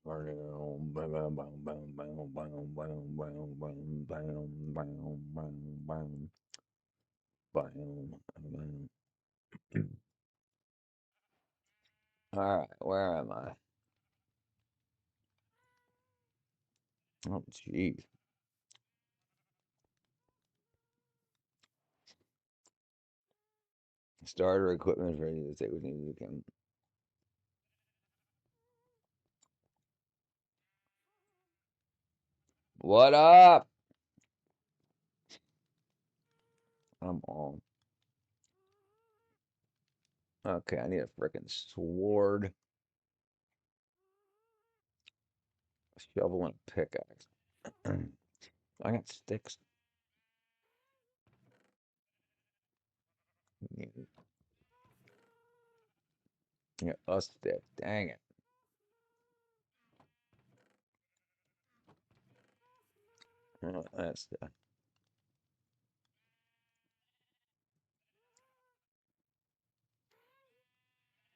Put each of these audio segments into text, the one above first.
All right, where am I? Oh, jeez. Starter equipment is ready to take with you. Can. What up? I'm on. Okay, I need a freaking sword, a shovel, and a pickaxe. I got sticks. Yeah, yeah, a stick. Dang it. That's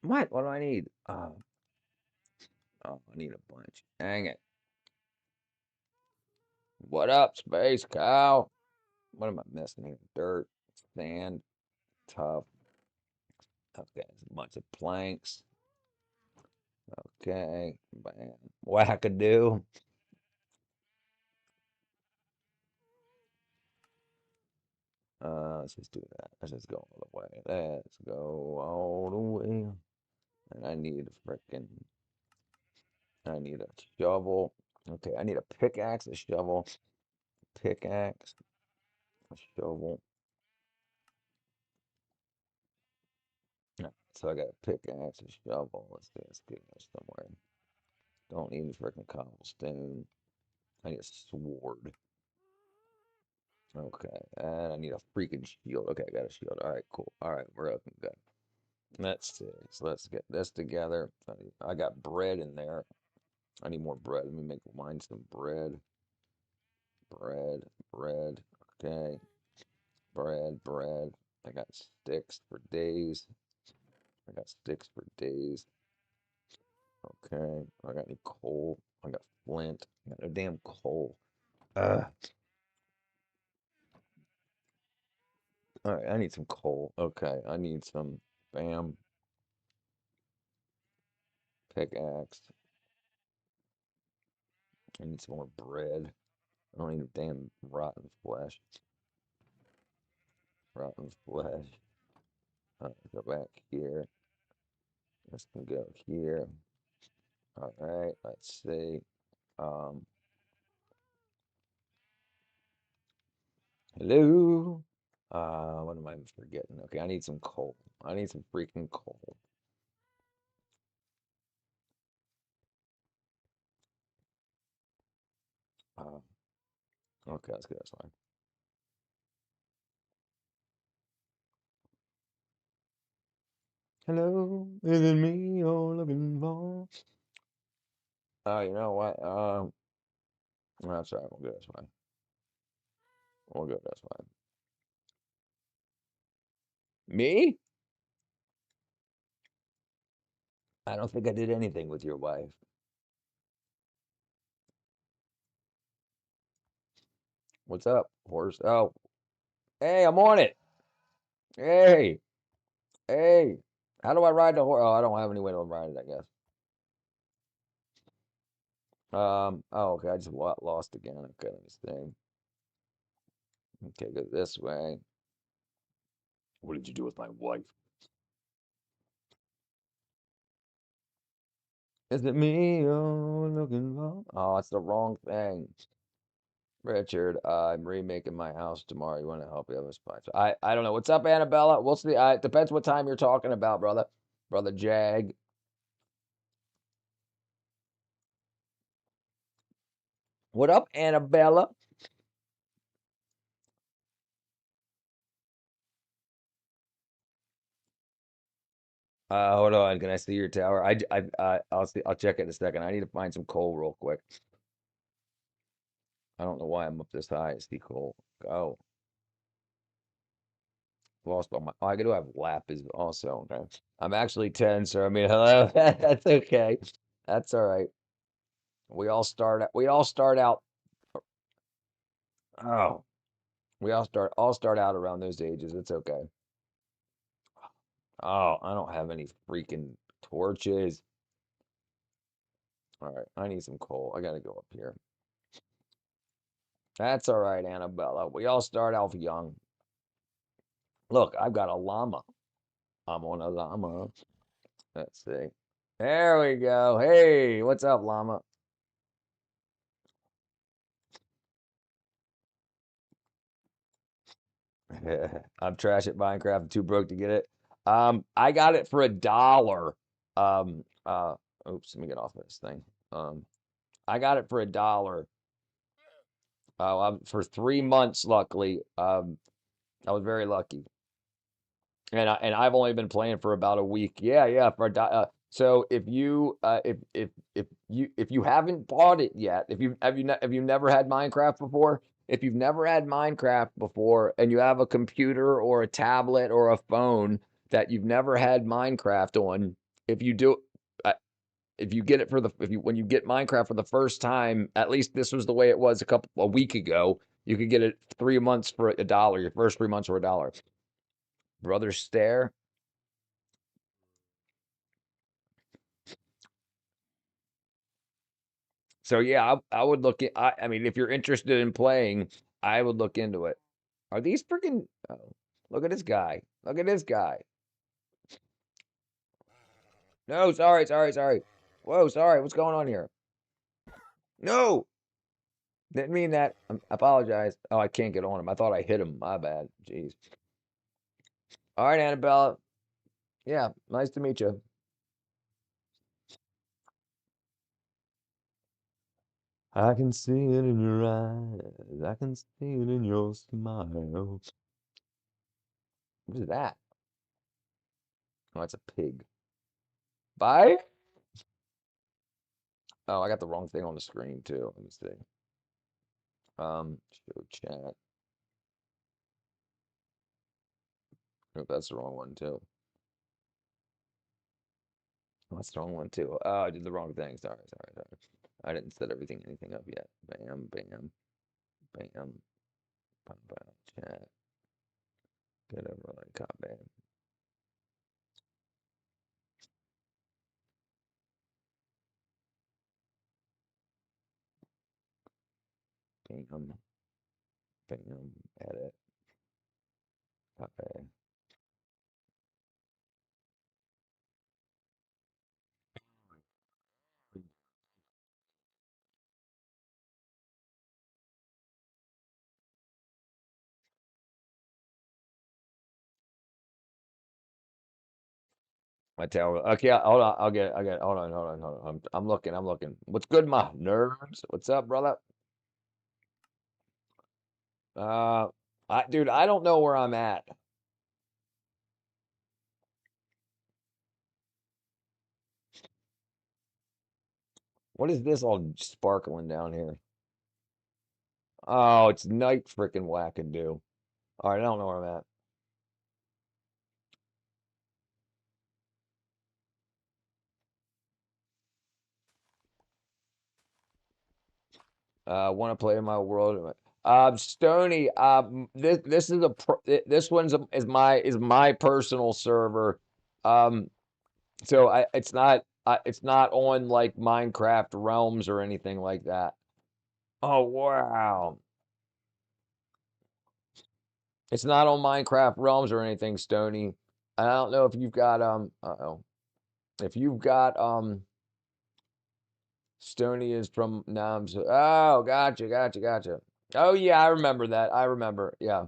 what? What do I need? Oh, I need a bunch. Dang it. What up, space cow? What am I missing here? Dirt, sand, tough. Okay, there's a bunch of planks. Okay, bam. Wackadoo. Let's just do that. Let's just go all the way. Let's go all the way. And I need a shovel. Okay, I need a pickaxe, a shovel, pickaxe, a shovel. Yeah, so I got a pickaxe, a shovel. Let's see, let's get this somewhere. Don't need a freaking cobblestone. I need a sword. Okay, and I need a freaking shield. Okay, I got a shield. All right, cool. All right, we're looking good. Let's see. So let's get this together. I got bread in there. I need more bread. Let me make mine some bread. Bread, bread. Okay, bread, bread. I got sticks for days. I got sticks for days. Okay, I got any coal? I got flint. I got no damn coal. Ugh. All right, I need some coal. Okay, I need some. Bam, pickaxe. I need some more bread. I don't need damn rotten flesh. Rotten flesh. Go back here. This can go here. All right, let's see. Um, hello. What am I forgetting? Okay, I need some coal. I need some freaking coal. Uh, okay, let's get this one. Hello, is it me you're looking for? Oh, you know what? That's all right. We'll go this way. We'll go this way. Me? I don't think I did anything with your wife. What's up, horse? Oh, hey, I'm on it. Hey, hey. How do I ride the horse? Oh, I don't have any way to ride it, I guess. Oh, okay. I just lost again. Okay, let me see. Okay, go this way. What did you do with my wife? Is it me you're looking for? Oh, it's the wrong thing. Richard, I'm remaking my house tomorrow. You want to help? You have a spot. I don't know. What's up, Annabella? We'll see. It depends what time you're talking about, brother. Brother Jag. What up, Annabella? Hold on. Can I see your tower? I'll see. I'll check it in a second. I need to find some coal real quick. I don't know why I'm up this high. See coal. Go. Lost all my. Oh, I do have lapis also. Okay. I'm actually 10, so I mean, hello. That's okay. That's all right. We all start out. Oh, we all start out around those ages. It's okay. Oh, I don't have any freaking torches. All right, I need some coal. I gotta go up here. That's all right, Annabella. We all start off young. Look, I've got a llama. I'm on a llama. Let's see. There we go. Hey, what's up, llama? I'm trash at Minecraft. I'm too broke to get it. I got it for $1. Um, uh, oops, let me get off of this thing. Um, I got it for $1. For 3 months, luckily. I was very lucky. And I've only been playing for about a week. Yeah, yeah. So if you haven't bought it yet, if you've never had Minecraft before, if you've never had Minecraft before, and you have a computer or a tablet or a phone that you've never had Minecraft on, if you do, uh, if you get it for the if you when you get Minecraft for the first time, at least this was the way it was a week ago. You could get it 3 months for $1. Your first 3 months for $1. Brother Stare. So yeah, I would look at. I mean, if you're interested in playing, I would look into it. Are these freaking? Oh, look at this guy. Look at this guy. No, sorry, sorry, sorry. Whoa, sorry. What's going on here? No, didn't mean that. I apologize. Oh, I can't get on him. I thought I hit him. My bad. Jeez. All right, Annabella. Yeah, nice to meet you. I can see it in your eyes. I can see it in your smile. What is that? Oh, it's a pig. Bye. Oh, I got the wrong thing on the screen too. Let me see. Show chat. Nope, that's the wrong one too. Oh, that's the wrong one too. Oh, I did the wrong thing. Sorry, sorry, sorry. I didn't set anything up yet. Bam, bam, bam, bam, bam, chat. Get over like bam, bam, bam, edit, copy. My tail. Okay, hold on. I'll get it. I get it. Hold on, hold on, hold on. I'm looking. I'm looking. What's good, my nerds? What's up, brother? Uh, dude, I don't know where I'm at. What is this all sparkling down here? Oh, it's night freaking wackadoo. All right, I don't know where I'm at. Want to play in my world? Stony. This is this one's is my personal server. Um, so it's not on like Minecraft Realms or anything like that. Oh wow, it's not on Minecraft Realms or anything, Stony. I don't know if you've got uh-oh. If you've got Stony is from Nams. Oh, gotcha, gotcha, gotcha. Oh yeah, I remember that. I remember. Yeah.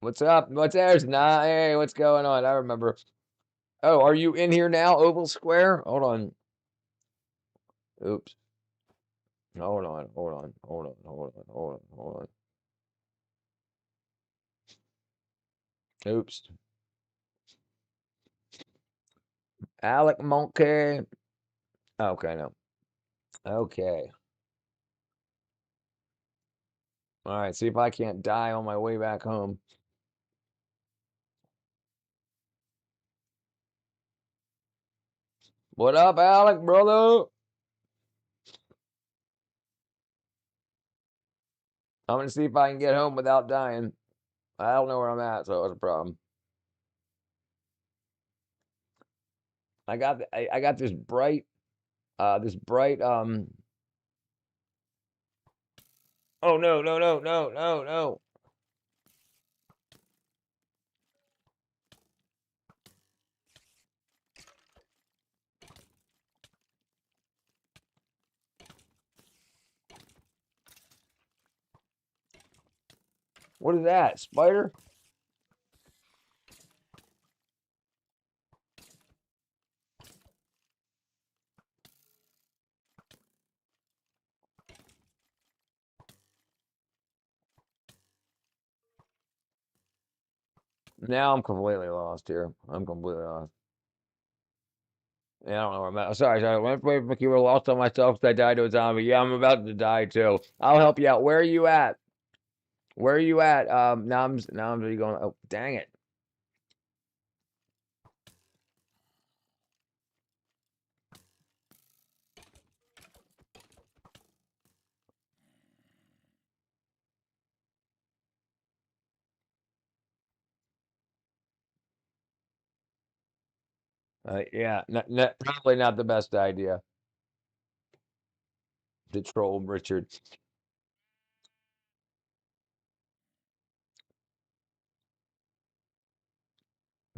What's up? What's there's nah? Hey, what's going on? I remember. Oh, are you in here now, Oval Square? Hold on. Oops. Hold on. Hold on. Hold on. Hold on. Hold on. Hold on. Oops. Alec Monkey. Okay, no. Okay. All right. See if I can't die on my way back home. What up, Alec, brother? I'm gonna see if I can get home without dying. I don't know where I'm at, so it's a problem. I got this bright oh no, no, no, no, no, no. What is that? Spider? Now I'm completely lost here. I'm completely lost. Yeah, I don't know where I'm at. Sorry. Wait, you were lost on myself because I died to a zombie. Yeah, I'm about to die too. I'll help you out. Where are you at? Where are you at? Now I'm really going. Oh, dang it. Yeah, probably not the best idea to troll Richard.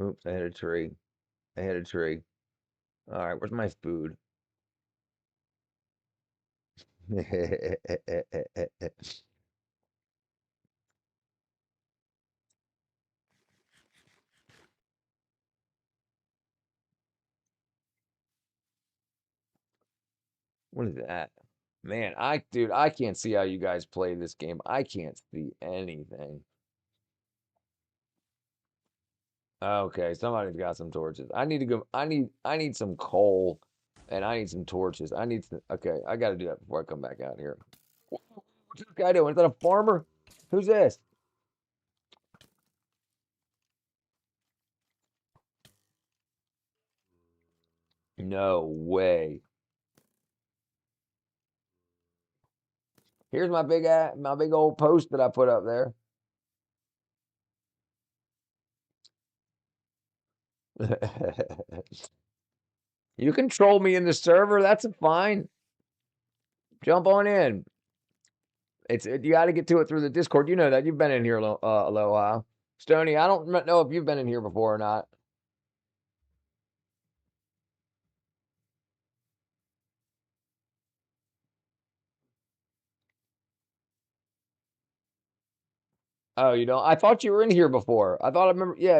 Oops, I hit a tree. I hit a tree. All right, where's my food? What is that? Man, dude, I can't see how you guys play this game. I can't see anything. Okay, somebody's got some torches. I need to go. I need some coal, and I need some torches. Okay, I got to do that before I come back out here. What's this guy doing? Is that a farmer? Who's this? No way. Here's my big old post that I put up there. You control me in the server. That's fine. Jump on in. You got to get to it through the Discord. You know that you've been in here a little while. Stony, I don't know if you've been in here before or not. Oh, you don't? I thought you were in here before. I thought I remember. Yeah.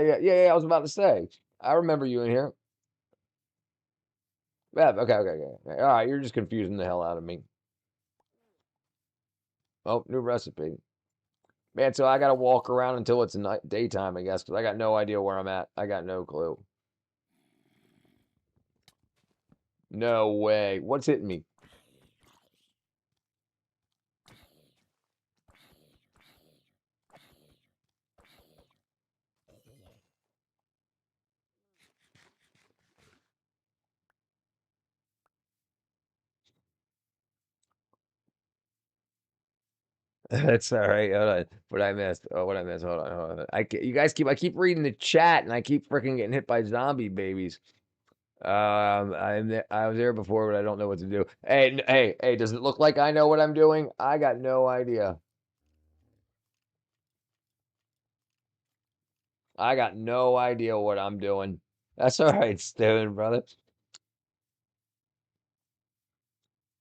I was about to say. I remember you in here. Yeah. Okay. All right. You're just confusing the hell out of me. Oh, new recipe. Man, so I got to walk around until it's night daytime, I guess, because I got no idea where I'm at. I got no clue. No way. What's hitting me? That's all right. Hold on. What I missed? Oh, what I missed? Hold on. I keep reading the chat and I keep freaking getting hit by zombie babies. I was there before, but I don't know what to do. Hey, does it look like I know what I'm doing? I got no idea. I got no idea what I'm doing. That's all right, Steven, brother.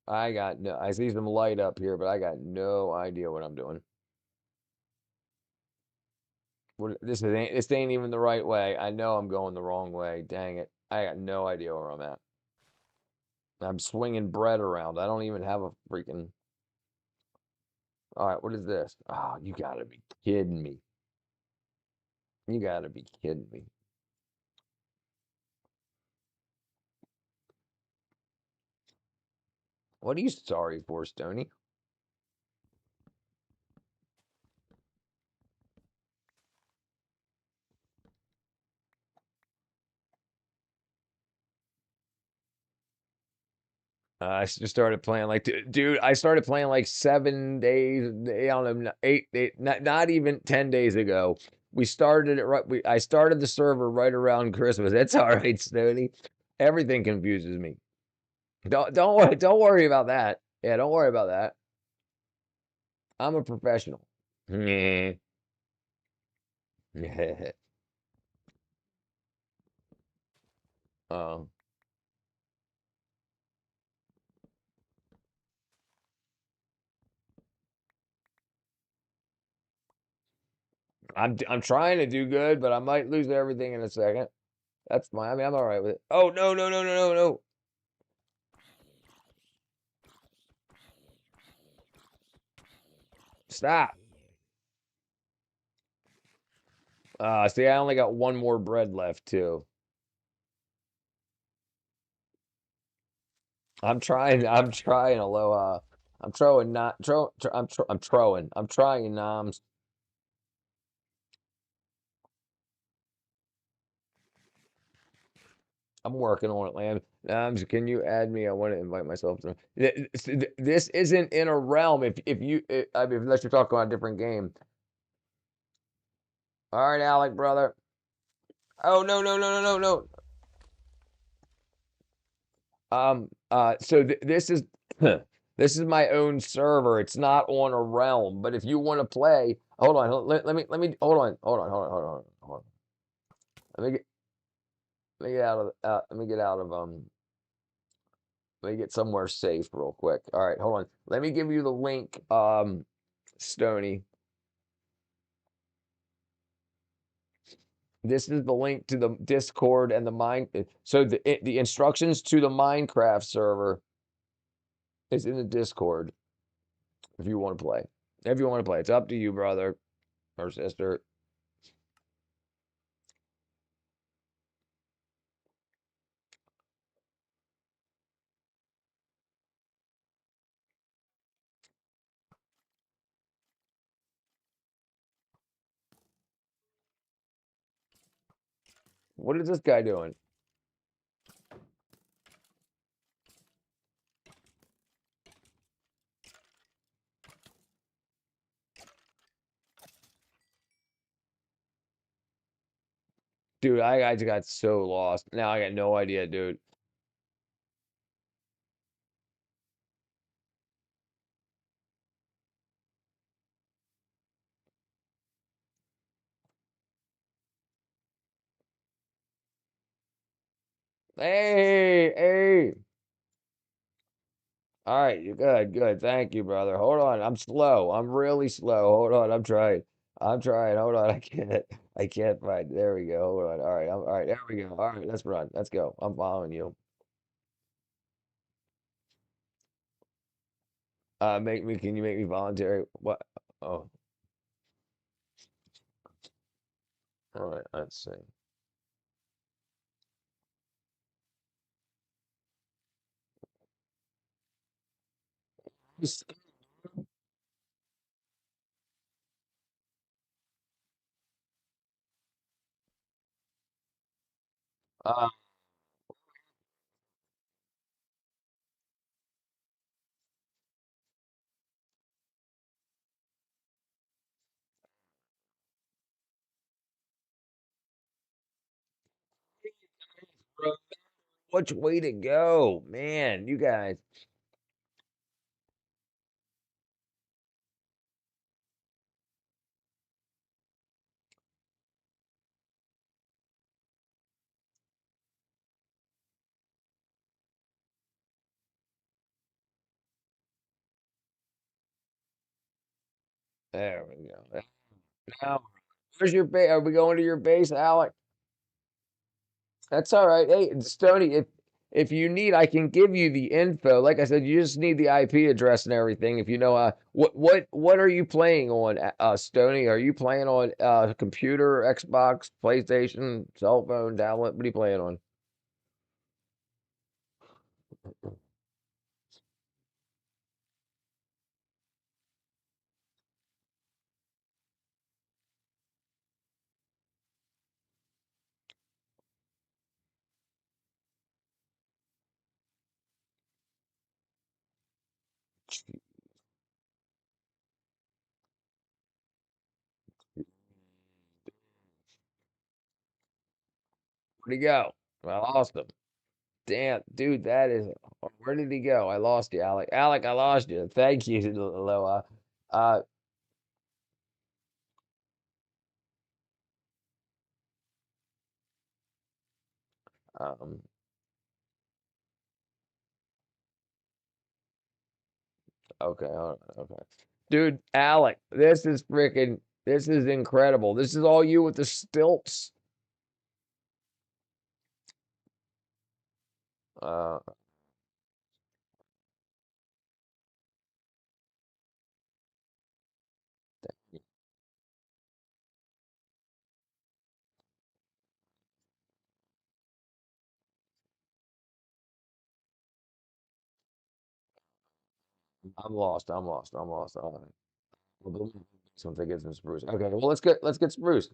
I see some light up here, but I got no idea what I'm doing. This ain't even the right way. I know I'm going the wrong way. Dang it. I got no idea where I'm at. I'm swinging bread around. I don't even have a freaking. All right, what is this? Oh, you gotta be kidding me. You gotta be kidding me. What are you sorry for, Stony? I just started playing like, dude, I started playing like 7 days, I don't know, eight, not even 10 days ago. We started it right. I started the server right around Christmas. It's all right, Snowdy. Everything confuses me. Don't worry about that. Yeah, don't worry about that. I'm a professional. Yeah. Um, I'm trying to do good, but I might lose everything in a second. That's fine. I mean, I'm all right with it. Oh no, no, no, no, no, no. Stop. See, I only got one more bread left too. I'm trying, Aloha. I'm throwing not I'm throwing. I'm trying noms. I'm working on it, Lamb. Noms, can you add me? I want to invite myself to this isn't in a realm if you I mean unless you're talking about a different game. All right, Alec, brother. Oh no, no, no, no, no, no. So this is this is my own server. It's not on a realm, but if you want to play, hold on. Let me hold on. Let me get let me get out of let me get out of let me get somewhere safe real quick. All right, hold on. Let me give you the link, Stony. This is the link to the Discord and the mine. So the instructions to the Minecraft server is in the Discord if you want to play. If you want to play, it's up to you, brother or sister. What is this guy doing? Dude, I just got so lost. Now I got no idea, dude. Hey, hey. All right, you're good, good. Thank you, brother. Hold on. I'm slow. I'm really slow. Hold on. I'm trying. I'm trying. Hold on. I can't find. There we go. Hold on. All right. All right. There we go. All right. Let's run. Let's go. I'm following you. Can you make me voluntary? What? Oh, all right. Let's see. Uh, which way to go, man? You guys. There we go. Now, where's your base? Are we going to your base, Alec? That's all right. Hey, Stony, if you need, I can give you the info. Like I said, you just need the IP address and everything. If you know, what are you playing on, Stony? Are you playing on computer, Xbox, PlayStation, cell phone, tablet? What are you playing on? Where'd he go? I lost him. Damn, dude, that is. Where did he go? I lost you, Alec. Alec, I lost you. Thank you, Loa. Uh, um, okay, hold on, okay. Dude, Alec, this is freaking. This is incredible. This is all you with the stilts. Uh, I'm lost. I'm lost. I'm lost. All right. Well, once I get some spruce. Okay, well let's get spruce.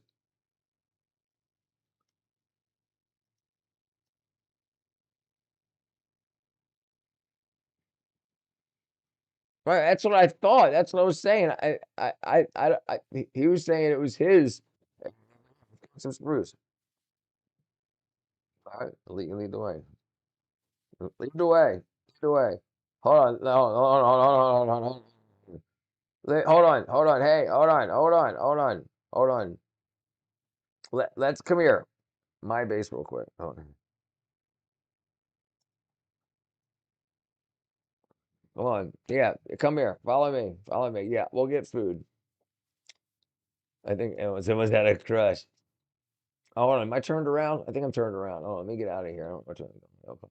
Right, that's what I thought. That's what I was saying. He was saying it was his. Some spruce. All right, lead the way. Lead the way. Lead the way. Hold on. No, hold on. Hold on. Hey, hold on. Let's come here. My base real quick. Hold on. Come on. Yeah, come here. Follow me. Follow me. Yeah, we'll get food. I think someone's had a crush. Oh, hold on. Am I turned around? I think I'm turned around. Oh, let me get out of here. I don't know what to do. Okay.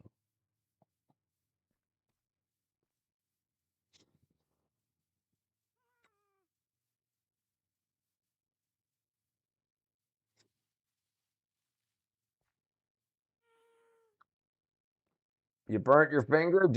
You burnt your finger?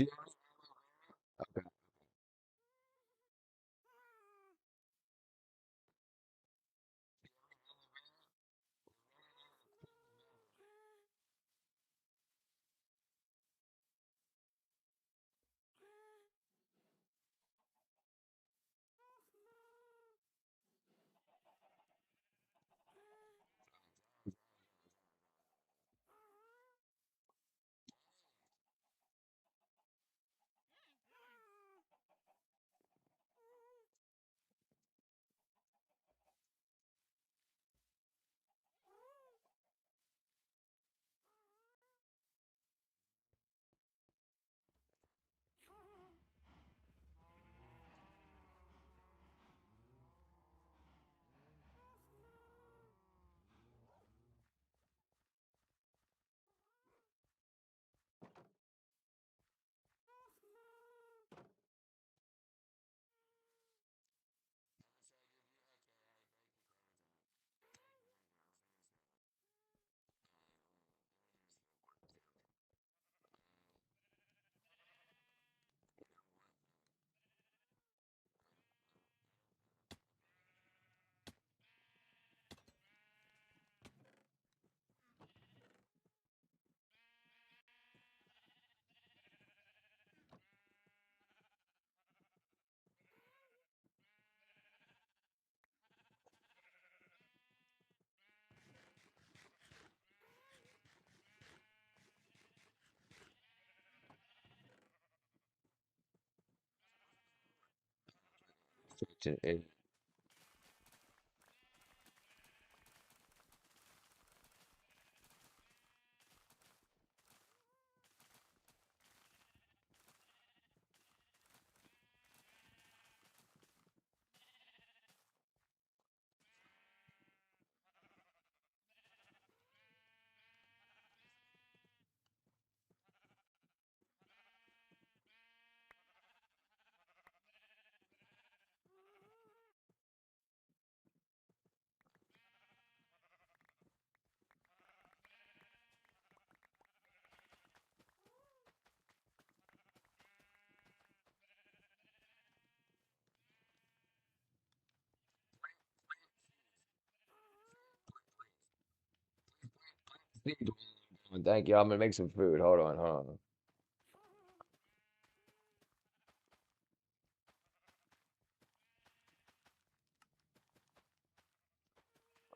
Thank you. I'm gonna make some food. Hold on.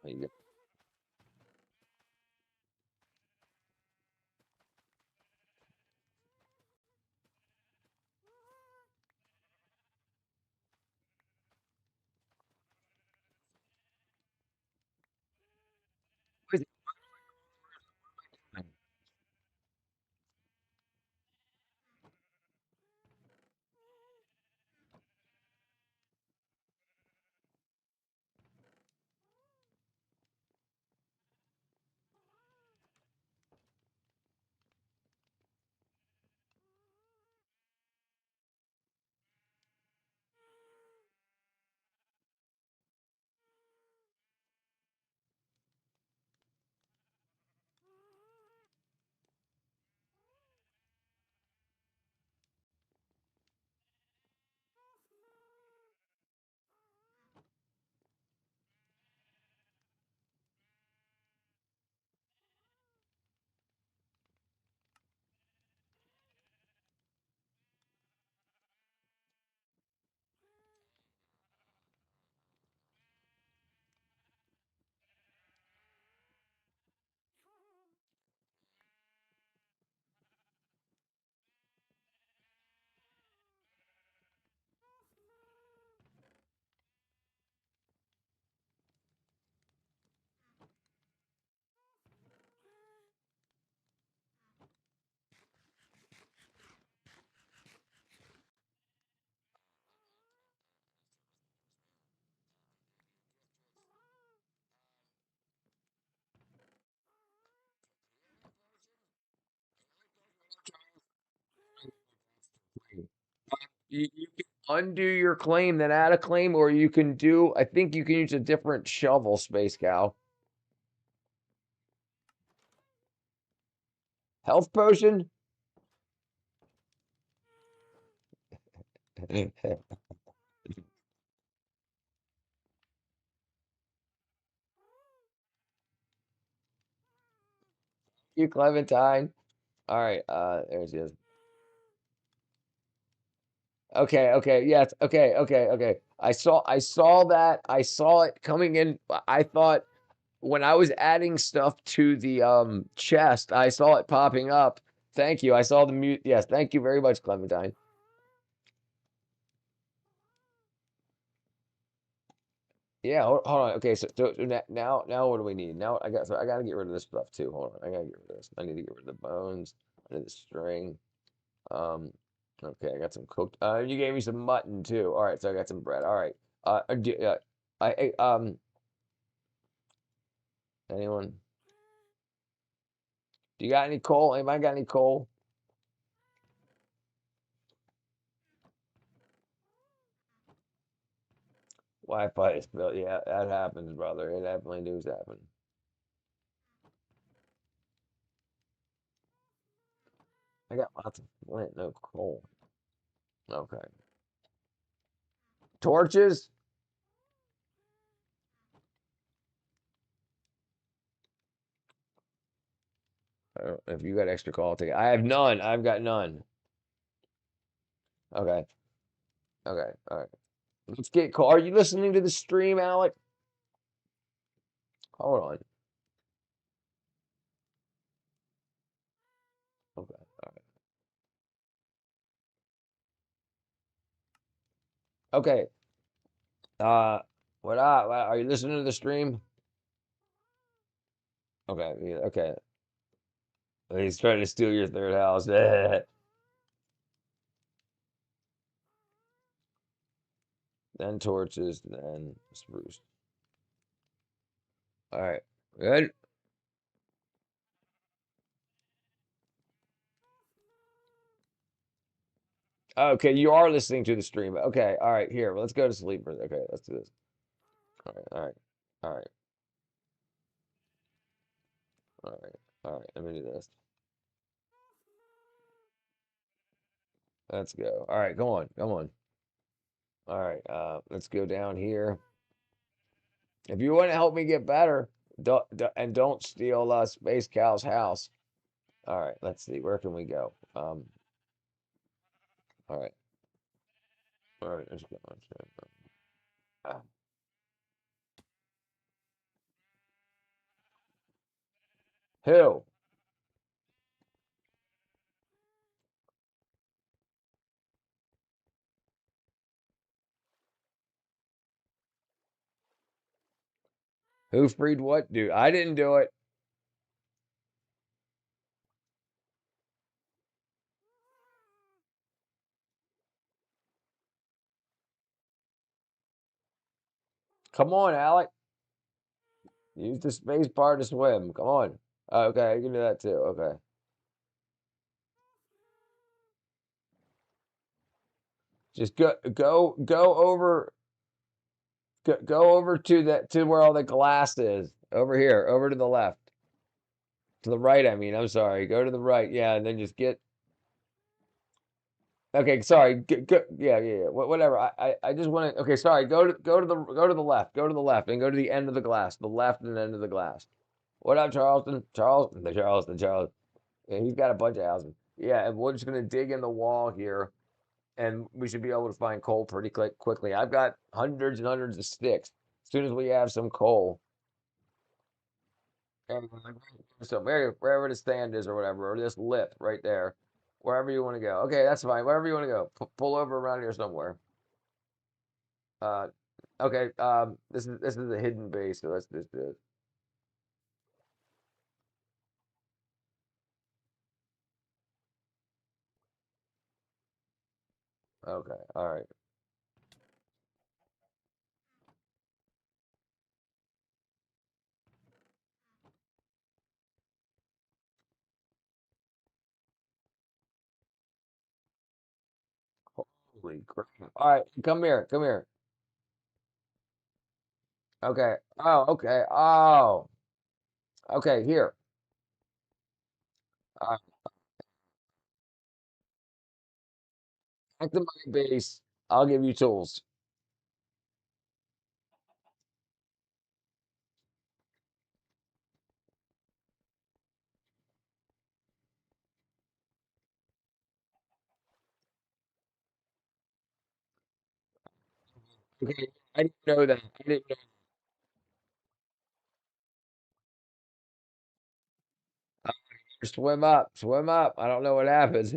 You You can undo your claim, then add a claim, or you can do. I think you can use a different shovel, Space Cow. Health potion. You Clementine. All right. There she is. Okay. Okay. Yes. Okay. Okay. Okay. I saw that. I saw it coming in. I thought when I was adding stuff to the chest, I saw it popping up. Thank you. I saw the mute. Yes. Thank you very much, Clementine. Yeah. Hold on. Okay. So now what do we need? Now I got to get rid of this stuff too. Hold on. I got to get rid of this. I need to get rid of the bones. I need the string. Um. Okay. I got some cooked. You gave me some mutton too. All right. So I got some bread. All right. Anyone? Do you got any coal? Anybody got any coal? Wi-Fi is built. Yeah, that happens, brother. It definitely does happen. I got lots of flint, no coal. Okay. Torches? I don't, if you got extra coal, I'll take it. I have none. I've got none. Okay. Okay. All right. Let's get coal. Are you listening to the stream, Alec? Hold on. Okay. All right. Okay. What are you listening to the stream? Okay. Yeah, okay. He's trying to steal your third house. Then torches, then spruce. All right. Good. Okay, you are listening to the stream. Okay, all right, here, let's go to sleep. Okay, let's do this. All right, all right, all right, all right, all right. Let me do this. Let's go. All right, come on, come on. All right, let's go down here. If you want to help me get better, don't steal Space Cow's house. All right, let's see. Where can we go? All right, all right. Let's go. Let's go. Ah, who? Who freed what dude? I didn't do it. Come on, Alec. Use the space bar to swim. Come on. Okay, you can do that too. Okay. Just go over go over to that to where all the glass is. Over here, over to the left. To the right, I mean. I'm sorry. Go to the right. Yeah, and then just get okay, sorry. Yeah, yeah, yeah. Whatever. I just want to okay, sorry. Go to the left. Go to the left and go to the end of the glass. The left and end of the glass. What up, Charleston? Charles. Yeah, he's got a bunch of houses. Yeah, and we're just gonna dig in the wall here and we should be able to find coal pretty quickly. I've got hundreds and hundreds of sticks. As soon as we have some coal, and so wherever the stand is or whatever, or this lip right there, wherever you want to go. Okay, that's fine. Wherever you want to go, pull over around here somewhere. Uh, okay. This is a hidden base, so let's just do it. Okay. All right. Holy crap. All right, come here. Come here. Okay. Oh, okay. Oh, okay. Here. Uh, Back to my base. I'll give you tools. Okay. I didn't know that. I didn't know. Swim up. Swim up. I don't know what happens.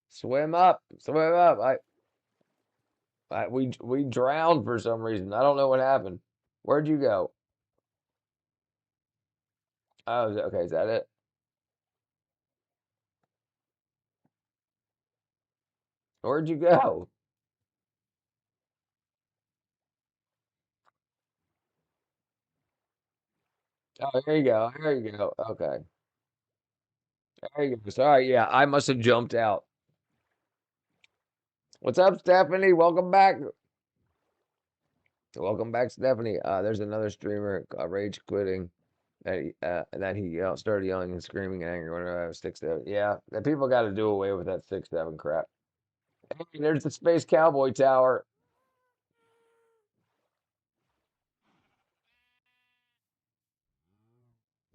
Swim up. Swim up. We drowned for some reason. I don't know what happened. Where'd you go? Oh, okay. Is that it? Where'd you go? Oh, there you go. There you go. Okay. There you go. Sorry. Yeah, I must have jumped out. What's up, Stephanie? Welcome back. Welcome back, Stephanie. There's another streamer, rage quitting, that he started yelling and screaming and angry whenever I was 6'7". Yeah, that people got to do away with that 6'7" crap. Hey, there's the Space Cowboy Tower.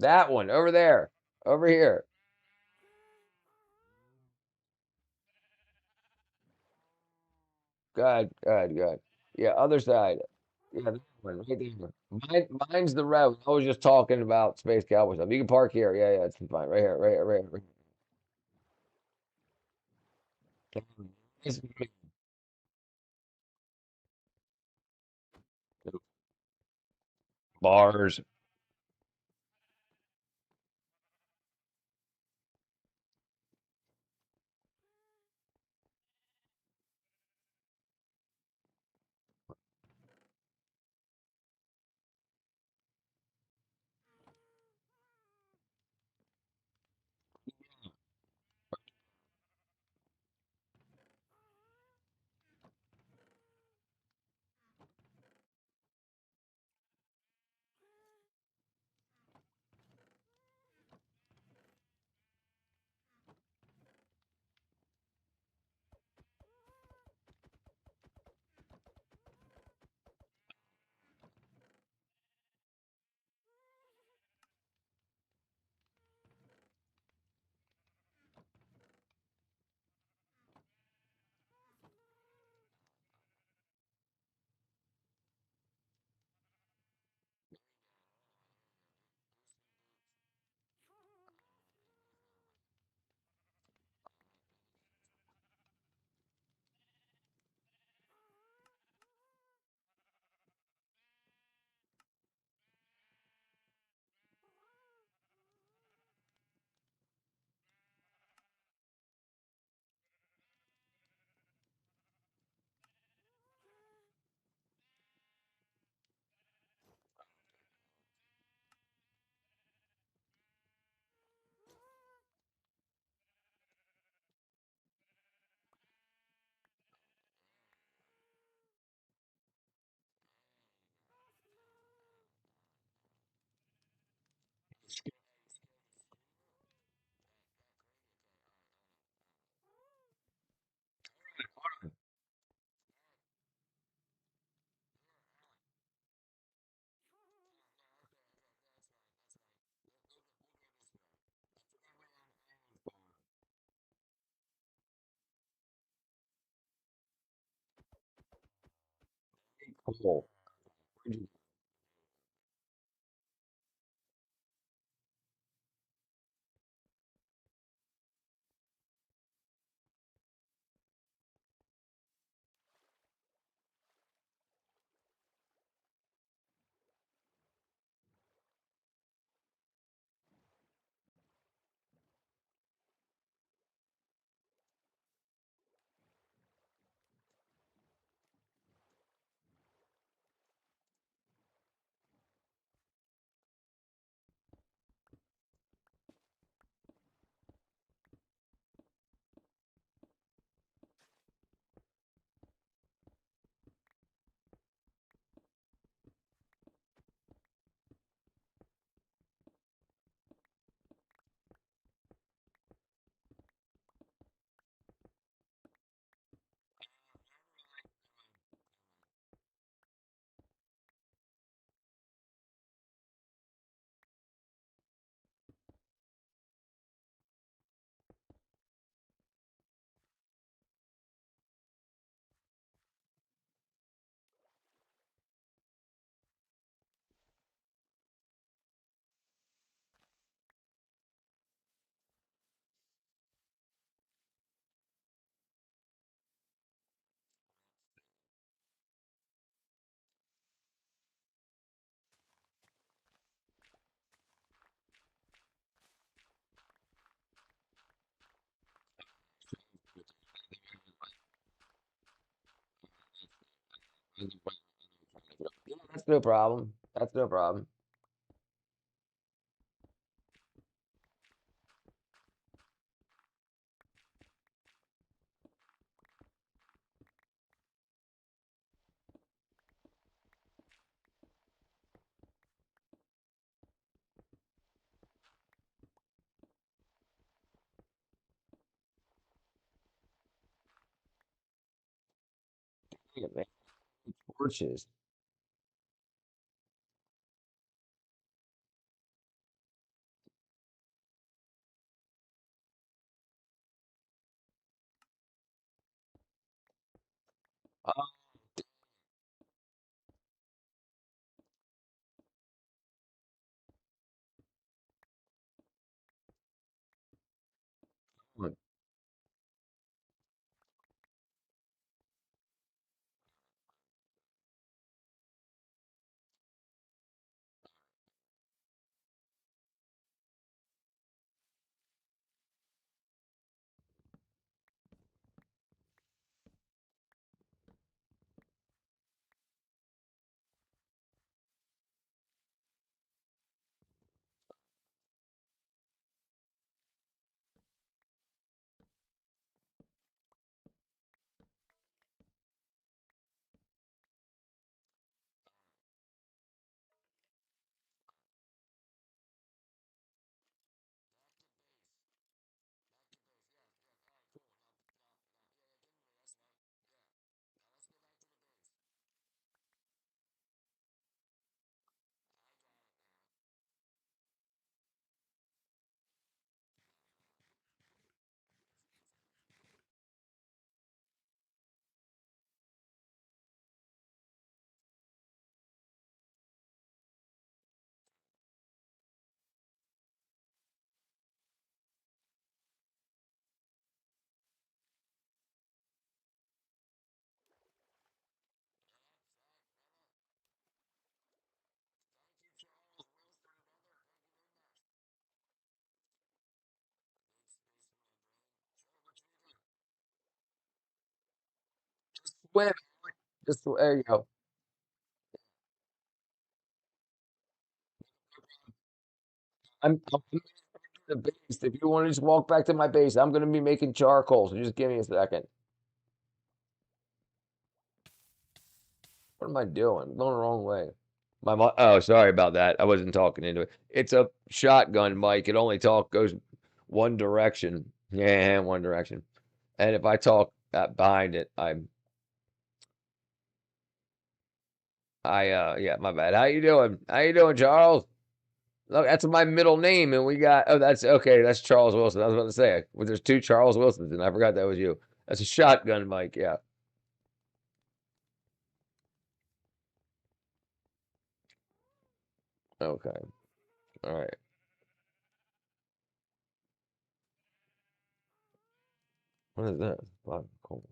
That one over there, over here. Good, good, good. Yeah, other side. Yeah, that one right there. Mine's the road. I was just talking about Space Cowboy stuff. You can park here. Yeah, yeah, it's fine. Right here, right here, right here. Right here. Nice to meet you. Bars. Cool. Yeah, that's no problem. That's no problem. Yeah, man. Torches. Oh, my swim. There you go. I'm in the base. If you want to just walk back to my base, I'm gonna be making charcoal. So just give me a second. What am I doing? I'm going the wrong way. Oh, sorry about that. I wasn't talking into it. It's a shotgun mic. It only goes one direction. Yeah, one direction. And if I talk behind it, yeah, my bad. How you doing? How you doing, Charles? Look, that's my middle name, and we got. Oh, that's okay. That's Charles Wilson. I was about to say, well, there's two Charles Wilsons, and I forgot that was you. That's a shotgun mic. Yeah. Okay. All right. What is that? Cool.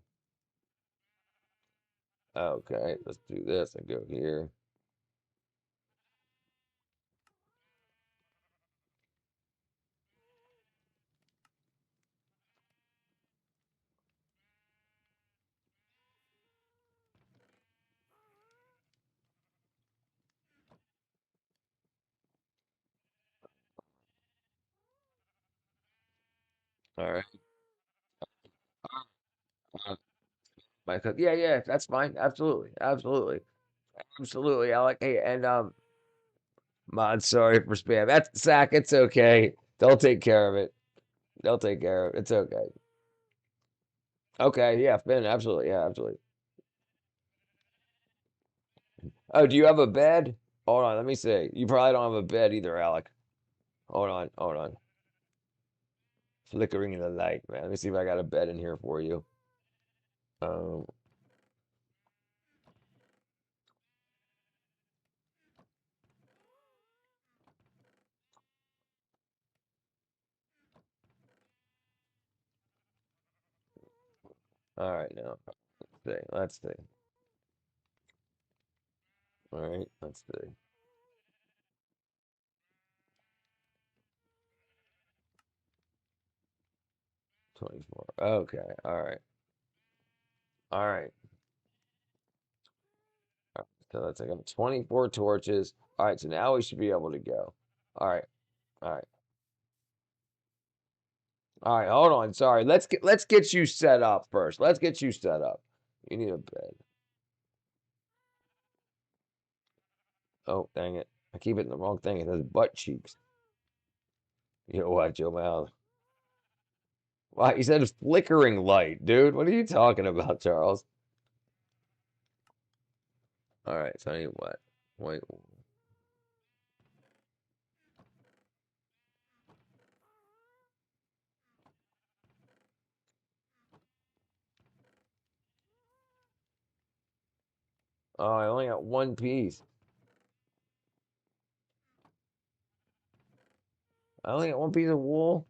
Okay, let's do this and go here. All right. Yeah, yeah, that's fine. Absolutely, absolutely, absolutely. I like. Hey, and Mod, sorry for spam. That's Zach. It's okay. They'll take care of it. They'll take care of it. It's okay. Okay, yeah, Finn, absolutely, yeah, absolutely. Oh, do you have a bed? Hold on, let me see. You probably don't have a bed either, Alec. Hold on, hold on. Flickering in the light, man. Let me see if I got a bed in here for you. Um, all right, now let's see. Let's see. All right, let's see. 24. Okay, all right, all right. So that's like 24 torches. All right, so now we should be able to go. All right, all right, all right. Hold on. Sorry. Let's get you set up first. Let's get you set up. You need a bed. Oh, dang it! I keep hitting the wrong thing. It says butt cheeks. You watch your mouth. Wow, he said flickering light, dude. What are you talking about, Charles? All right, so I need what? Wait. Oh, I only got one piece. I only got one piece of wool.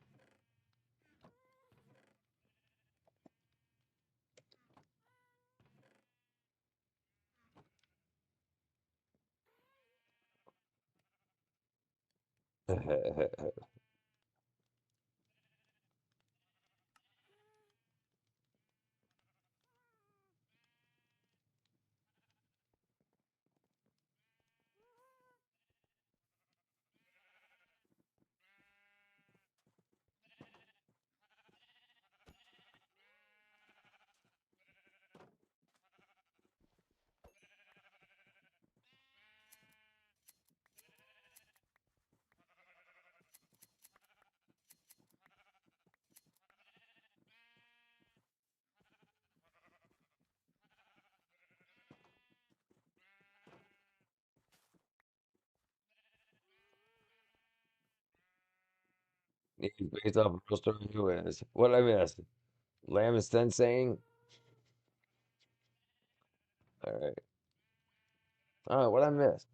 He's based off of real story. Who is? What did I miss? Lamb is saying. All right. Oh, what I missed?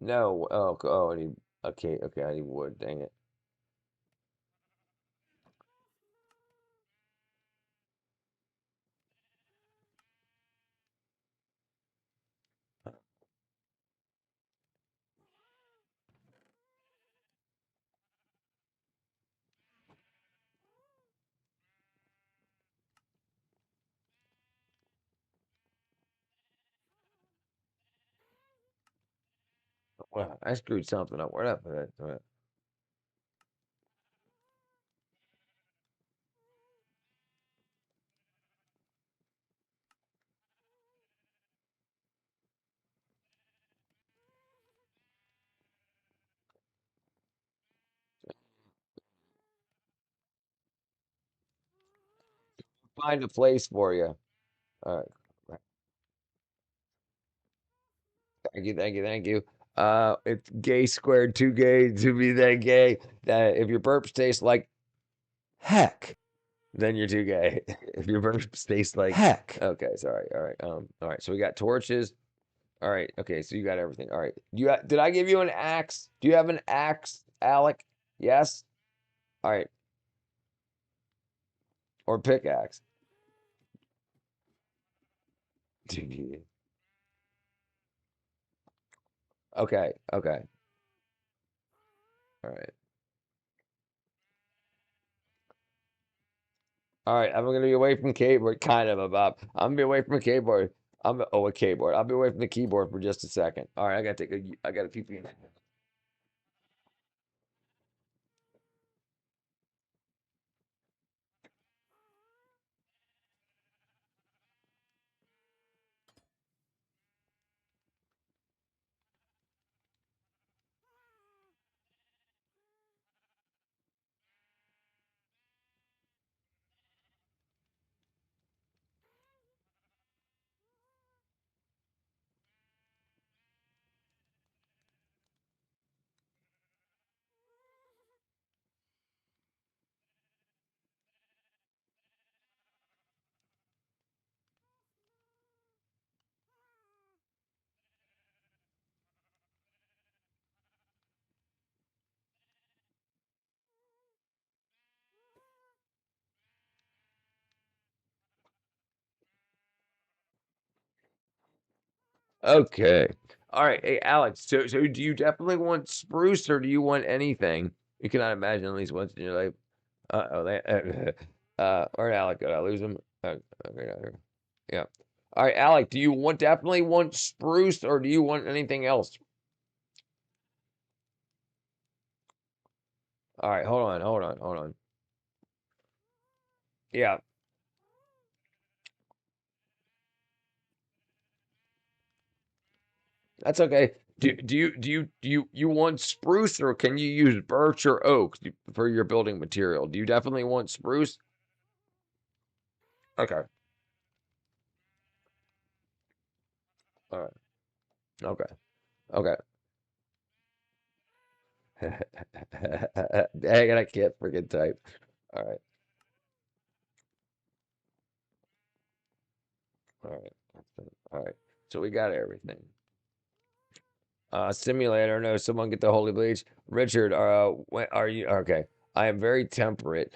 No. Oh, I need. Okay, okay. I need wood. Dang it. Well, I screwed something up. Where did I put it? Find a place for you. All right. Thank you, thank you, thank you. It's gay squared, too gay to be that gay. If your burps taste like heck, then you're too gay. If your burps taste like heck. Okay, sorry. All right. All right. So we got torches. All right. Okay. So you got everything. All right. Did I give you an axe? Do you have an axe, Alec? Yes. All right. Or pickaxe. Okay. Okay. All right. All right, I'm gonna be away from keyboard, kind of about. I'm gonna be away from a keyboard. A keyboard. I'll be away from the keyboard for just a second. All right, I gotta keep you. Okay. All right. Hey, Alex. So do you definitely want spruce or do you want anything? You cannot imagine at least once in your life. Where'd Alec go? Did I lose him? Okay, no, here. Yeah. All right, Alec, do you want definitely want spruce or do you want anything else? All right, hold on. Yeah, that's okay. Do you want spruce or can you use birch or oak for your building material? Do you definitely want spruce? Okay. All right. Okay. Okay. Dang it, I can't freaking type. All right. All right. All right. So we got everything. Simulator. No, someone get the holy bleach. Richard, when are you? Okay. I am very temperate,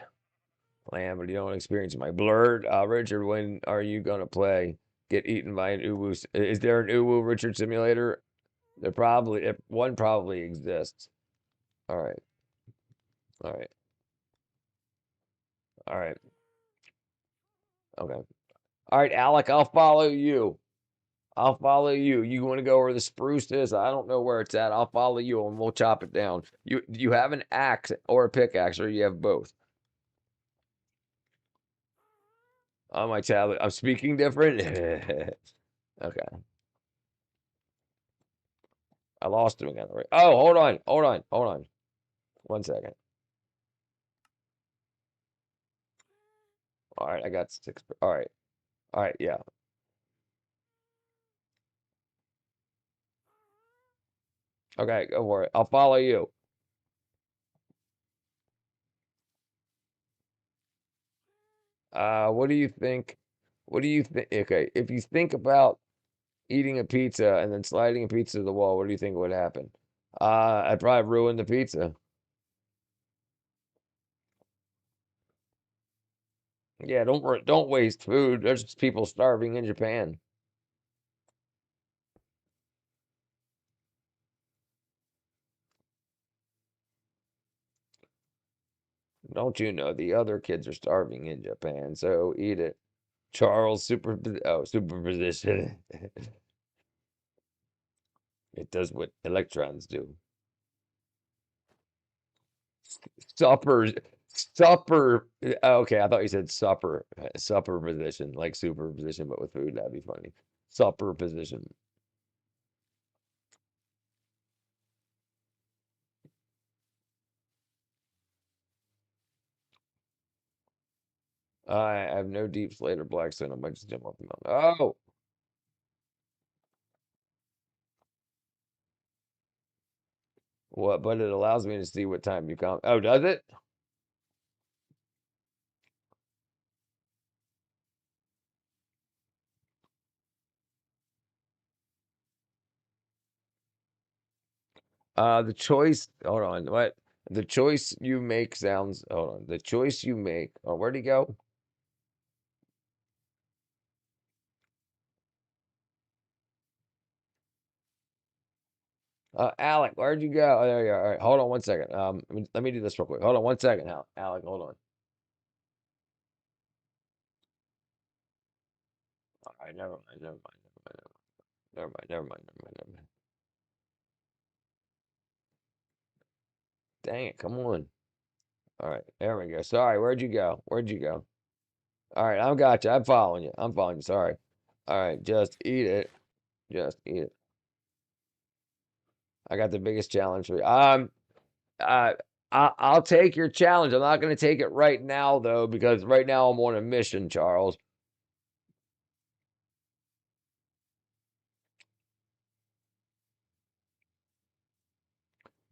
lamb, but you don't experience my blurred. Richard, when are you gonna play? Get eaten by an uwu? Is there an uwu Richard simulator? There probably, if one probably exists. All right. All right. All right. Okay. All right, Alec, I'll follow you. I'll follow you. You want to go where the spruce is? I don't know where it's at. I'll follow you and we'll chop it down. You have an axe or a pickaxe, or you have both. On my tablet. I'm speaking different. Okay. I lost him again. Right. Oh, hold on. 1 second. All right, I got six. All right, yeah. Okay, go for it. I'll follow you. What do you think? What do you think? Okay, if you think about eating a pizza and then sliding a pizza to the wall, what do you think would happen? I'd probably ruin the pizza. Yeah, don't waste food. There's people starving in Japan. Don't you know the other kids are starving in Japan? So eat it. Charles superposition. It does what electrons do. Supper, supper. Okay, I thought you said supper, supper position, like superposition, but with food. That'd be funny. Supper position. I have no deep slate or blackstone. I might just jump off the mountain. Oh, what? But it allows me to see what time you come. Oh, does it? The choice. Hold on. What? The choice you make sounds. Hold on. The choice you make. Oh, where'd he go? Alec, where'd you go? Oh, there you are. All right, hold on 1 second. Let me do this real quick. Hold on 1 second, Alec. Hold on. All right, never mind. Dang it, come on. All right, there we go. Sorry, where'd you go? Where'd you go? All right, I've got you. I'm following you. I'm following you. Sorry. All right, just eat it. Just eat it. I got the biggest challenge for you. Uh, I'll take your challenge. I'm not going to take it right now though, because right now I'm on a mission, Charles.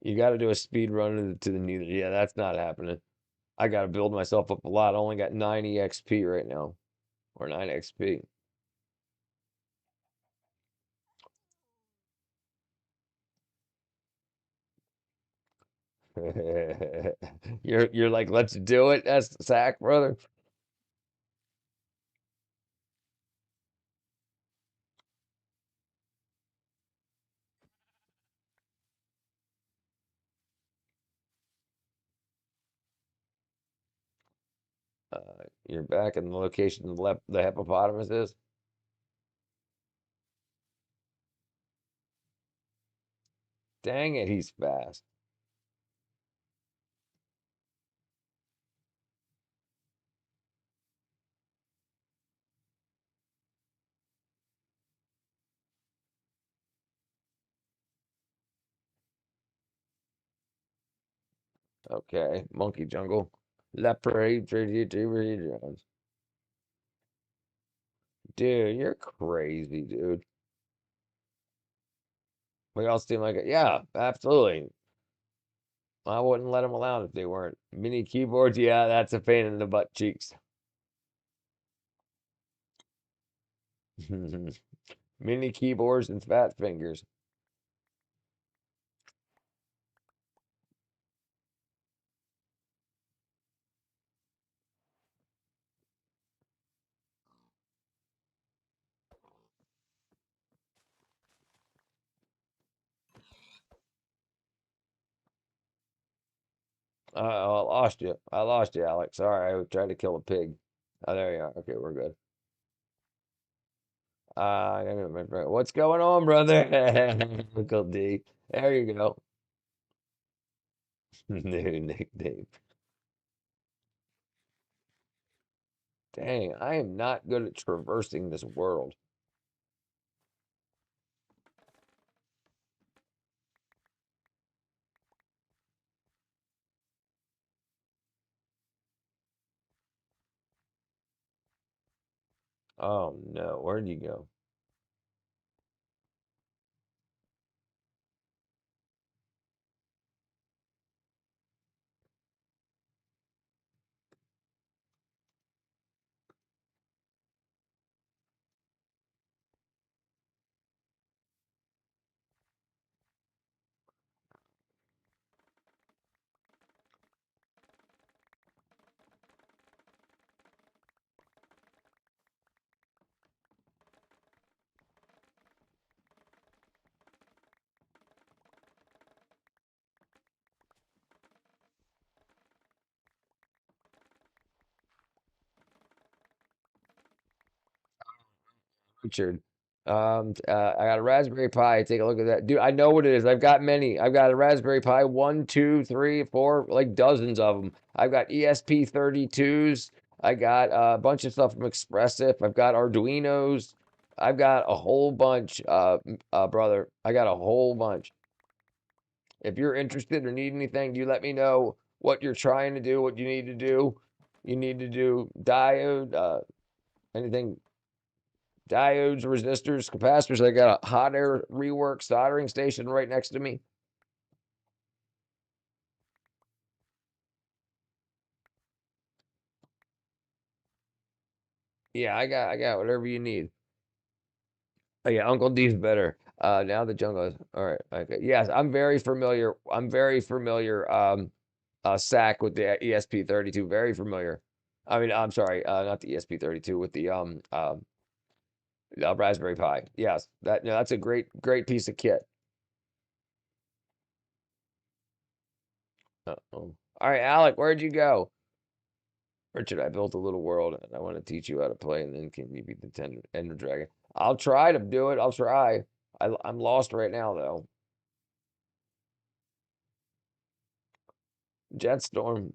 You got to do a speed run to the neither. Yeah, that's not happening. I got to build myself up a lot. I only got 9 EXP right now, or 9 XP. You're like, let's do it. That's Zach, brother. You're back in the location the hippopotamus is. Dang it, he's fast. Okay, Monkey Jungle. Leopard, dude, you're crazy, dude. We all seem like it. Yeah, absolutely. I wouldn't let them allow if they weren't. Mini keyboards, yeah, that's a pain in the butt cheeks. Mini keyboards and fat fingers. I lost you. I lost you, Alex. Sorry, I tried to kill a pig. Oh, there you are. Okay, we're good. What's going on, brother? Uncle D. There you go. New nickname. Dang, I am not good at traversing this world. Oh no, where'd you go? Richard. I got a Raspberry Pi. Take a look at that. Dude, I know what it is. I've got many. I've got a Raspberry Pi, one, two, three, four, like dozens of them. I've got ESP32s. I got a bunch of stuff from Expressif. I've got Arduinos. I've got a whole bunch, brother. I got a whole bunch. If you're interested or need anything, you let me know what you're trying to do, what you need to do. You need to do diode, anything diodes, resistors, capacitors. I got a hot air rework soldering station right next to me. Yeah, I got whatever you need. Oh yeah, Uncle D's better. Now the jungle is all right. Okay. Yes, I'm very familiar. I'm very familiar. SAC with the ESP32. Very familiar. I mean, I'm sorry, not the ESP32 with the Raspberry Pi. Yes, that no, that's a great piece of kit. Uh-oh. All right, Alec, where'd you go? Richard, I built a little world and I want to teach you how to play, and then can you be the Ender Dragon? I'll try to do it. I'll try. I'm lost right now, though. Jetstorm.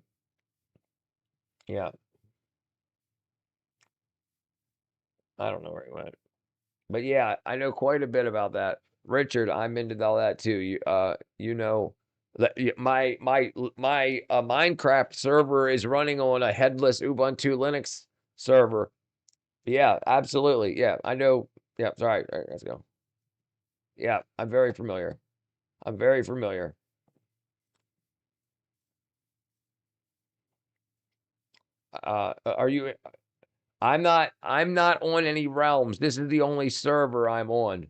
Yeah, I don't know where he went. But yeah, I know quite a bit about that. Richard, I'm into all that too. You know that my Minecraft server is running on a headless Ubuntu Linux server. Yeah, absolutely. Yeah, I know. Yeah, sorry. All right, let's go. Yeah, I'm very familiar. I'm very familiar. Are you? I'm not on any realms. This is the only server I'm on.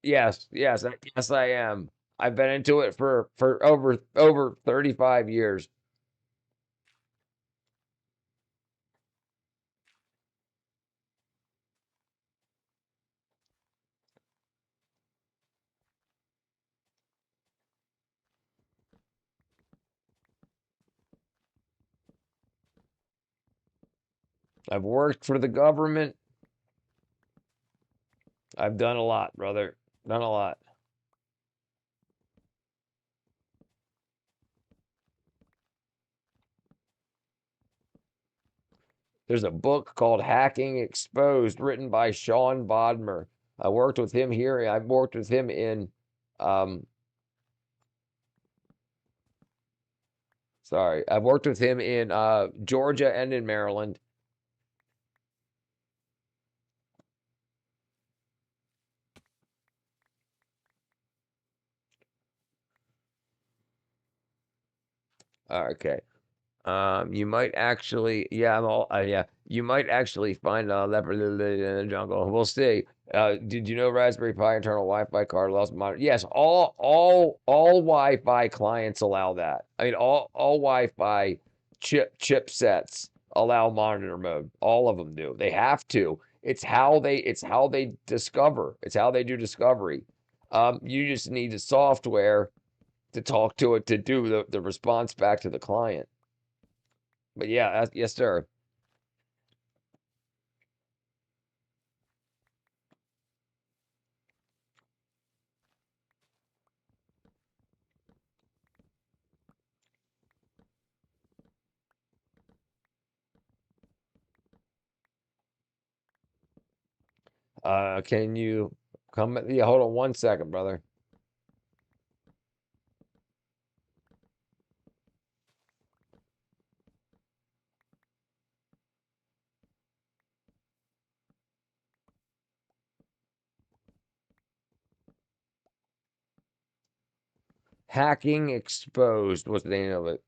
yes, I am. I've been into it for over 35 years. I've worked for the government. I've done a lot, brother. Done a lot. There's a book called Hacking Exposed, written by Sean Bodmer. I worked with him here. I've worked with him in, um, sorry, I've worked with him in Georgia and in Maryland. Okay. You might actually, yeah, yeah, you might actually find a leopard in the jungle. We'll see. Did you know Raspberry Pi internal Wi-Fi card allows monitor? Yes, all Wi-Fi clients allow that. I mean, all Wi-Fi chipsets allow monitor mode. All of them do. They have to. It's how they discover. It's how they do discovery. You just need the software to talk to it to do the response back to the client. But yeah, yes, sir. Can you come? Yeah, hold on 1 second, brother. Hacking exposed. What's the name of it?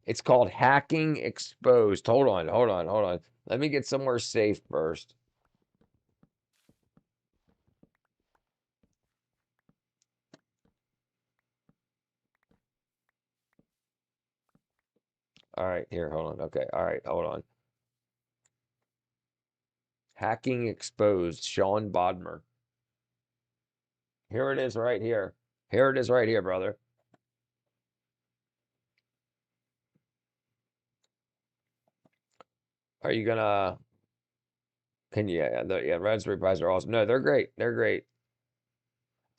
It's called Hacking Exposed. Hold on. Let me get somewhere safe first. All right, here, hold on. Okay, all right, hold on. Hacking Exposed, Sean Bodmer. Here it is right here. Here it is right here, brother. Are you gonna? Can you? Yeah, Raspberry Pis are awesome. No, they're great. They're great.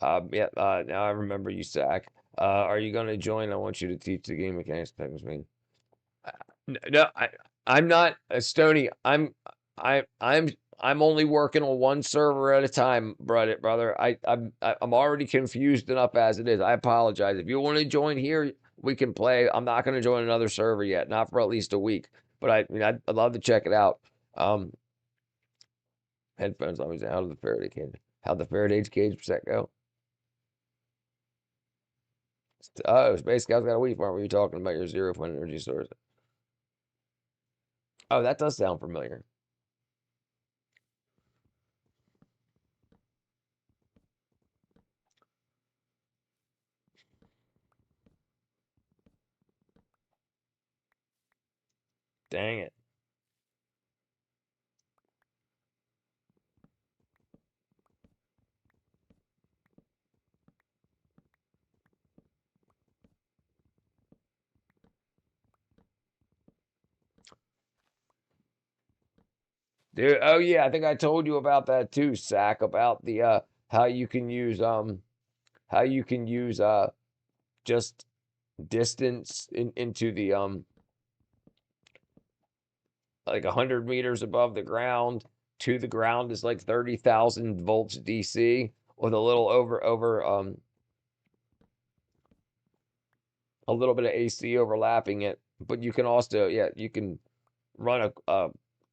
Yeah. Now I remember you, Zach. Are you gonna join? I want you to teach the game mechanics things. No, I'm not Stony. I'm I'm only working on one server at a time, brother. I'm already confused enough as it is. I apologize. If you want to join here, we can play. I'm not going to join another server yet, not for at least a week. But I mean, I'd love to check it out. Um, Headphones. Let me say, how did the Faraday cage? How the Faraday's cage set go? Oh, Space Scout's got a Wii farm. Were you talking about your 0 point energy source? Oh, that does sound familiar. Dang it. Dude, oh yeah, I think I told you about that too, Sack, about the how you can use how you can use just distance into the like 100 meters above the ground to the ground is like 30,000 volts DC with a little over a little bit of AC overlapping it. But you can also, yeah, you can run a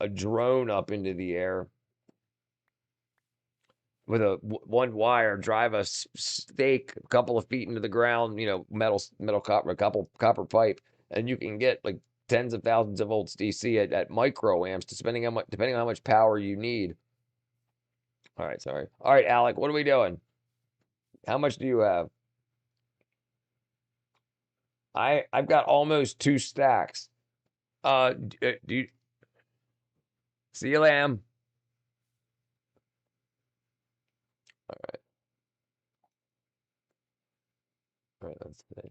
drone up into the air with a one wire, drive a stake a couple of feet into the ground, metal copper, a couple copper pipe, and you can get like tens of thousands of volts DC at microamps, depending on how much power you need. All right, sorry. All right, Alec, what are we doing? How much do you have? I've got almost 2 stacks. Do you see you, lamb? All right, let's see.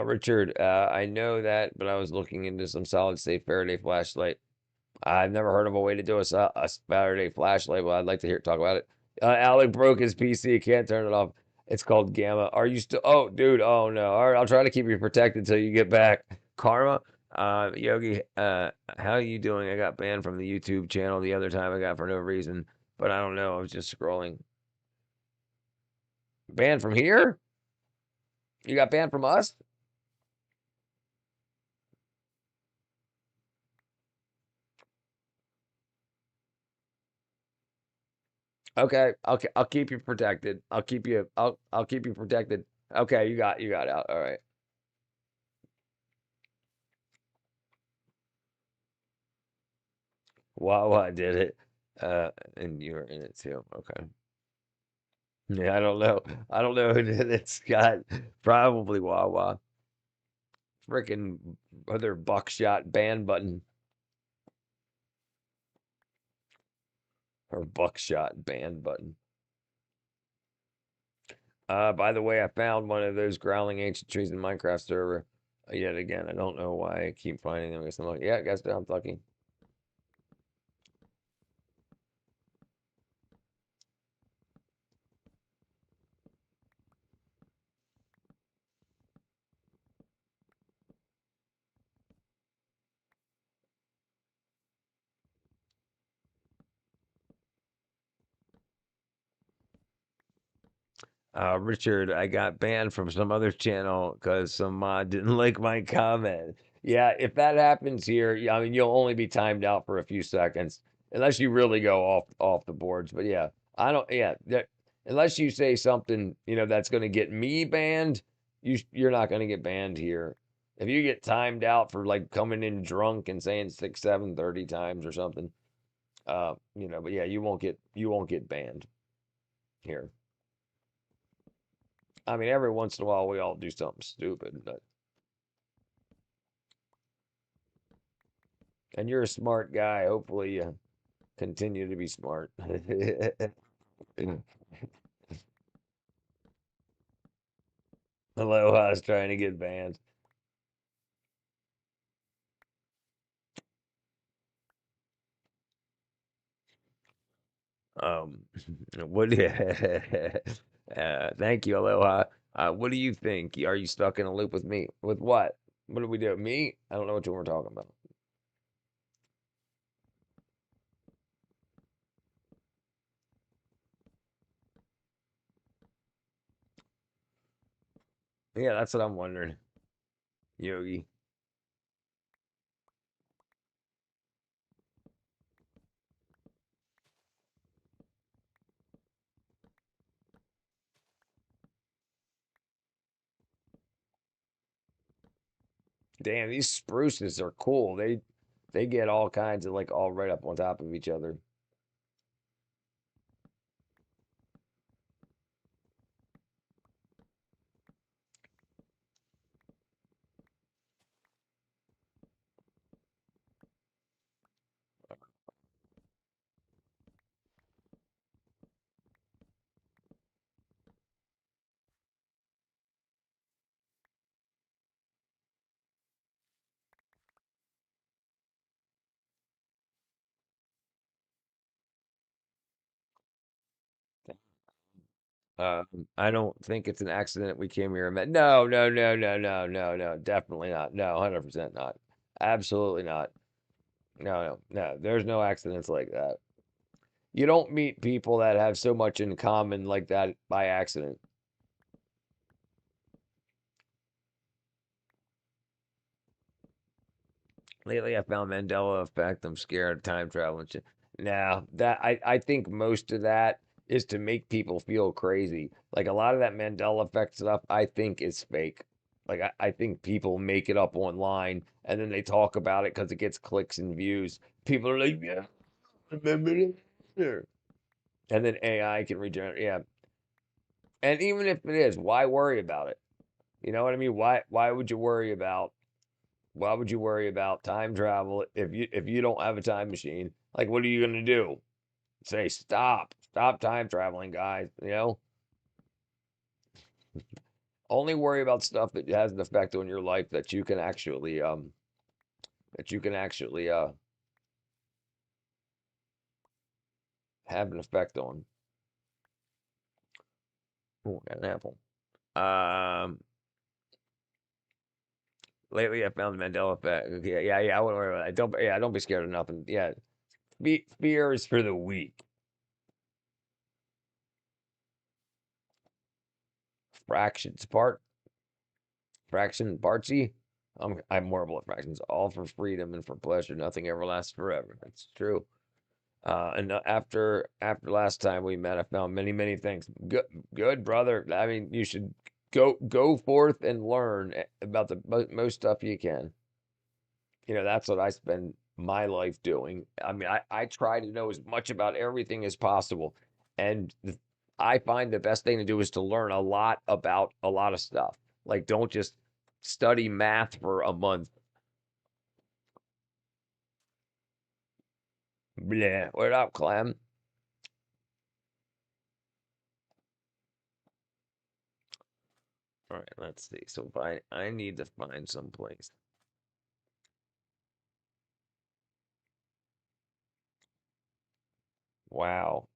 Richard, I know that, but I was looking into some solid state Faraday flashlight. I've never heard of a way to do a Faraday flashlight. Well, I'd like to talk about it. Alec broke his PC. Can't turn it off. It's called Gamma. Are you still? Oh, dude. Oh no. All right, I'll try to keep you protected until you get back. Karma. Yogi. How are you doing? I got banned from the YouTube channel the other time. I got for no reason, but I don't know. I was just scrolling. Banned from here? You got banned from us? Okay, I'll keep you protected. I'll keep you protected. Okay, you got out. All right. Wawa did it. And you were in it too. Okay. Yeah, I don't know. I don't know who did it, Scott. Probably Wawa. Freaking other buckshot ban button or buckshot ban button. By the way, I found one of those growling ancient trees in Minecraft server yet again. I don't know why I keep finding them. I guess I'm like, yeah, I guess I'm lucky. Richard, I got banned from some other channel because some mod didn't like my comment. Yeah, if that happens here, yeah, I mean, you'll only be timed out for a few seconds unless you really go off the boards. But yeah, I don't. Yeah, unless you say something, that's going to get me banned, you're not going to get banned here. If you get timed out for like coming in drunk and saying 6, 7, 30 times or something, but yeah, you won't get banned here. I mean, every once in a while we all do something stupid, and you're a smart guy. Hopefully, you continue to be smart. Aloha's trying to get banned. Um, what? Thank you, Aloha. What do you think? Are you stuck in a loop with me? With what? What do we do? Me? I don't know what you were talking about. Yeah, that's what I'm wondering, Yogi. Damn, these spruces are cool. They get all kinds of like all right up on top of each other. I don't think it's an accident we came here and met. No, no, no, no, no, no, no. Definitely not. No, 100% not. Absolutely not. No, no, no. There's no accidents like that. You don't meet people that have so much in common like that by accident. Lately, I found Mandela effect. I'm scared of time travel and shit. Now that I think most of that is to make people feel crazy. Like a lot of that Mandela effect stuff, I think is fake. Like I think people make it up online and then they talk about it because it gets clicks and views. People are like, yeah, remember it? And then AI can regenerate. Yeah. And even if it is, why worry about it? You know what I mean? Why would you worry about why would you worry about time travel if you don't have a time machine? Like, what are you gonna do? Say stop time traveling, guys. You know, only worry about stuff that has an effect on your life that you can actually have an effect on. Oh, got an apple. Um, lately I found the Mandela effect. Okay, yeah, yeah. I wouldn't worry about it. Don't be scared of nothing. Yeah, fear is for the weak. Fractions part Fraction Bartsy. I'm horrible at fractions. All for freedom and for pleasure. Nothing ever lasts forever. That's true. And after last time we met, I found many things. Good brother. I mean, you should go forth and learn about the most stuff you can. You know, that's what I spend my life doing. I mean, I try to know as much about everything as possible, and I find the best thing to do is to learn a lot about a lot of stuff. Like, don't just study math for a month. Blah. What up, Clem? All right, let's see. So if I need to find some place. Wow.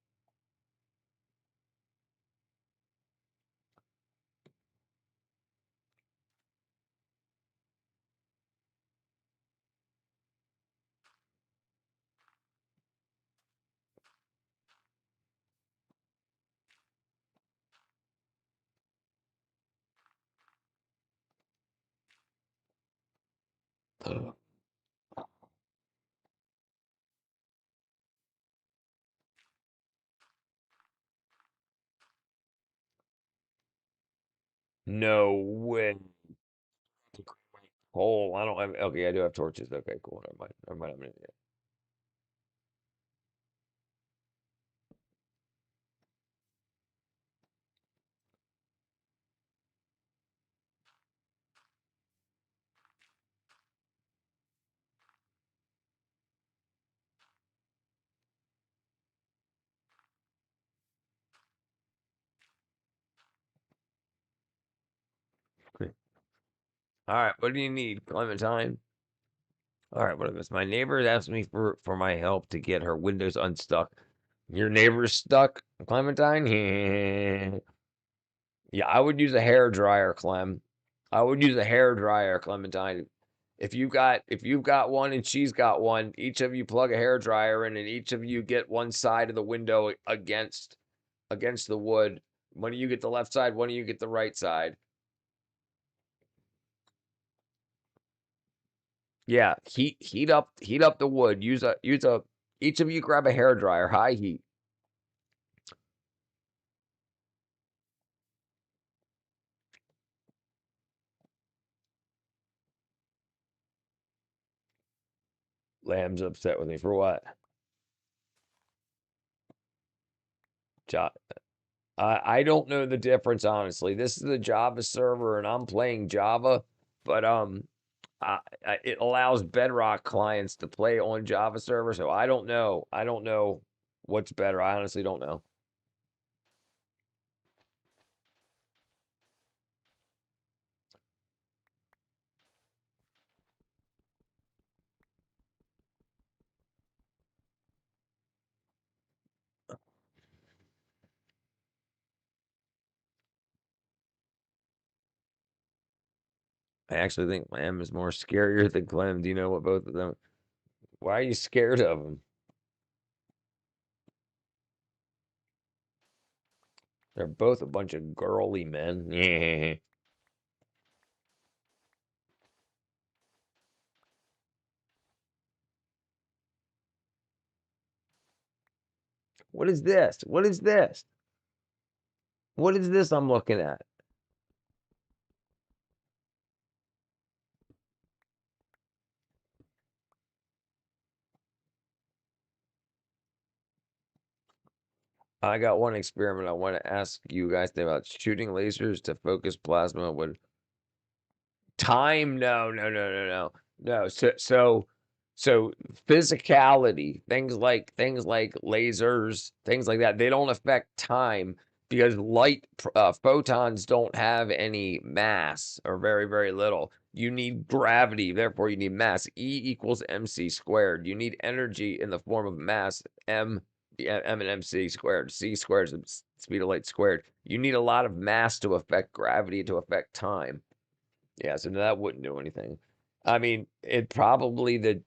No way. Coal. I don't have. Okay, I do have torches. Okay, cool. Never mind. Never mind. I'm an idiot. All right. What do you need, Clementine? All right. What is this? My neighbor asked me for my help to get her windows unstuck. Your neighbor's stuck, Clementine? Yeah, I would use a hair dryer, Clem. I would use a hair dryer, Clementine. If you've got one and she's got one, each of you plug a hair dryer in and each of you get one side of the window against the wood. One of you get the left side, one of you get the right side. Yeah, heat up the wood. Use a each of you grab a hair dryer, high heat. Lamb's upset with me for what? Jo- I don't know the difference honestly. This is a Java server and I'm playing Java, but it allows Bedrock clients to play on Java server, so I don't know. I don't know what's better. I honestly don't know. I actually think Lamb is more scarier than Clem. Do you know what both of them? Why are you scared of them? They're both a bunch of girly men. Yeah. What is this? What is this? What is this I'm looking at? I got one experiment I want to ask you guys about shooting lasers to focus plasma would time? No, no, no, no, no, no. So physicality, things like lasers, things like that, they don't affect time because photons don't have any mass or very, very little. You need gravity, therefore you need mass. E equals mc squared. You need energy in the form of mass, m, yeah, m and mc squared. C squared is the speed of light squared. You need a lot of mass to affect gravity to affect time. Yeah, so that wouldn't do anything. I mean, it probably the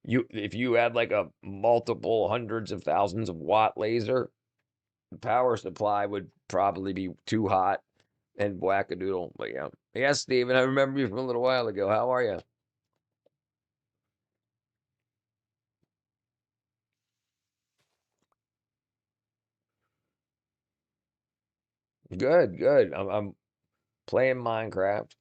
you if you had like a multiple hundreds of thousands of watt laser, the power supply would probably be too hot and wackadoodle. But yeah. Yes, Steven, I remember you from a little while ago. How are you? Good, good. I'm playing Minecraft.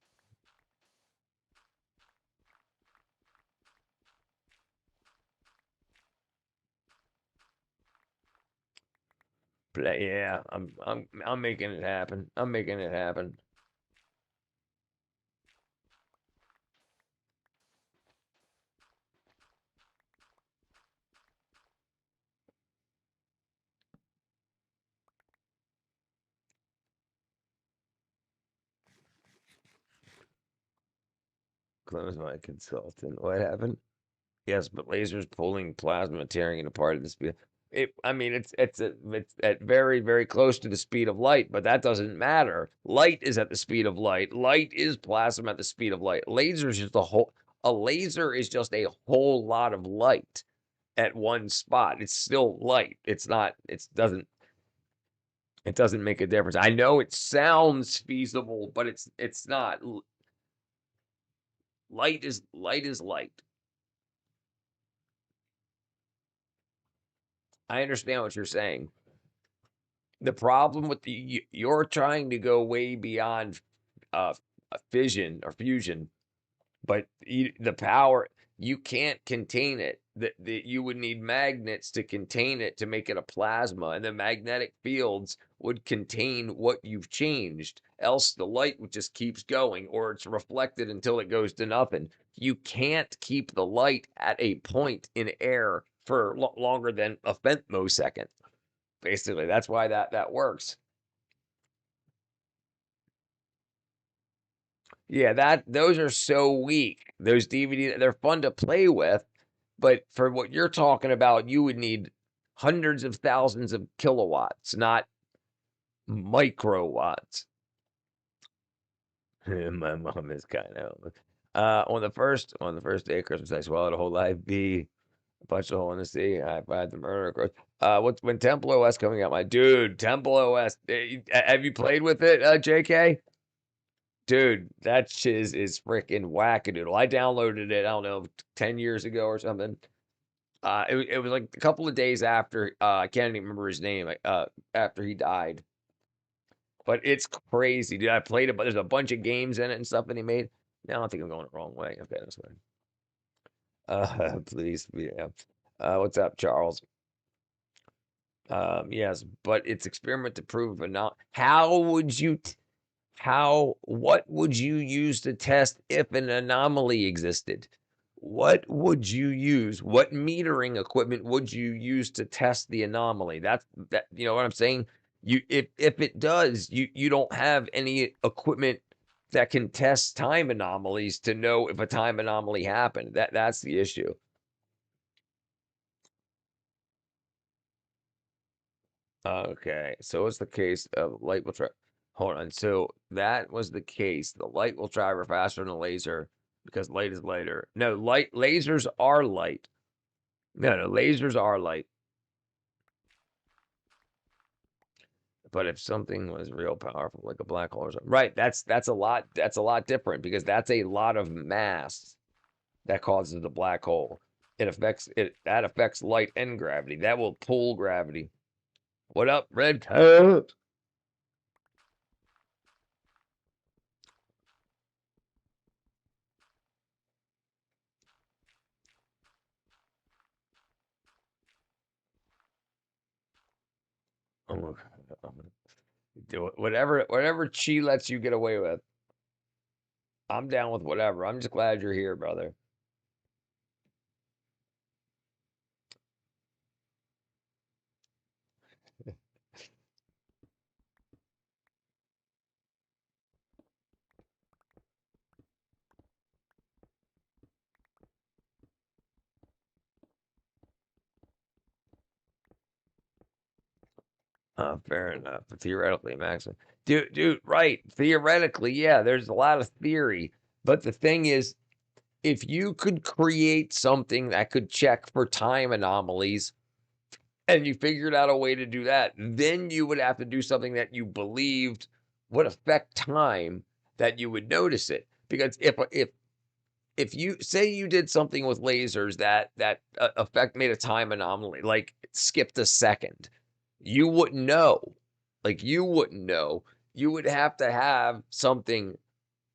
Yeah, I'm making it happen. I'm making it happen. Clem's my consultant. What happened? Yes, but lasers pulling plasma, tearing it apart at the speed. I mean, it's at very, very close to the speed of light, but that doesn't matter. Light is at the speed of light. Light is plasma at the speed of light. A laser is just a whole lot of light at one spot. It's still light. It's not. It doesn't make a difference. I know it sounds feasible, but it's not. Light is light. I understand what you're saying. The problem with you're trying to go way beyond uh fission or fusion, but the power, you can't contain it. You would need magnets to contain it to make it a plasma, and the magnetic fields would contain what you've changed. Else the light just keeps going, or it's reflected until it goes to nothing. You can't keep the light at a point in air for longer than a femtosecond. Basically, that's why that works. Yeah, those are so weak. Those DVD, they're fun to play with, but for what you're talking about, you would need hundreds of thousands of kilowatts, not microwatts. My mom is kind of on the first day of Christmas, I swallowed a whole live bee, punched a hole in the sea. I had the murder. What's when Temple OS coming out? My dude, Temple OS. Have you played with it, JK? Dude, that shiz is freaking wackadoodle. I downloaded it, I don't know, 10 years ago or something. It was like a couple of days after, I can't even remember his name, after he died. But it's crazy, dude. I played it, but there's a bunch of games in it and stuff that he made. Now I think I'm going the wrong way. Okay, this way. Please, yeah. What's up, Charles? Yes, but it's experiment to prove a not. What would you use to test if an anomaly existed? What would you use? What metering equipment would you use to test the anomaly? You know what I'm saying? If it does, you don't have any equipment that can test time anomalies to know if a time anomaly happened. That's the issue. Okay, so it's the case of light will travel. Hold on. So that was the case. The light will travel faster than a laser because light is lighter. No, lasers are light. No, lasers are light. But if something was real powerful, like a black hole or something, right? That's a lot different because that's a lot of mass that causes the black hole. That affects light and gravity. That will pull gravity. What up, Red Cat? I'm gonna do it. Whatever Chi lets you get away with. I'm down with whatever. I'm just glad you're here, brother. Fair enough. Theoretically, Maxim. Dude, right. Theoretically, yeah, there's a lot of theory. But the thing is, if you could create something that could check for time anomalies and you figured out a way to do that, then you would have to do something that you believed would affect time that you would notice it. Because if you say you did something with lasers that affect made a time anomaly, like skipped a second, you wouldn't know. Like you wouldn't know. You would have to have something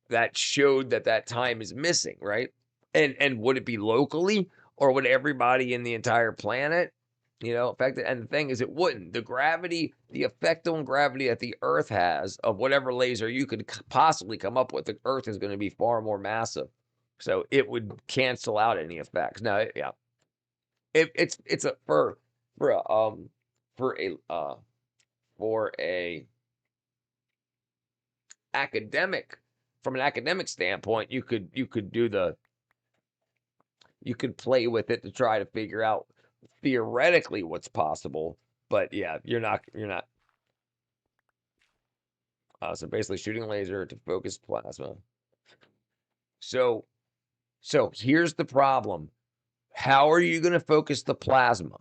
that showed that time is missing, right? And would it be locally or would everybody in the entire planet, affect it? And the thing is, it wouldn't. The effect on gravity that the Earth has of whatever laser you could possibly come up with, the Earth is going to be far more massive, so it would cancel out any effects. Now, yeah, it's a for a for a uh for a academic from an academic standpoint, you could play with it to try to figure out theoretically what's possible. But yeah, you're not. So basically, shooting laser to focus plasma. So here's the problem. How are you going to focus the plasma?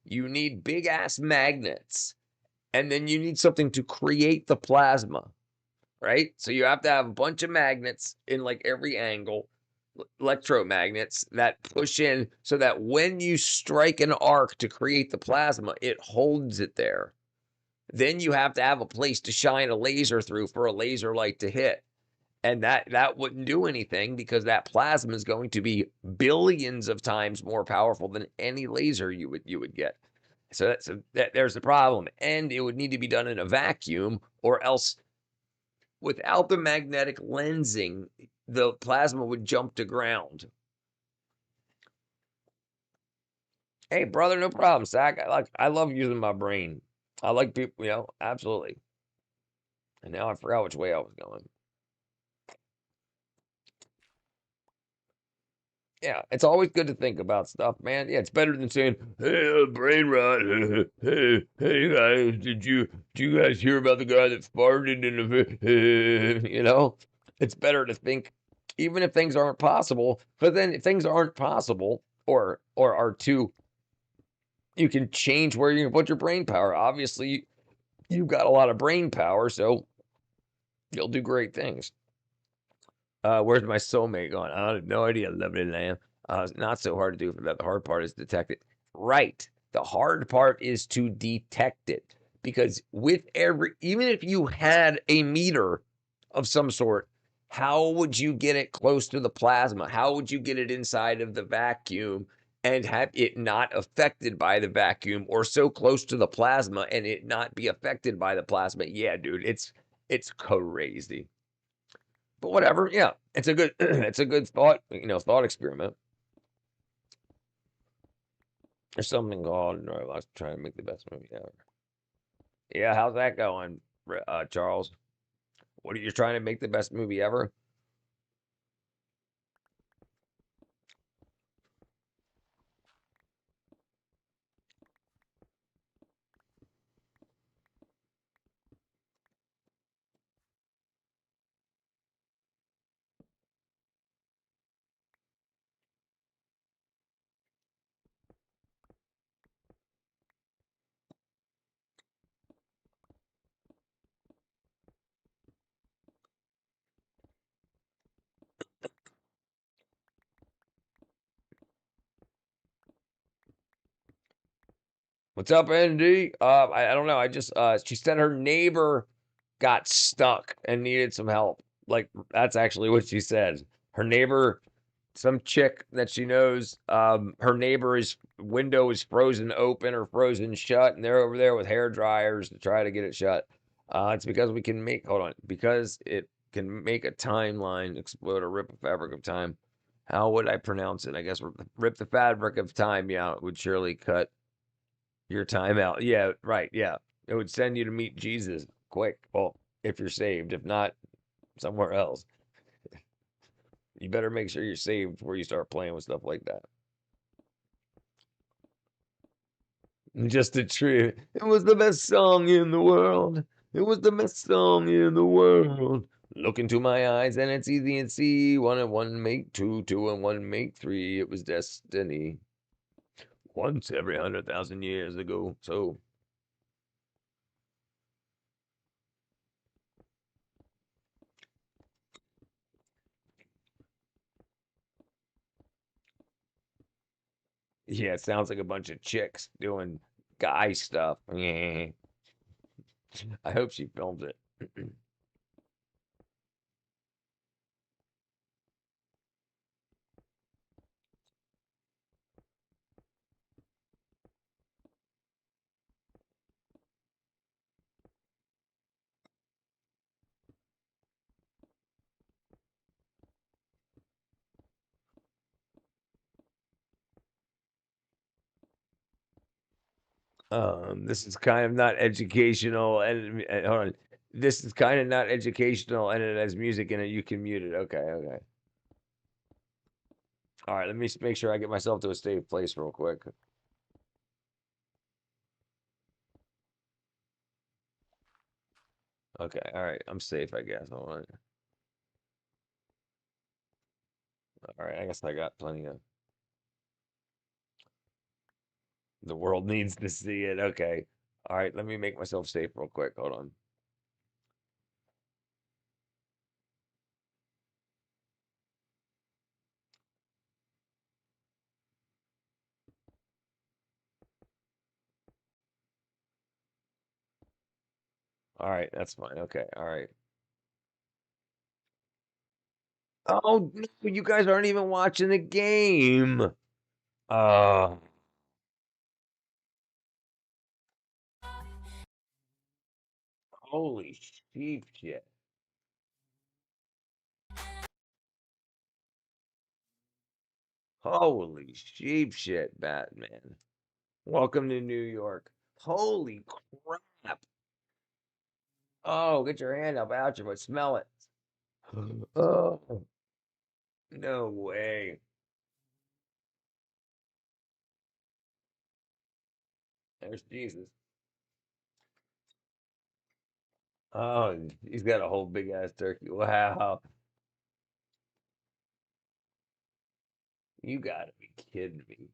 You need big ass magnets, and then you need something to create the plasma, right? So you have to have a bunch of magnets in like every angle, electromagnets that push in so that when you strike an arc to create the plasma, it holds it there. Then you have to have a place to shine a laser through for a laser light to hit. And that wouldn't do anything because that plasma is going to be billions of times more powerful than any laser you would get. So there's the problem, and it would need to be done in a vacuum, or else without the magnetic lensing, the plasma would jump to ground. Hey, brother, no problem, Zach. I love using my brain. I like people, absolutely. And now I forgot which way I was going. Yeah, it's always good to think about stuff, man. Yeah, it's better than saying, "Hey, brain rot." Hey, guys, did you guys hear about the guy that farted in the? It's better to think, even if things aren't possible. But then, if things aren't possible, or are too, you can change where you put your brain power. Obviously, you've got a lot of brain power, so you'll do great things. Where's my soulmate going? I have no idea, lovely lamb. It's not so hard to do for that. The hard part is detect it. Right. The hard part is to detect it. Because even if you had a meter of some sort, how would you get it close to the plasma? How would you get it inside of the vacuum and have it not affected by the vacuum, or so close to the plasma and it not be affected by the plasma? Yeah, dude, it's crazy. But whatever, yeah, it's a good it's a good thought experiment. There's something called I was trying to make the best movie ever. Yeah, how's that going, Charles? What are you trying to make the best movie ever? What's up, Andy? I don't know. I just she said her neighbor got stuck and needed some help. Like that's actually what she said. Her neighbor, some chick that she knows, her neighbor's window is frozen open or frozen shut, and they're over there with hair dryers to try to get it shut. It's because we can make hold on because it can make a timeline explode or rip a fabric of time. How would I pronounce it? I guess rip the fabric of time. Yeah, it would surely cut your time out. Yeah, right. Yeah. It would send you to meet Jesus quick. Well, if you're saved. If not, somewhere else. You better make sure you're saved before you start playing with stuff like that. Just the truth. It was the best song in the world. It was the best song in the world. Look into my eyes and it's easy and see. One and one make two, two and one make three. It was destiny. Once every 100,000 years ago. So yeah, it sounds like a bunch of chicks doing guy stuff. I hope she films it. This is kind of not educational, and hold on. This is kind of not educational, and it has music in it. You can mute it. Okay, okay. All right. Let me make sure I get myself to a safe place real quick. Okay. All right. I'm safe, I guess. All right. All right. I guess I got plenty of. The world needs to see it. Okay. All right. Let me make myself safe real quick. Hold on. All right. That's fine. Okay. All right. Oh, no, you guys aren't even watching the game. Uh, holy sheep shit. Holy sheep shit, Batman. Welcome to New York. Holy crap. Oh, get your hand up out your but smell it. Oh, no way. There's Jesus. Oh, he's got a whole big ass turkey. Wow. You gotta be kidding me.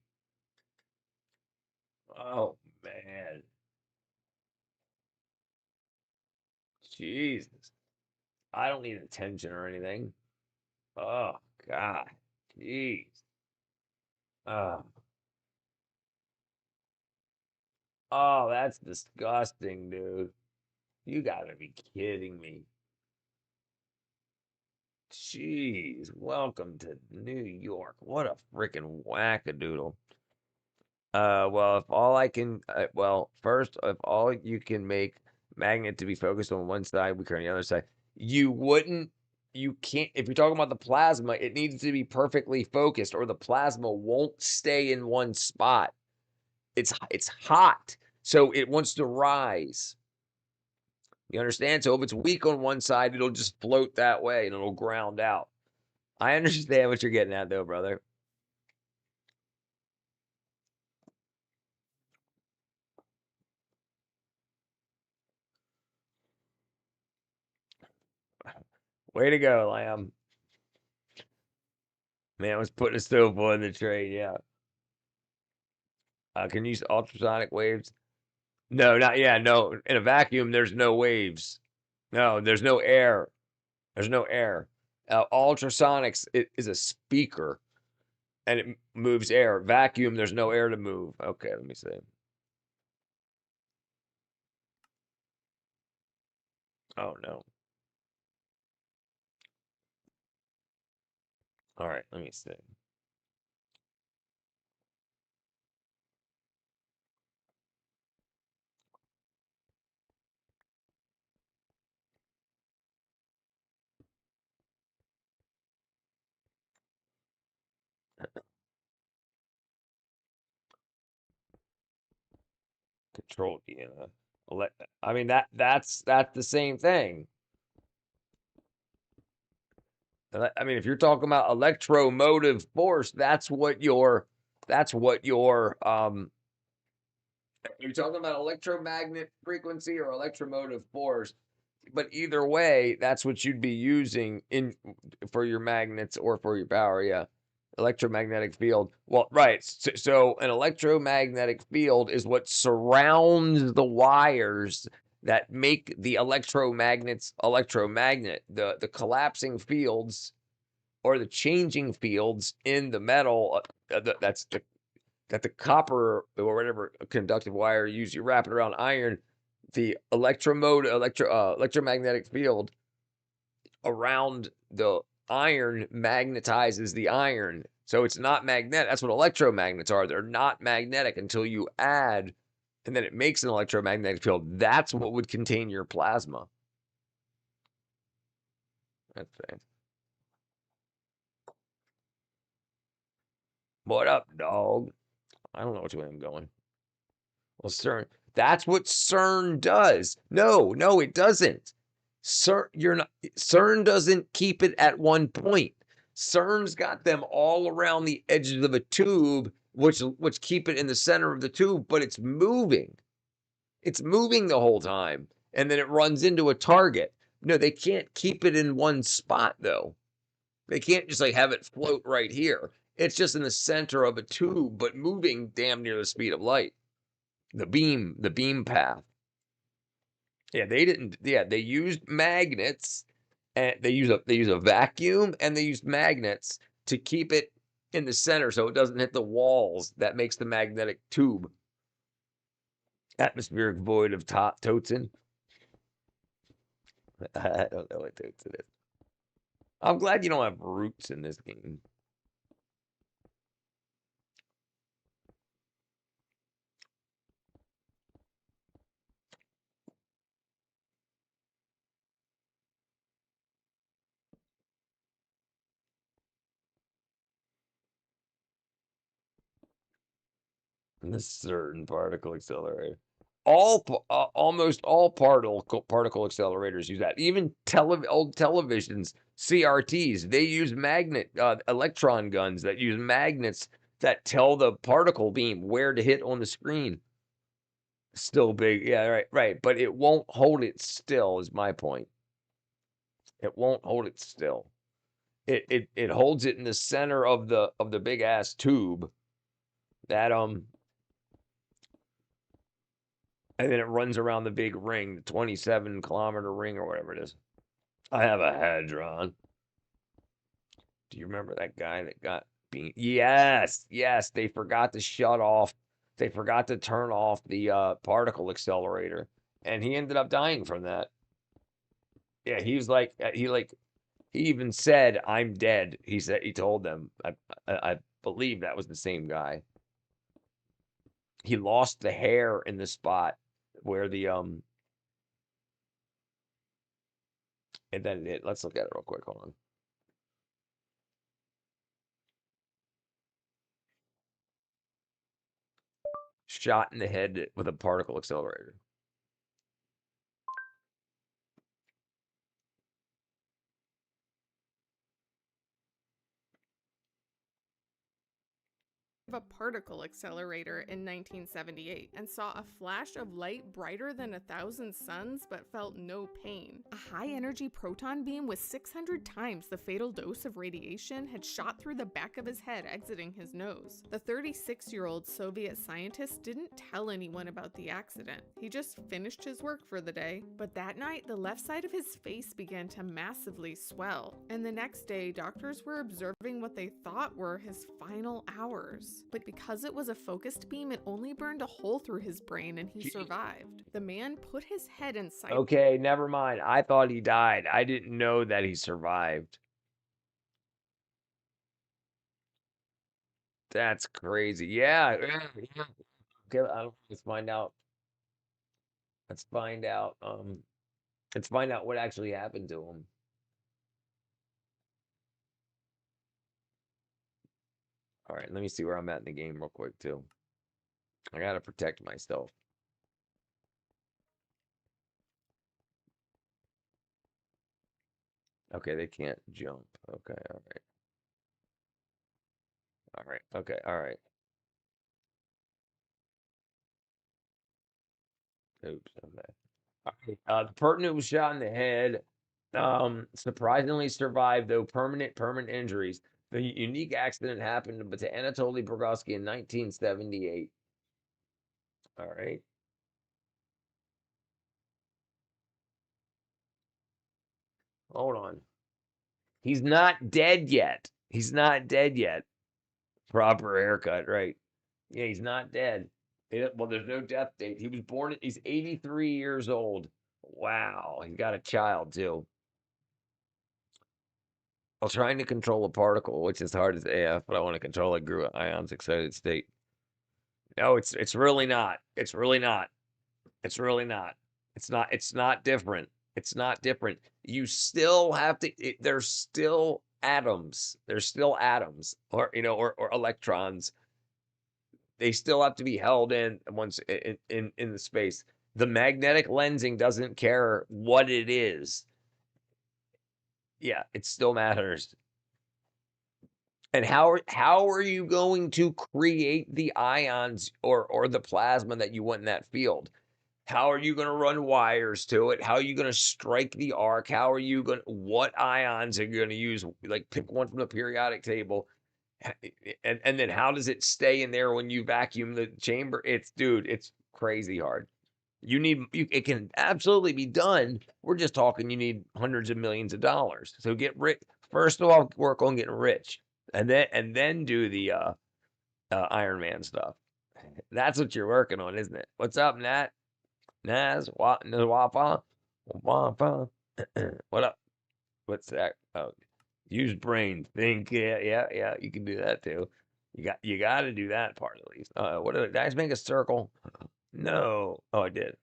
Oh, man. Jesus. I don't need attention or anything. Oh, God. Jeez. Oh, oh, that's disgusting, dude. You gotta be kidding me. Jeez, welcome to New York. What a freaking wackadoodle. Well, if all I can, well, first, if all you can make magnet to be focused on one side, weaker on the other side, you wouldn't, you can't, if you're talking about the plasma, it needs to be perfectly focused or the plasma won't stay in one spot. It's hot, so it wants to rise. You understand? So if it's weak on one side, it'll just float that way and it'll ground out. I understand what you're getting at, though, brother. Way to go, Lamb. Man was putting a stove on the train. Yeah. Can you use ultrasonic waves? No, not yeah. No, in a vacuum, there's no waves. No, there's no air. There's no air. Ultrasonics is a speaker, and it moves air. Vacuum, there's no air to move. Okay, let me see. Oh no. All right, let me see. Control, I mean that's the same thing. I mean, if you're talking about electromotive force, that's what your you're talking about electromagnet frequency or electromotive force. But either way, that's what you'd be using in for your magnets or for your power. Yeah, electromagnetic field. Well, right. So an electromagnetic field is what surrounds the wires that make the electromagnets electromagnet. The collapsing fields or the changing fields in the metal. That's the copper or whatever conductive wire you use. You wrap it around iron. The electromagnetic field around the iron magnetizes the iron. So it's not magnetic. That's what electromagnets are. They're not magnetic until you add, and then it makes an electromagnetic field. That's what would contain your plasma. That's right. What up, dog? I don't know which way I'm going. Well, CERN. That's what CERN does. No, no, it doesn't. CERN doesn't keep it at one point. CERN's got them all around the edges of a tube, which keep it in the center of the tube, but it's moving. It's moving the whole time, and then it runs into a target. No, they can't keep it in one spot though. They can't just like have it float right here. It's just in the center of a tube, but moving damn near the speed of light. The beam path. Yeah, they didn't. Yeah, they used magnets, and they use a vacuum, and they used magnets to keep it in the center so it doesn't hit the walls. That makes the magnetic tube. Atmospheric void of Totzen. I don't know what Totzen is. I'm glad you don't have roots in this game. In this certain particle accelerator. Almost all particle accelerators use that. Even old televisions, CRTs, they use electron guns that use magnets that tell the particle beam where to hit on the screen. Still big, yeah, right, right. But it won't hold it still. Is my point. It won't hold it still. It holds it in the center of the big ass tube that and then it runs around the big ring, the 27-kilometer ring or whatever it is. I have a hadron. Do you remember that guy that got beat? Yes, yes. They forgot to shut off. They forgot to turn off the particle accelerator, and he ended up dying from that. Yeah, he was like he even said, "I'm dead." He told them. I believe that was the same guy. He lost the hair in the spot where the and then let's look at it real quick. Hold on. Shot in the head with a particle accelerator. A particle accelerator in 1978 and saw a flash of light brighter than 1,000 suns but felt no pain. A high energy proton beam with 600 times the fatal dose of radiation had shot through the back of his head, exiting his nose. The 36-year-old Soviet scientist didn't tell anyone about the accident. He just finished his work for the day. But that night, the left side of his face began to massively swell. And the next day, doctors were observing what they thought were his final hours. hours. But because it was a focused beam, it only burned a hole through his brain and he survived. The man put his head inside. Okay, never mind. I thought he died. I didn't know that he survived. That's crazy. Yeah. Yeah. Okay, let's find out. Let's find out. Let's find out what actually happened to him. All right, let me see where I'm at in the game real quick too. I gotta protect myself. Okay, they can't jump. Okay, all right. All right. Okay, all right. Oops. Okay. All right. The pertinent was shot in the head. Surprisingly survived though permanent injuries. The unique accident happened to Anatoly Brodsky in 1978. All right. Hold on. He's not dead yet. He's not dead yet. Proper haircut, right? Yeah, he's not dead. Well, there's no death date. He was born. He's 83 years old. Wow, he's got a child too. While trying to control a particle, which is hard as AF, but I want to control a group of ions excited state. No, it's really not. It's really not. It's really not. It's not different. It's not different. You still have to there's still atoms. There's still atoms or or electrons. They still have to be held in once in the space. The magnetic lensing doesn't care what it is. Yeah, it still matters. And how are you going to create the ions or the plasma that you want in that field? How are you going to run wires to it? How are you going to strike the arc? How are you going what ions are you going to use? Like pick one from the periodic table. And then how does it stay in there when you vacuum the chamber? It's crazy hard. It can absolutely be done. We're just talking you need hundreds of millions of dollars. So get rich. First of all, work on getting rich. And then do the Iron Man stuff. That's what you're working on, isn't it? What's up, Nat? Naz? Wafa? Wafa? What up? What's that? Oh, use brain. Think. Yeah, yeah, yeah. You can do that too. You got to do that part at least. Did I just make a circle? No. Oh, I did.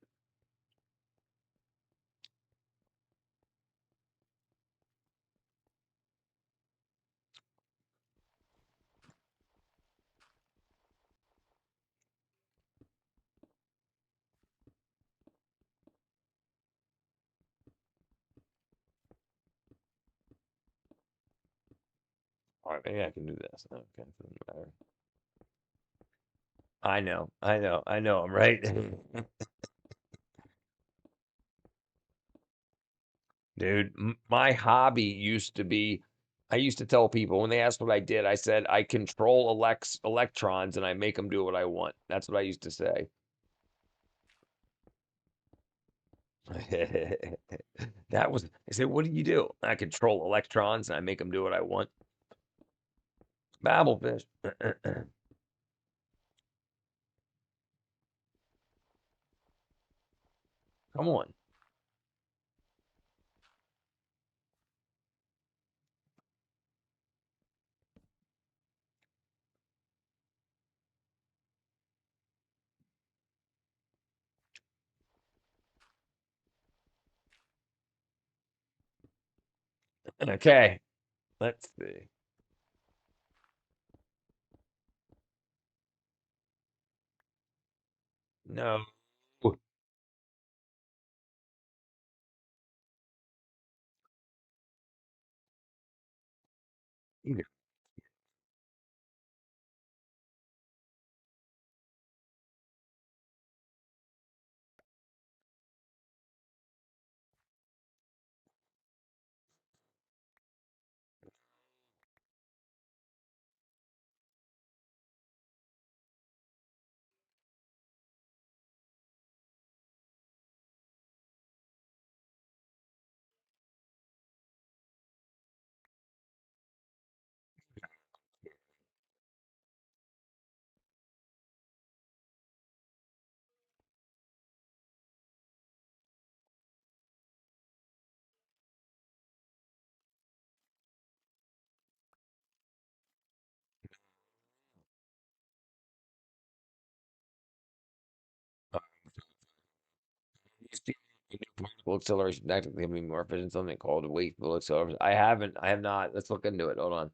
All right, maybe I can do this. Okay, doesn't matter. I know. I'm right. Dude, my hobby used to be I used to tell people when they asked what I did, I said I control electrons and I make them do what I want. That's what I used to say. That was, I said, what do you do? I control electrons and I make them do what I want. Babelfish. Come on. Okay, let's see. No. A new particle acceleration technically can be more efficient, something called weight field acceleration. I haven't, I have not. Let's look into it. Hold on.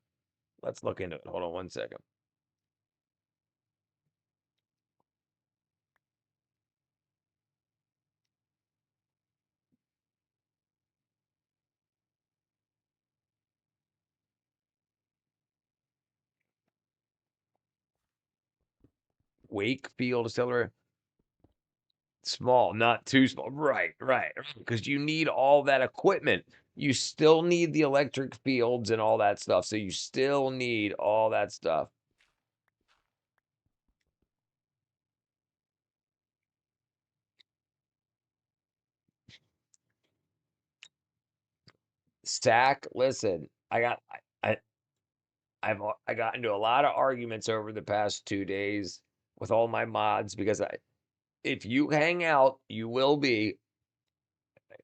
Let's look into it. Hold on 1 second. Wake field accelerator. Small, not too small. Right, right. Because you need all that equipment. You still need the electric fields and all that stuff. So you still need all that stuff. Stack, listen, I got into a lot of arguments over the past 2 days with all my mods because if you hang out, you will be.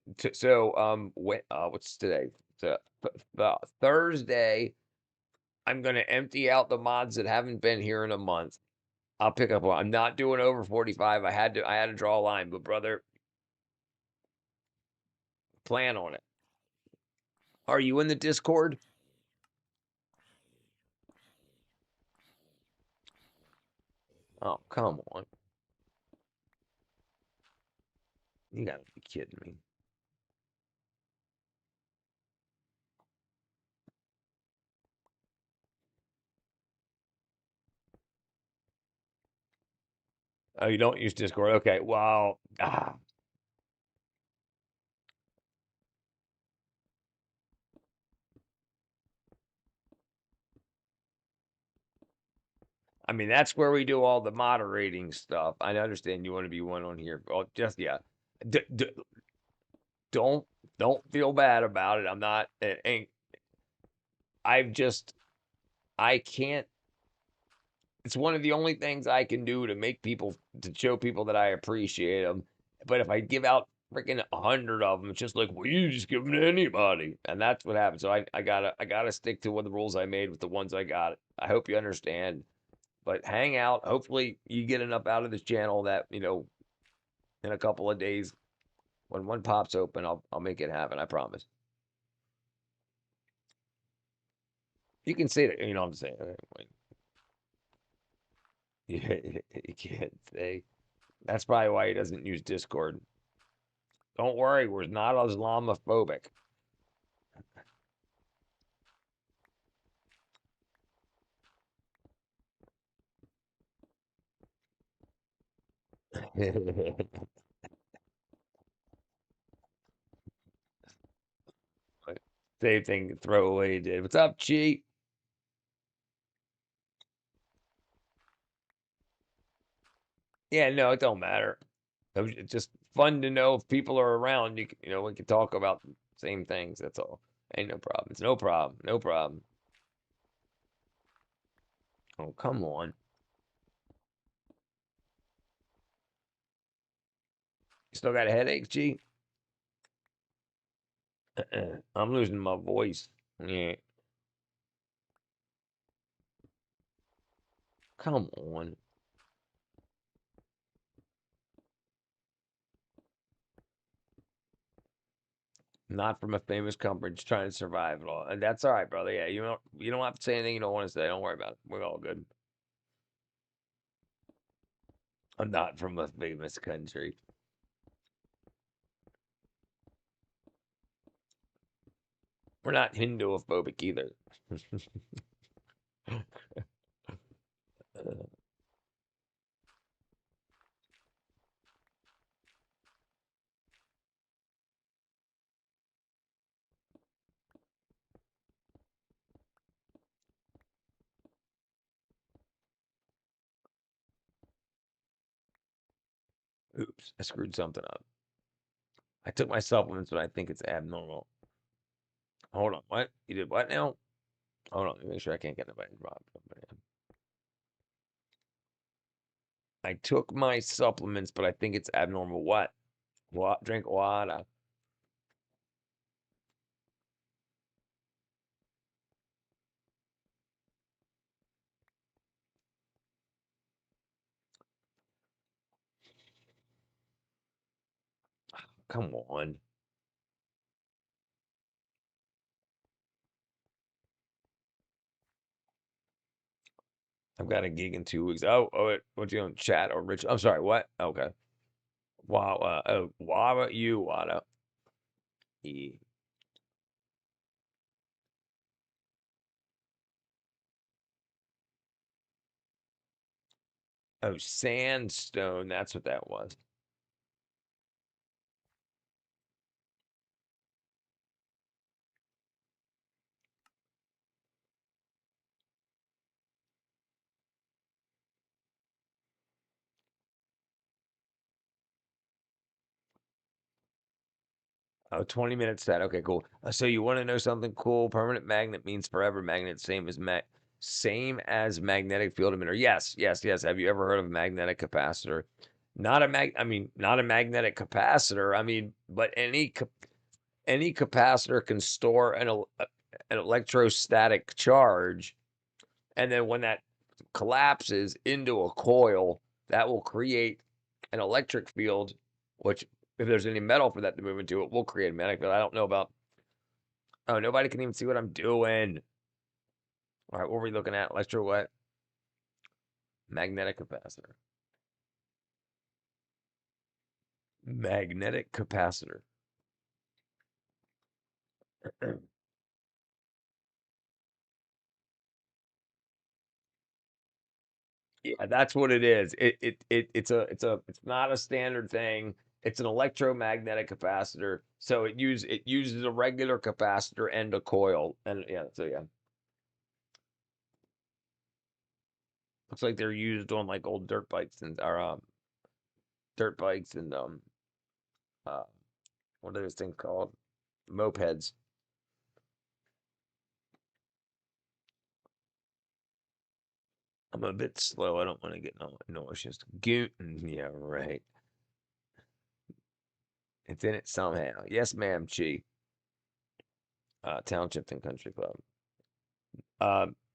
What's today? So, Thursday, I'm gonna empty out the mods that haven't been here in a month. I'll pick up one. I'm not doing over 45. I had to draw a line, but brother, plan on it. Are you in the Discord? Oh, come on. You gotta be kidding me. Oh, you don't use Discord? Okay. Well, I mean, that's where we do all the moderating stuff. I understand you want to be one on here. Oh, just yeah. D- d- don't don't feel bad about it. I'm not. I've just I can't. It's one of the only things I can do to make people to show people that I appreciate them. But if I give out freaking 100 of them, it's just like, well, you just give them to anybody, and that's what happens. So I gotta stick to what the rules I made with the ones I got. I hope you understand. But hang out. Hopefully, you get enough out of this channel that in a couple of days, when one pops open, I'll make it happen. I promise. You can say that. You know what I'm saying. You can't say. That's probably why he doesn't use Discord. Don't worry, we're not Islamophobic. Same thing throwaway did. What's up, Chi? Yeah, no, it don't matter. It's just fun to know if people are around. We can talk about the same things. That's all. Ain't no problem. It's no problem. No problem. Oh, come on. You still got a headache, G? I'm losing my voice. Yeah, come on. Not from a famous company, just trying to survive it all. And that's all right, brother. Yeah, you don't have to say anything you don't want to say. Don't worry about it. We're all good. I'm not from a famous country. We're not Hindu-phobic either. Oops, I screwed something up. I took my supplements, but I think it's abnormal. Hold on, what? You did what now? Hold on, let me make sure I can't get nobody robbed. I took my supplements, but I think it's abnormal. What? What? Drink water. Come on. I've got a gig in 2 weeks. What you on chat or Rich? I'm sorry, what? Okay. Wow. Wada, you, Wada. E. Oh, sandstone. That's what that was. Oh, 20 minutes set. Okay, cool. So you want to know something cool? Permanent magnet means forever magnet, same as magnetic field emitter. Yes, yes, yes. Have you ever heard of a magnetic capacitor? Not a magnetic capacitor. But any capacitor can store an electrostatic charge, and then when that collapses into a coil, that will create an electric field, which, if there's any metal for that to move into, it will create a magnetic field. I don't know about. Oh, nobody can even see what I'm doing. All right, what were we looking at? Electro what? Magnetic capacitor. Magnetic capacitor. Yeah, that's what it is. It's not a standard thing. It's an electromagnetic capacitor. So it uses a regular capacitor and a coil. And yeah, so yeah. Looks like they're used on like old dirt bikes and uh what are those things called? Mopeds. I'm a bit slow. I don't want to get nauseous. Yeah, right. It's in it somehow. Yes, ma'am, Chi. Township and Country Club.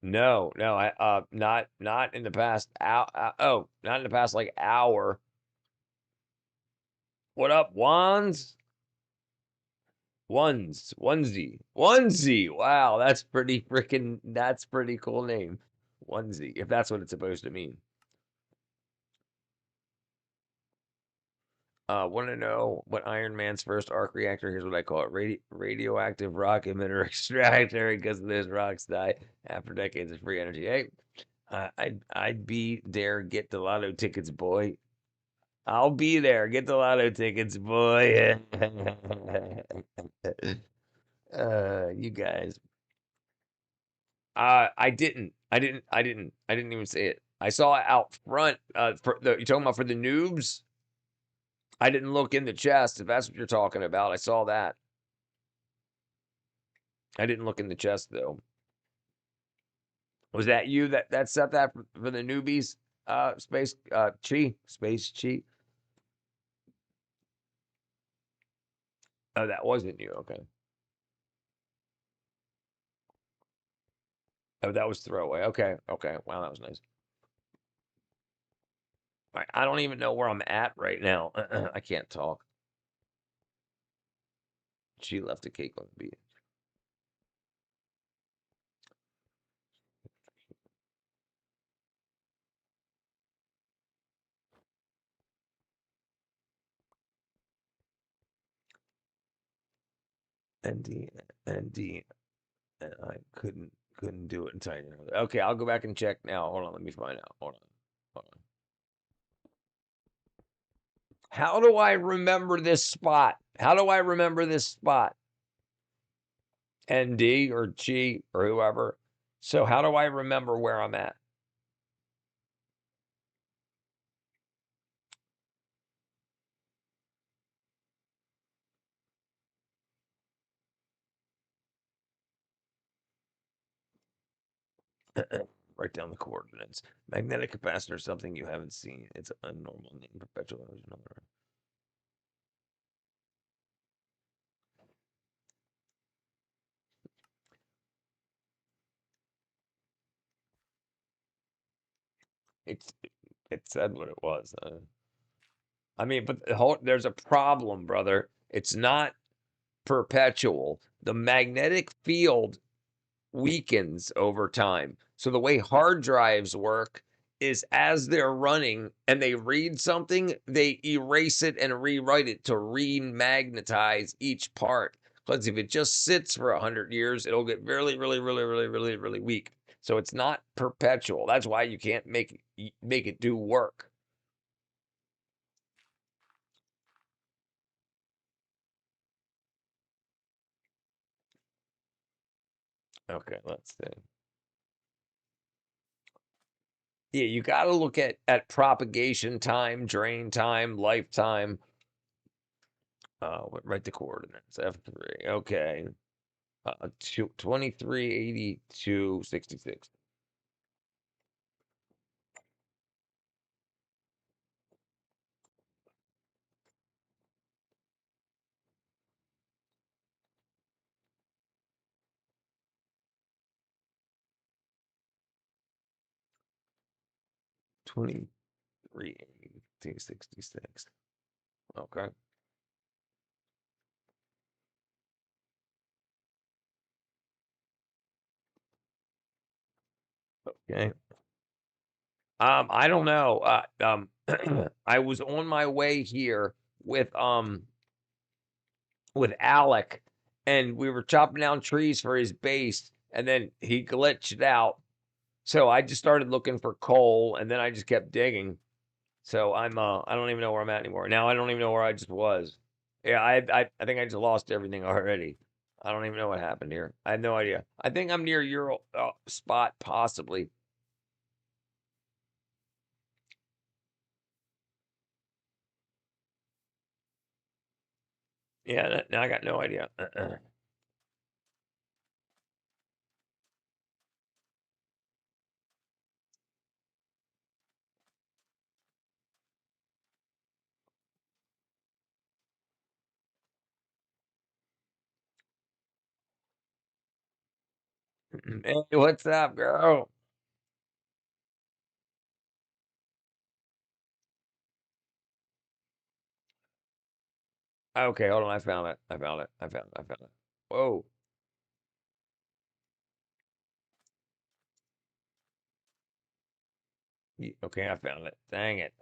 No, no, not in the past not in the past like hour. What up, Wands? Onesie. Wow, that's pretty cool name. Onesie, if that's what it's supposed to mean. Want to know what Iron Man's first arc reactor? Here's what I call it: radioactive rock emitter extractor. Because those rocks die after decades of free energy. Hey, I'd be there. Get the lotto tickets, boy. I'll be there. Get the lotto tickets, boy. You guys. I didn't even say it. I saw it out front. You talking about for the noobs? I didn't look in the chest. If that's what you're talking about, I saw that. I didn't look in the chest though. Was that you that set that for the newbies? Space Chi. Oh, that wasn't you. Okay. Oh, that was throwaway. Okay. Okay. Wow, that was nice. I don't even know where I'm at right now. I can't talk. She left a cake on the beach. ND, ND, and I couldn't do it until I know. Okay, I'll go back and check now. Hold on, let me find out. Hold on. How do I remember this spot? How do I remember this spot? ND or Chi or whoever. So how do I remember where I'm at? Write down the coordinates. Magnetic capacitor is something you haven't seen. It's a normal name. Perpetual energy number. It's it said what it was. But there's a problem, brother. It's not perpetual. The magnetic field weakens over time. So the way hard drives work is as they're running and they read something, they erase it and rewrite it to remagnetize each part. Because if it just sits for 100 years, it'll get really, really, really, really, really, really weak. So it's not perpetual. That's why you can't make it do work. Okay, let's see. Yeah, you got to look at propagation time, drain time, lifetime. Write the coordinates. F3. Okay. 2382.66. 2382.66. Okay. Okay. I don't know. I was on my way here with Alec, and we were chopping down trees for his base, and then he glitched out. So I just started looking for coal, and then I just kept digging. So I don't even know where I'm at anymore. Now I don't even know where I just was. Yeah, I think I just lost everything already. I don't even know what happened here. I have no idea. I think I'm near your spot, possibly. Yeah, now I got no idea. Hey, what's up, girl? Okay, hold on. I found it. I found it. I found it. I found it. Whoa. Okay, I found it. Dang it.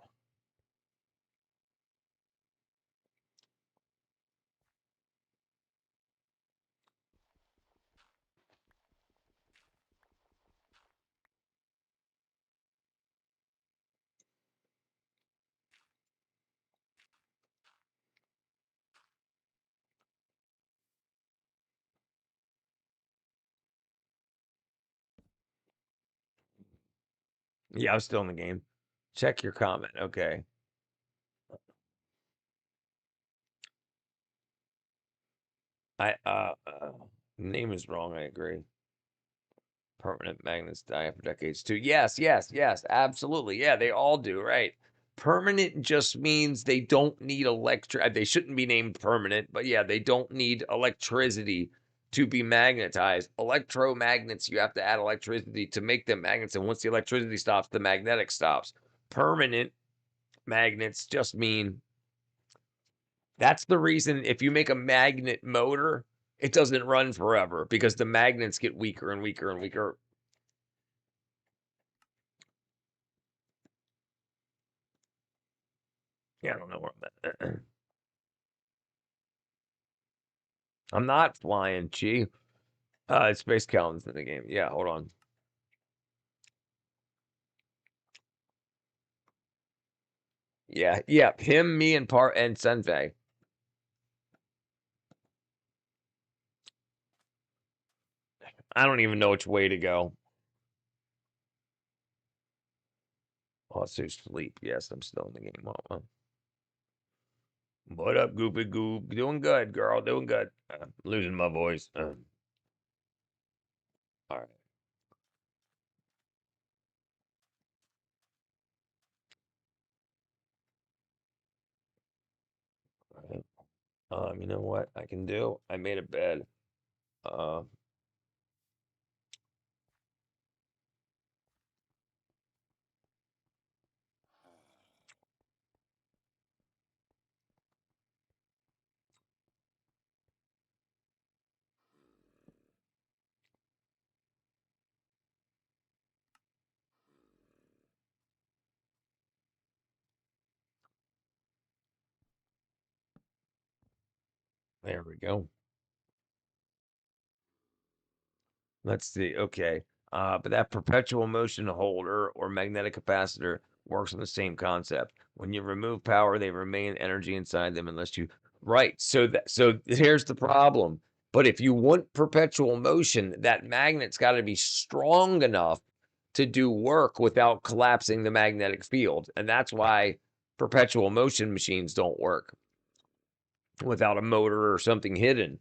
Yeah, I'm still in the game. Check your comment. Okay. I name is wrong. I agree. Permanent magnets die after decades too. Yes, yes, yes, absolutely. Yeah, they all do, right? Permanent just means they don't need electric. They shouldn't be named permanent, but yeah, they don't need electricity to be magnetized. Electromagnets, you have to add electricity to make them magnets, and once the electricity stops, the magnetic stops. Permanent magnets just mean that's the reason if you make a magnet motor, it doesn't run forever because the magnets get weaker and weaker and weaker. Yeah, I don't know where I'm at. I'm not flying, Chi. It's Space Calvin's in the game. Yeah, hold on. Yeah, yeah. Him, me, and Senfei. I don't even know which way to go. Oh, let's do sleep. Yes, I'm still in the game. What up, Goopy Goop? Doing good, girl. Doing good. Losing my voice. All right. All right. You know what I can do? I made a bed. Uh, There we go. Let's see. Okay. But that perpetual motion holder or magnetic capacitor works on the same concept. When you remove power, they remain energy inside them unless you right. So here's the problem. But if you want perpetual motion, that magnet's got to be strong enough to do work without collapsing the magnetic field. And that's why perpetual motion machines don't work without a motor or something hidden.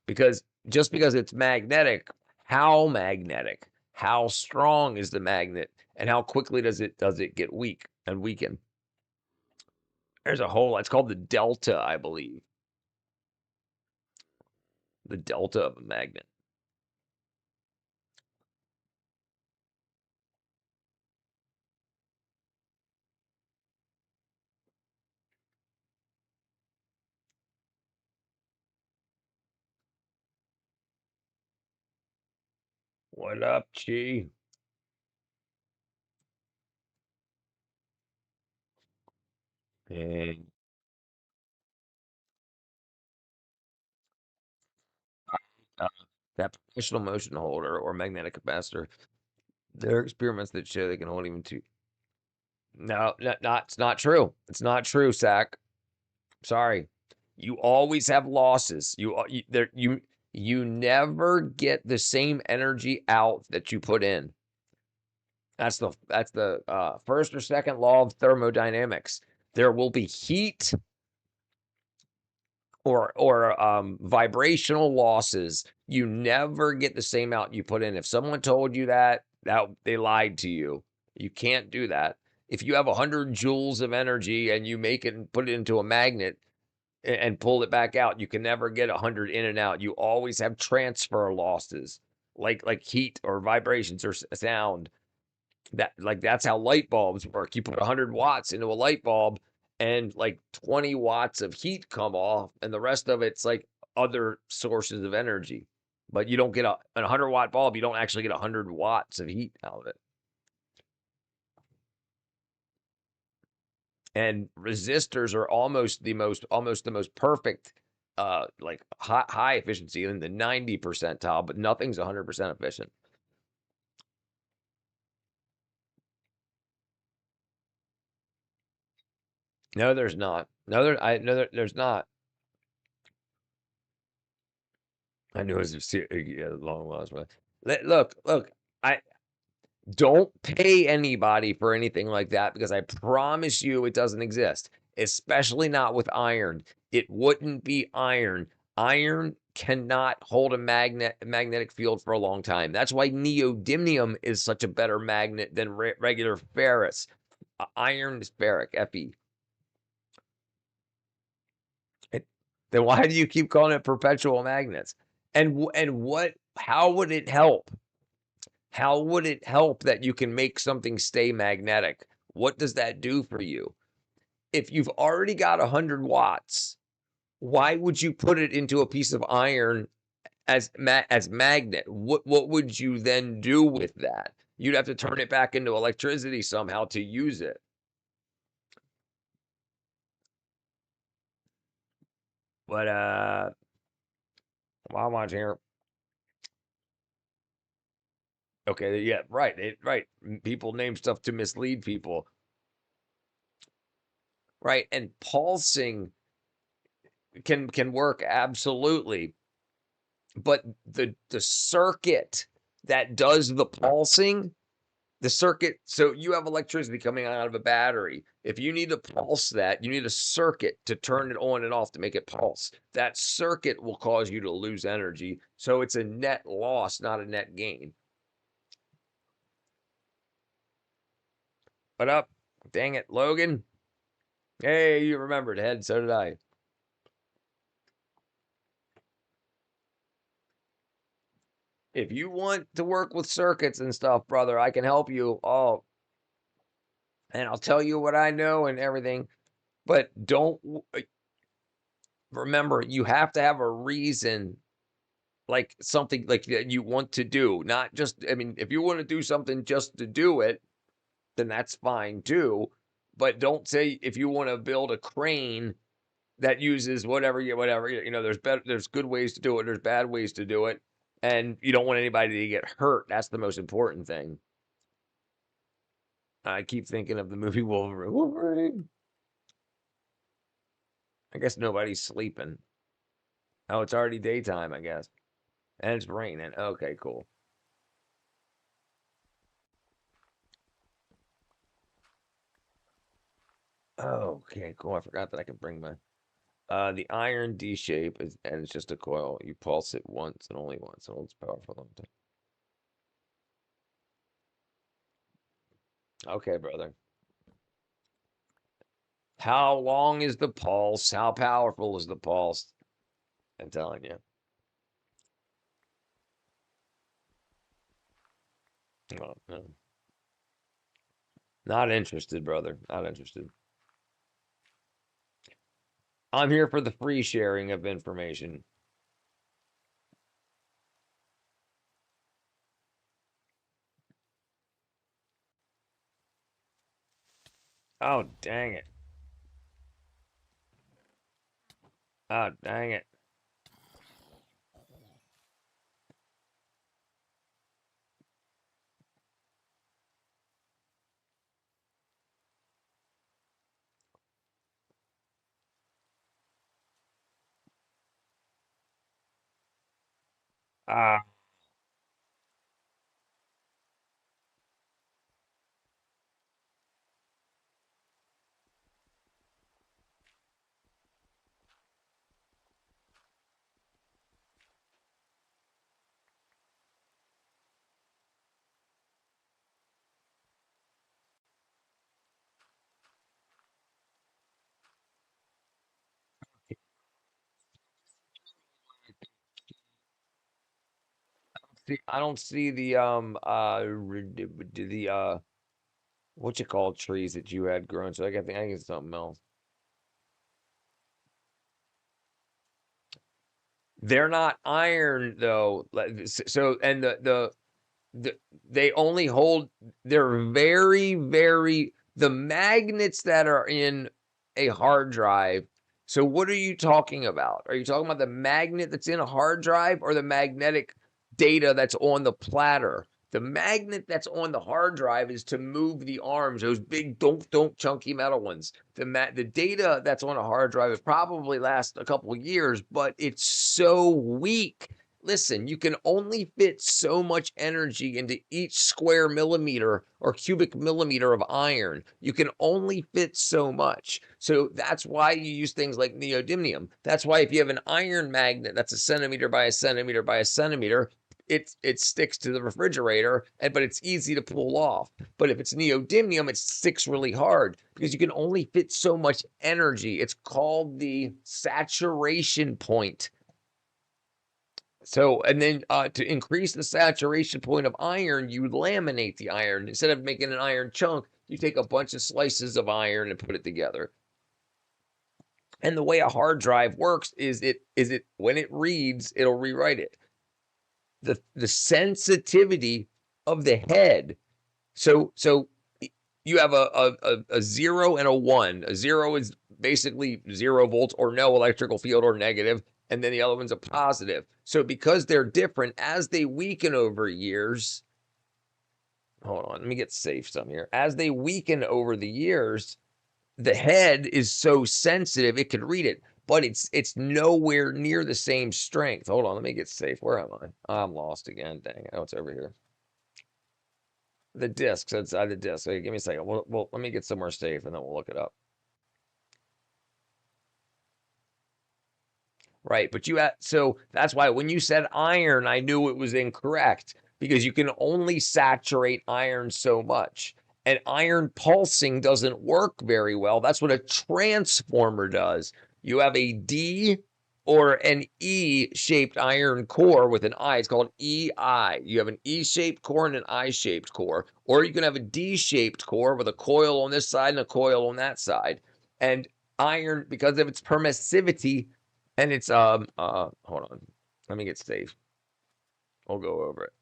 Because just because it's magnetic, how magnetic, how strong is the magnet, and how quickly does it get weak and weaken? There's a whole. It's called the delta, I believe. The delta of a magnet. What up, Chi? And uh, that professional motion holder or magnetic capacitor. There are experiments that show they can hold even two. No, not. It's not true. It's not true, Sack. Sorry. You always have losses. You never get the same energy out that you put in. That's the first or second law of thermodynamics. There will be heat or vibrational losses. You never get the same out you put in. If someone told you that they lied to you. You can't do that. If you have 100 joules of energy and you make it and put it into a magnet, and pull it back out. You can never get 100 in and out. You always have transfer losses, like heat or vibrations or sound. That's how light bulbs work. You put 100 watts into a light bulb, and like 20 watts of heat come off, and the rest of it's like other sources of energy. But you don't get a 100-watt bulb. You don't actually get 100 watts of heat out of it. And resistors are almost the most perfect like high efficiency in the 90 percentile, but nothing's 100% efficient. No, there's not. There's not. I knew it was a long lost one. Look, I don't pay anybody for anything like that because I promise you it doesn't exist, especially not with iron. It wouldn't be iron. Iron cannot hold a magnetic field for a long time. That's why neodymium is such a better magnet than regular ferrous. Iron is ferric, Fe. It, then why do you keep calling it perpetual magnets? And what? How would it help? How would it help that you can make something stay magnetic? What does that do for you? If you've already got 100 watts, why would you put it into a piece of iron as magnet? What would you then do with that? You'd have to turn it back into electricity somehow to use it. But while I'm watching here, okay, yeah, right, right. People name stuff to mislead people, right? And pulsing can work absolutely, but the circuit that does the pulsing, the circuit, so you have electricity coming out of a battery. If you need to pulse that, you need a circuit to turn it on and off to make it pulse. That circuit will cause you to lose energy, so it's a net loss, not a net gain. What up? Dang it, Logan. Hey, you remembered, Head, so did I. If you want to work with circuits and stuff, brother, I can help you. Oh, and I'll tell you what I know and everything. But don't remember, you have to have a reason, like something like that you want to do. Not just, I mean, if you want to do something just to do it, then that's fine too. But don't say if you want to build a crane that uses whatever there's good ways to do it, there's bad ways to do it, and you don't want anybody to get hurt. That's the most important thing. I keep thinking of the movie Wolverine. I guess nobody's sleeping. Oh, it's already daytime, I guess. And it's raining. Okay, cool. Okay, cool. I forgot that I can bring my the iron D shape is, and it's just a coil. You pulse it once and only once. It holds power for a long time. Okay, brother. How long is the pulse? How powerful is the pulse? I'm telling you. Well, no. Not interested, brother. Not interested. I'm here for the free sharing of information. Oh, dang it. Oh, dang it. Ah, see, I don't see the what you call trees that you had growing. So I think it's something else. They're not iron though. So and the they only hold they're very the magnets that are in a hard drive. So what are you talking about? Are you talking about the magnet that's in a hard drive or the magnetic data that's on the platter? The magnet that's on the hard drive is to move the arms, those big don't chunky metal ones. The data that's on a hard drive it probably lasts a couple of years, but it's so weak. Listen, you can only fit so much energy into each square millimeter or cubic millimeter of iron. You can only fit so much. So that's why you use things like neodymium. That's why if you have an iron magnet that's a centimeter by a centimeter by a centimeter, it sticks to the refrigerator, but it's easy to pull off. But if it's neodymium, it sticks really hard because you can only fit so much energy. It's called the saturation point. So, and then to increase the saturation point of iron, you laminate the iron. Instead of making an iron chunk, you take a bunch of slices of iron and put it together. And the way a hard drive works is it when it reads, it'll rewrite it. The sensitivity of the head. So you have a 0 and a 1. A 0 is basically 0 volts or no electrical field or negative, and then the other one's a positive. So because they're different, as they weaken over years, hold on, let me get safe some here. As they weaken over the years, the head is so sensitive it can read it, but it's nowhere near the same strength. Hold on, let me get safe. Where am I? I'm lost again. Dang it. Oh, it's over here. The discs inside the disc. Okay, give me a second. Well, let me get somewhere safe and then we'll look it up. Right, but so that's why when you said iron, I knew it was incorrect because you can only saturate iron so much. And iron pulsing doesn't work very well. That's what a transformer does. You have a D or an E shaped iron core with an I. It's called EI. You have an E shaped core and an I shaped core. Or you can have a D shaped core with a coil on this side and a coil on that side. And iron, because of its permissivity, and it's hold on. Let me get safe. We'll go over it.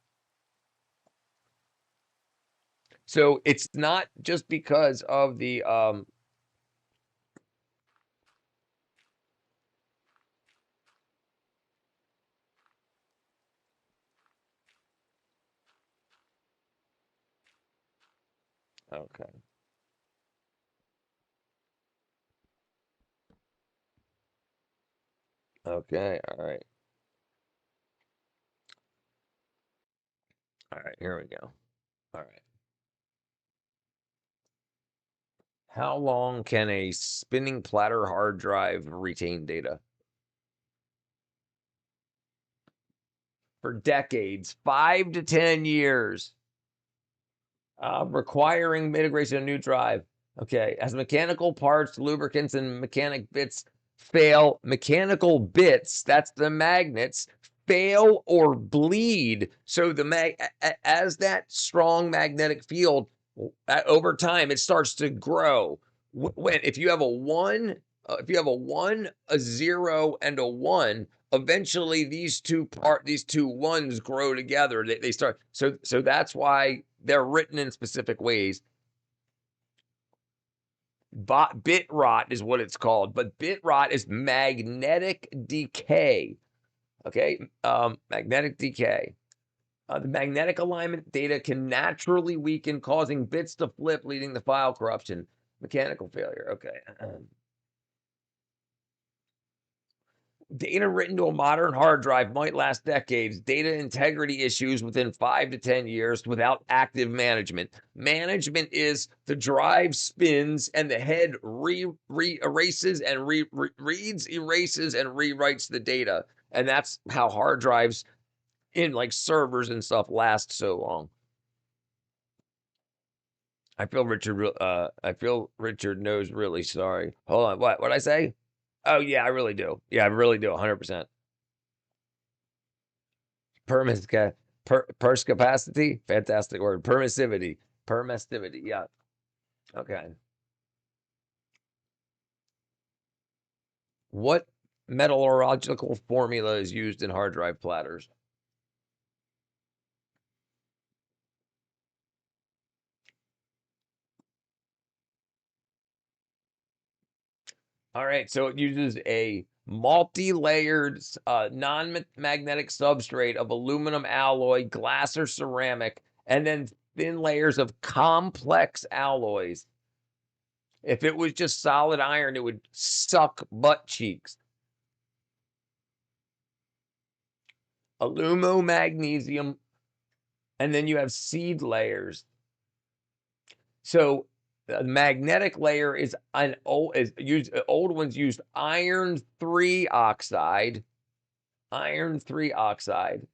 So it's not just because of the Okay. Okay. All right. All right. Here we go. All right. How long can a spinning platter hard drive retain data? For decades, 5 to 10 years. Requiring integration of new drive. Okay, as mechanical parts, lubricants, and mechanic bits fail, mechanical bits, that's the magnets, fail or bleed. So as that strong magnetic field over time, it starts to grow. When if you have a one, if you have a one, a zero, and a one, eventually these two ones grow together. They start so that's why they're written in specific ways. Bit rot is what it's called, but bit rot is magnetic decay. Okay, magnetic decay. The magnetic alignment data can naturally weaken, causing bits to flip, leading to file corruption. Mechanical failure. Okay. Data written to a modern hard drive might last decades. Data integrity issues within 5 to 10 years without active management. Management is the drive spins and the head erases and reads, erases, and rewrites the data. And that's how hard drives in like servers and stuff last so long. I feel Richard knows really sorry. Hold on. What I say? Oh yeah, I really do. Yeah, I really do. 100%. Permis purse capacity, fantastic word. Permissivity, permissivity. Yeah. Okay. What metallurgical formula is used in hard drive platters? All right. So it uses a multi-layered non-magnetic substrate of aluminum alloy, glass, or ceramic, and then thin layers of complex alloys. If it was just solid iron, it would suck butt cheeks. Alumomagnesium, and then you have seed layers. So the magnetic layer is an old is used old ones used iron 3 oxide. Iron 3 oxide.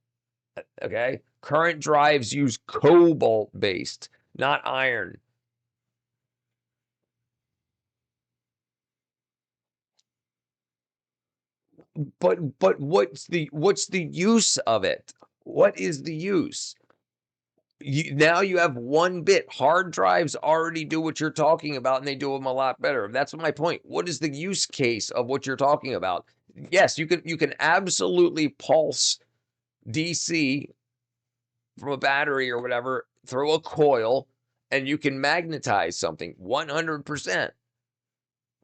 Okay. Current drives use cobalt based, not iron. But what's the use of it? What is the use? Now you have one bit. Hard drives already do what you're talking about, and they do them a lot better. That's my point. What is the use case of what you're talking about? Yes, you can absolutely pulse DC from a battery or whatever through a coil, and you can magnetize something 100%.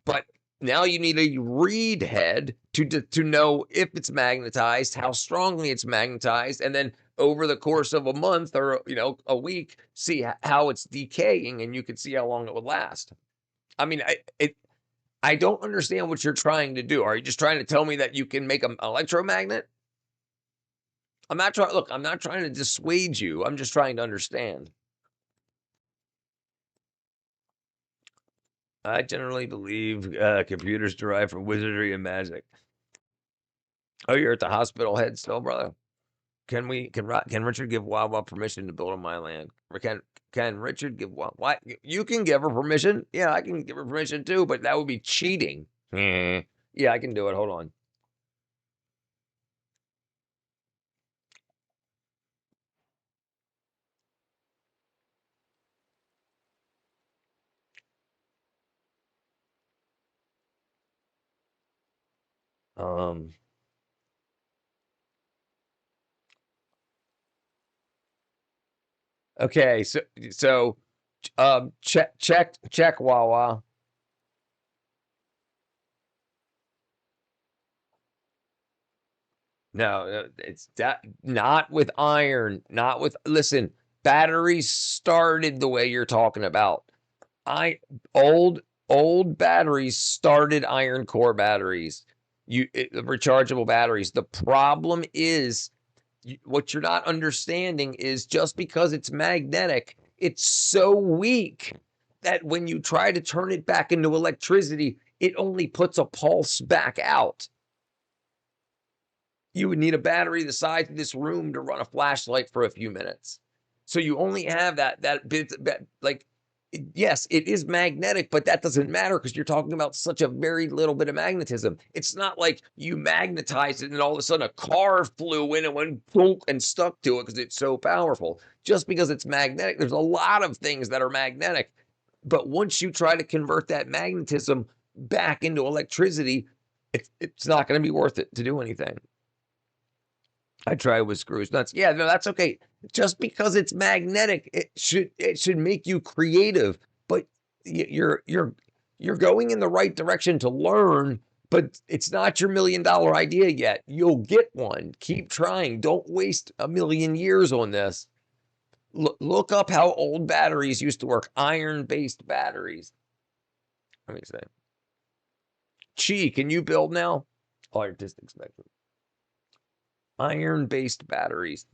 But now you need a read head to know if it's magnetized, how strongly it's magnetized, and then over the course of a month or a week, see how it's decaying, and you can see how long it would last. I mean, I don't understand what you're trying to do. Are you just trying to tell me that you can make an electromagnet? I'm not trying. Look, I'm not trying to dissuade you. I'm just trying to understand. I generally believe computers derive from wizardry and magic. Oh, you're at the hospital head still, brother? Can Richard give Wawa permission to build on my land? Or can Richard give Wawa? What you can give her permission? Yeah, I can give her permission too, but that would be cheating. Yeah, I can do it. Hold on. Um. Okay. Check Wawa. No, it's that not with iron. Not with. Listen. Batteries started the way you're talking about. I old old batteries started iron core batteries. Rechargeable batteries. The problem is what you're not understanding is just because it's magnetic, it's so weak that when you try to turn it back into electricity, it only puts a pulse back out. You would need a battery the size of this room to run a flashlight for a few minutes. So you only have that bit, like, yes, it is magnetic, but that doesn't matter because you're talking about such a very little bit of magnetism. It's not like you magnetize it and all of a sudden a car flew in and went boom and stuck to it because it's so powerful. Just because it's magnetic, there's a lot of things that are magnetic. But once you try to convert that magnetism back into electricity, it's not going to be worth it to do anything. I try with screws nuts. Yeah, no, that's okay. Just because it's magnetic, it should make you creative. But you're going in the right direction to learn, but it's not your $1 million idea yet. You'll get one. Keep trying. Don't waste a million years on this. Look up how old batteries used to work. Iron-based batteries. Let me say. Chi, can you build now? Artistic spectrum. Iron-based batteries.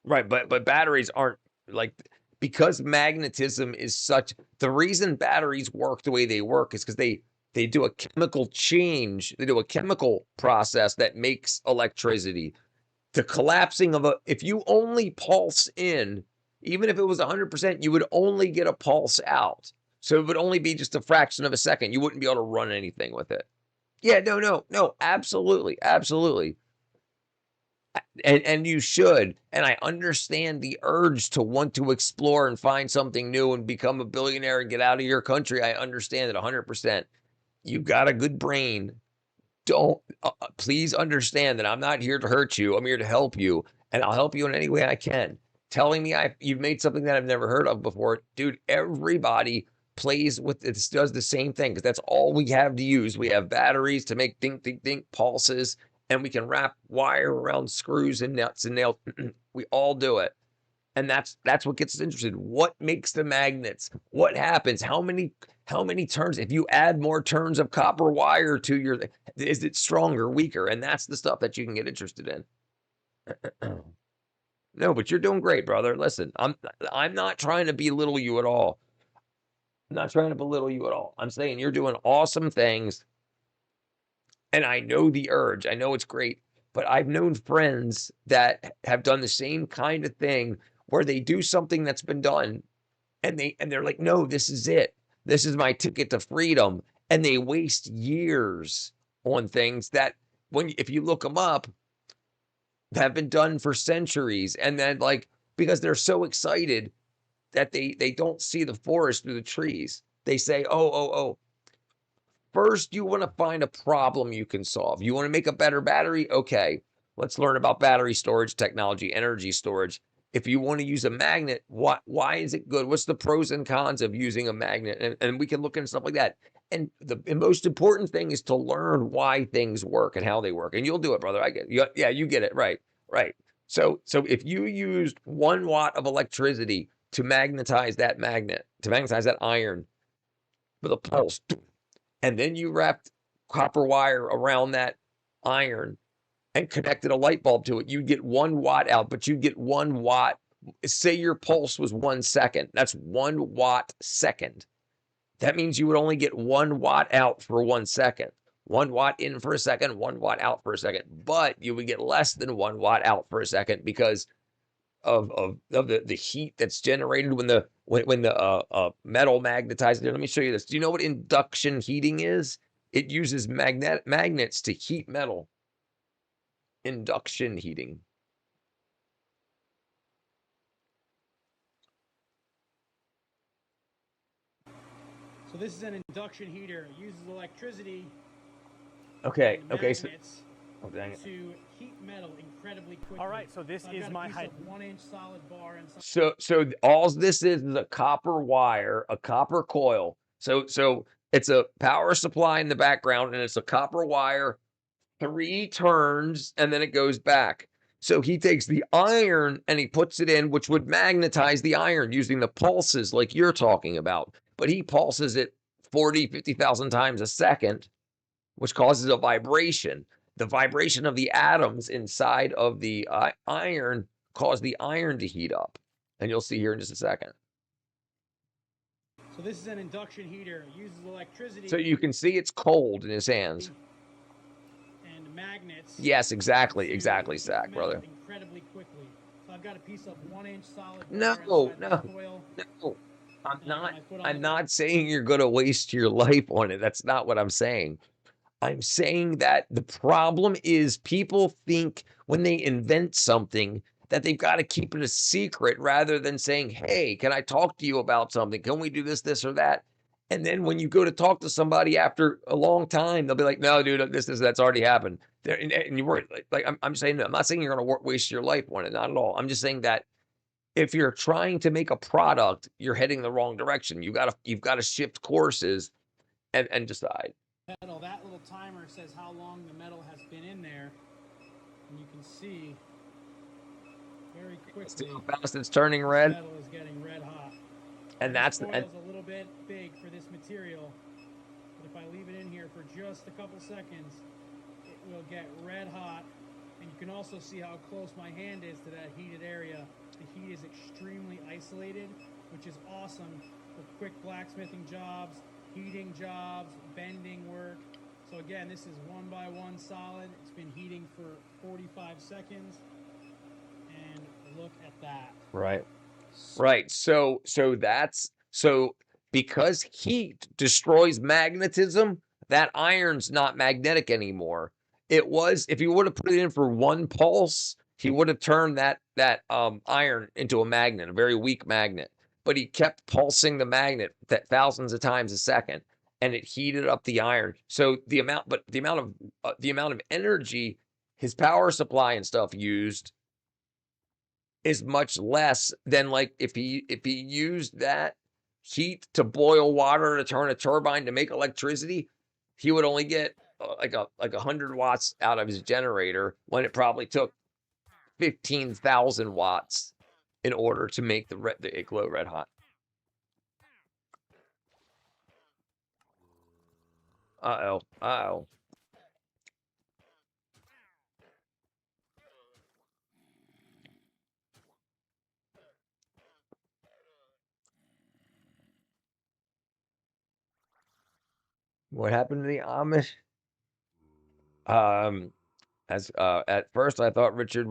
Right, but batteries aren't like, because magnetism is such, the reason batteries work the way they work is because they do a chemical change. They do a chemical process that makes electricity. The collapsing of if you only pulse in, even if it was 100%, you would only get a pulse out. So it would only be just a fraction of a second. You wouldn't be able to run anything with it. Yeah, no, absolutely, absolutely. And you should. And I understand the urge to want to explore and find something new and become a billionaire and get out of your country. I understand it 100%. You've got a good brain. Don't Please understand that I'm not here to hurt you. I'm here to help you, and I'll help you in any way I can. Telling me you've made something that I've never heard of before, dude. Everybody plays with this, does the same thing, because that's all we have to use. We have batteries to make dink dink dink pulses, and we can wrap wire around screws and nuts and nails. We all do it. And that's what gets us interested. What makes the magnets? What happens? How many turns? If you add more turns of copper wire to your, is it stronger, weaker? And that's the stuff that you can get interested in. No, but you're doing great, brother. Listen, I'm not trying to belittle you at all. I'm not trying to belittle you at all. I'm saying you're doing awesome things, and I know the urge. I know it's great, but I've known friends that have done the same kind of thing where they do something that's been done, and they're like, no, this is it. This is my ticket to freedom. And they waste years on things that, if you look them up, have been done for centuries. And then, like, because they're so excited that they don't see the forest through the trees. They say, oh, first, you want to find a problem you can solve. You want to make a better battery? Okay, let's learn about battery storage technology, energy storage. If you want to use a magnet, why is it good? What's the pros and cons of using a magnet? And we can look into stuff like that. And the most important thing is to learn why things work and how they work. And you'll do it, brother. I get it. Yeah, you get it. Right, right. So if you used 1 watt of electricity to magnetize that magnet, to magnetize that iron with a pulse, and then you wrapped copper wire around that iron and connected a light bulb to it, you'd get 1 watt out, but you'd get 1 watt. Say your pulse was 1 second. That's 1 watt second. That means you would only get 1 watt out for 1 second. 1 watt in for a second, 1 watt out for a second. But you would get less than 1 watt out for a second because of the heat that's generated when the metal magnetizes. Let me show you this. Do you know what induction heating is? It uses magnets to heat metal. Induction heating. So this is an induction heater. It uses electricity Okay. and Okay. So magnets Oh, dang it. to heat metal incredibly quickly. All right, so this I've is got a my piece height. of 1-inch solid bar and some So all this is a copper wire, a copper coil. So it's a power supply in the background, and it's a copper wire, 3 turns, and then it goes back. So he takes the iron and he puts it in, which would magnetize the iron using the pulses like you're talking about. But he pulses it 40, 50,000 times a second, which causes a vibration. The vibration of the atoms inside of the iron cause the iron to heat up. And you'll see here in just a second. So this is an induction heater. It uses electricity. So you can see it's cold in his hands. And magnets. Yes, exactly, to exactly, heat Zach, metal brother. incredibly quickly. So I've got a piece of 1-inch solid bar No, inside no, this coil. no. I'm And I got not. my foot on I'm the- not saying you're going to waste your life on it. That's not what I'm saying. I'm saying that the problem is people think when they invent something that they've got to keep it a secret rather than saying, "Hey, can I talk to you about something? Can we do this, or that?" And then when you go to talk to somebody after a long time, they'll be like, "No, dude, that's already happened." And you weren't like I'm saying. I'm not saying you're going to waste your life on it. Not at all. I'm just saying that if you're trying to make a product, you're heading the wrong direction. You've got to shift courses and decide. metal. That little timer says how long the metal has been in there. And you can see very See quickly how fast it's turning this red, metal is getting red hot. and This that's coil's and a little bit big for this material, but if I leave it in here for just a couple seconds, it will get red hot. And you can also see how close my hand is to that heated area. The heat is extremely isolated, which is awesome for quick blacksmithing jobs, heating jobs, bending work. So again, this is 1x1 solid. It's been heating for 45 seconds. And look at that. right. Right. So because heat destroys magnetism, that iron's not magnetic anymore. It was if you would have put it in for one pulse, he would have turned that iron into a magnet, a very weak magnet. But he kept pulsing the magnet thousands of times a second, and it heated up the iron. So the amount of energy his power supply and stuff used is much less than like if he used that heat to boil water to turn a turbine to make electricity, he would only get like 100 watts out of his generator when it probably took 15,000 watts in order to make it glow red hot. Uh-oh. Uh-oh. What happened to the Amish? As at first I thought Richard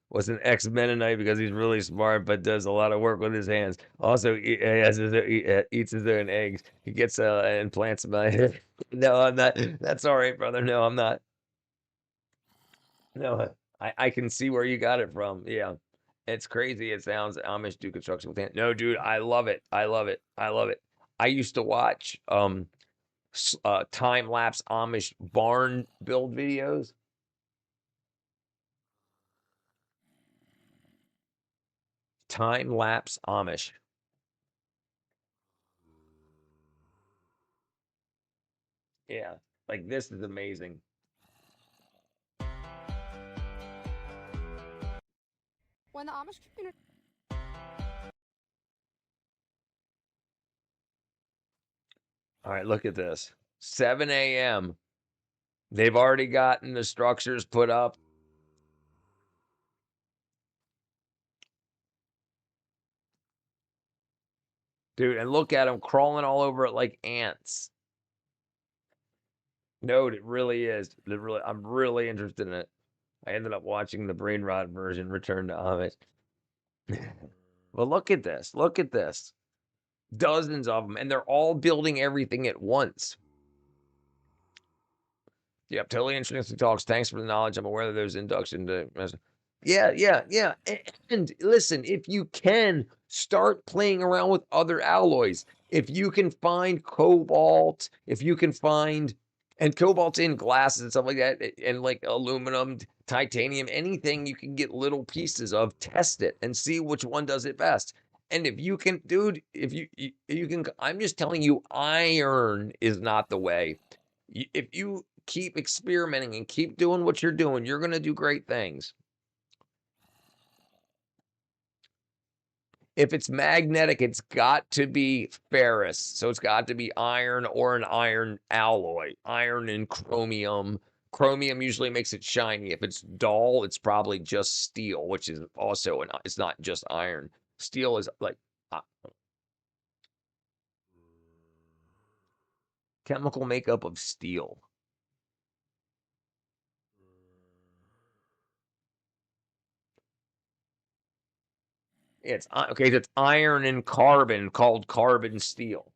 was an ex-Mennonite because he's really smart but does a lot of work with his hands. Also, eats his own eggs. He gets and plants them. No, I'm not. That's all right, brother. No, I'm not. No, I can see where you got it from. Yeah, it's crazy. It sounds Amish do construction with hands. No, dude, I love it. I love it. I love it. I used to watch time lapse Amish barn build videos. Time lapse Amish. Yeah, like this is amazing. When the Amish community All right, look at this. 7 a.m. They've already gotten the structures put up. Dude, and look at them crawling all over it like ants. No, it really is. I'm really interested in it. I ended up watching the brain rot version, Return to Amish. But look at this. Look at this. Dozens of them, and they're all building everything at once. Yep, totally interesting talks. Thanks for the knowledge. I'm aware that there's induction to. Yeah. And listen, if you can start playing around with other alloys, if you can find cobalt, if you can find And cobalt's in glasses and stuff like that, and like aluminum, titanium, anything you can get little pieces of, test it and see which one does it best. And if you can, dude, if you can, I'm just telling you, iron is not the way. If you keep experimenting and keep doing what you're doing, you're going to do great things. If it's magnetic, it's got to be ferrous. So it's got to be iron or an iron alloy, iron and chromium. Chromium usually makes it shiny. If it's dull, it's probably just steel, which is also it's not just iron. Steel is like chemical makeup of steel. It's okay. It's iron and carbon called carbon steel.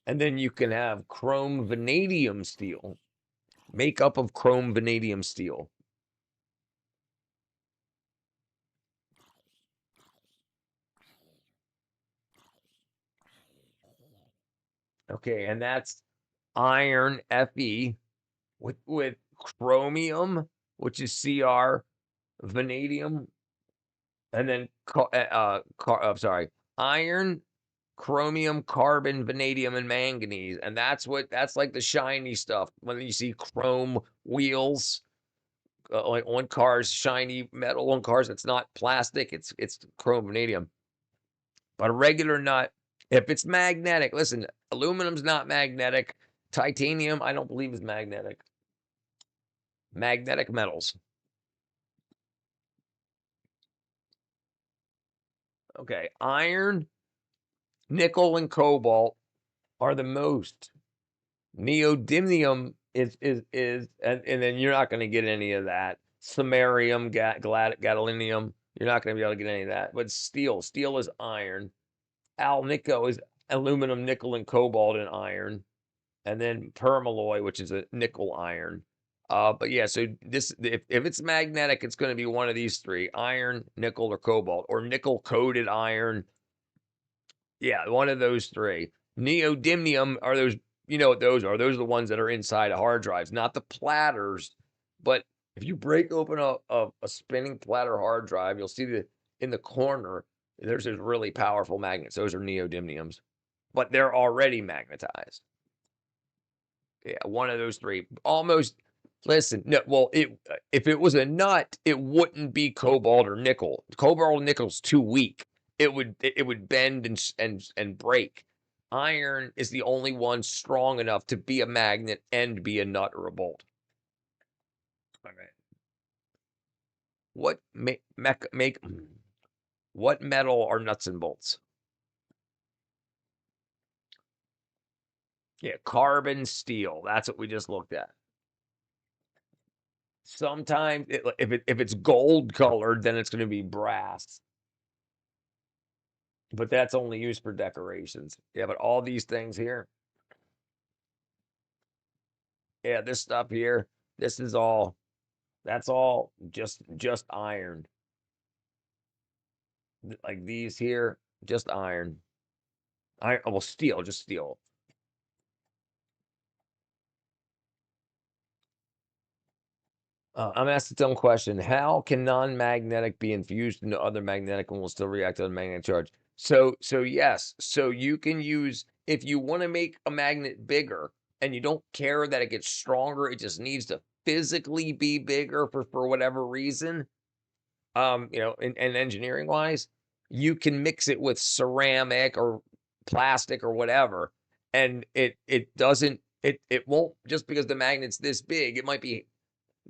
And then you can have chrome vanadium steel, makeup of chrome vanadium steel. Okay, and that's iron Fe with chromium, which is Cr, vanadium, and then I'm sorry, iron, chromium, carbon, vanadium, and manganese, and that's like the shiny stuff. When you see chrome wheels, like on cars, shiny metal on cars, it's not plastic, it's chrome vanadium. But a regular nut, if it's magnetic, listen, aluminum's not magnetic. Titanium, I don't believe is magnetic. Magnetic metals. Okay, iron, nickel, and cobalt are the most. Neodymium and then you're not going to get any of that. Samarium, gadolinium, you're not going to be able to get any of that. But steel is iron. Alnico is aluminum, nickel, and cobalt and iron. And then permalloy, which is a nickel iron. But yeah, so this if it's magnetic, it's going to be one of these three: iron, nickel, or cobalt, or nickel coated iron. Yeah, one of those three. Neodymium are those, you know what those are. Those are the ones that are inside of hard drives, not the platters. But if you break open a spinning platter hard drive, you'll see that in the corner, there's those really powerful magnets. Those are neodymiums, but they're already magnetized. Yeah, one of those three. Almost. Listen, no, well, if it was a nut, it wouldn't be cobalt or nickel. Cobalt or nickel's too weak. It would bend and break. Iron is the only one strong enough to be a magnet and be a nut or a bolt. All right. What make what metal are nuts and bolts? Yeah, carbon steel. That's what we just looked at. Sometimes if it's gold colored, then it's going to be brass. But that's only used for decorations. Yeah, but all these things here, yeah, this stuff here, this is all, that's all just iron. Like these here, just iron. Iron, well, steel, just steel. I'm asked a dumb question. How can non-magnetic be infused into other magnetic and will still react to the magnetic charge? So yes. So you can use, if you want to make a magnet bigger and you don't care that it gets stronger, it just needs to physically be bigger for whatever reason, and engineering wise, you can mix it with ceramic or plastic or whatever, and it doesn't, it won't, just because the magnet's this big, it might be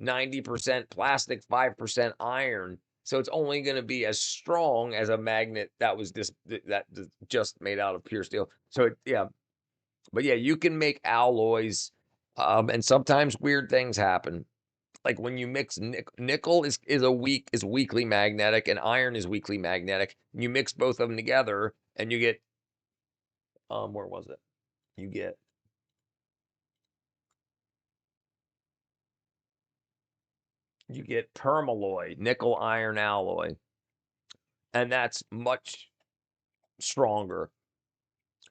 90% plastic, 5% iron. So it's only going to be as strong as a magnet that was that just made out of pure steel. So yeah, but yeah, you can make alloys, and sometimes weird things happen. Like when you mix nickel is weakly magnetic and iron is weakly magnetic. You mix both of them together and you get where was it? You get permalloy, nickel iron alloy, and that's much stronger.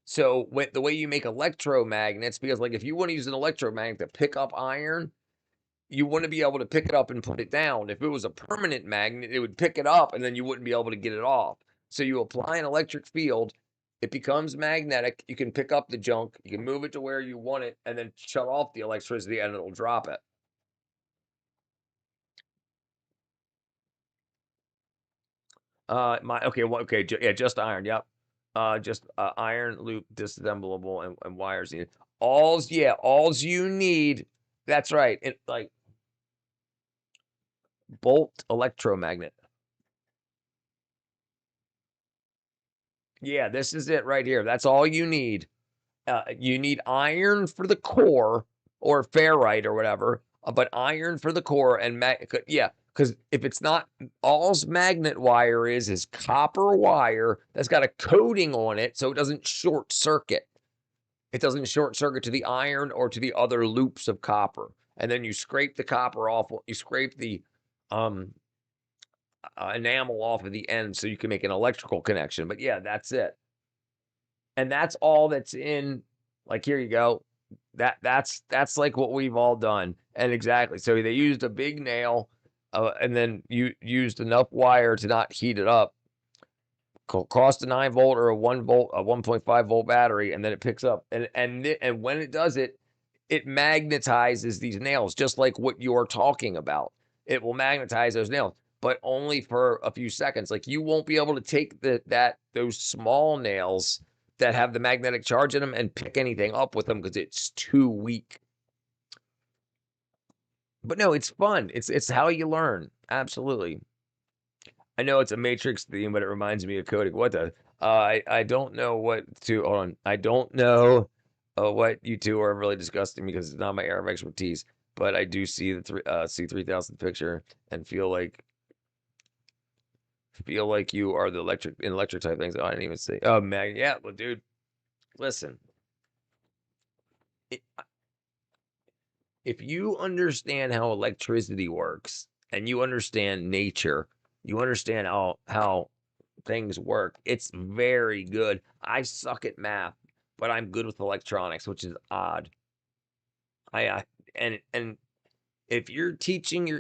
So the way you make electromagnets, because like if you want to use an electromagnet to pick up iron, you want to be able to pick it up and put it down. If it was a permanent magnet, it would pick it up and then you wouldn't be able to get it off. So you apply an electric field, it becomes magnetic. You can pick up the junk, you can move it to where you want it, and then shut off the electricity and it'll drop it. Yeah, just iron. Yep. Just iron loop disassemblable and wires needed. All's you need. That's right. It like bolt electromagnet. Yeah, this is it right here. That's all you need. You need iron for the core or ferrite or whatever, but iron for the core and yeah, because if it's not, all's magnet wire is copper wire that's got a coating on it so it doesn't short circuit. It doesn't short circuit to the iron or to the other loops of copper. And then you scrape the copper off. You scrape the um, enamel off of the end so you can make an electrical connection. But yeah, that's it. And that's all that's in. Like here you go. That's like what we've all done. And exactly. So they used a big nail, and then you used enough wire to not heat it up. Cost a 9 volt or a 1 volt, a 1.5 volt battery, and then it picks up. And when it does it, it magnetizes these nails, just like what you're talking about. It will magnetize those nails, but only for a few seconds. Like you won't be able to take those small nails that have the magnetic charge in them and pick anything up with them because it's too weak. But no, it's fun. It's how you learn. Absolutely. I know it's a Matrix theme, but it reminds me of coding. What the? I don't know what to. Hold on. I don't know what you two are really discussing because it's not my area of expertise. But I do see the C3000 picture and feel like you are the electric type things. Oh, I didn't even say. Oh, man, yeah, well, dude, listen. If you understand how electricity works and you understand nature, you understand how things work. It's very good. I suck at math, but I'm good with electronics, which is odd. I and if you're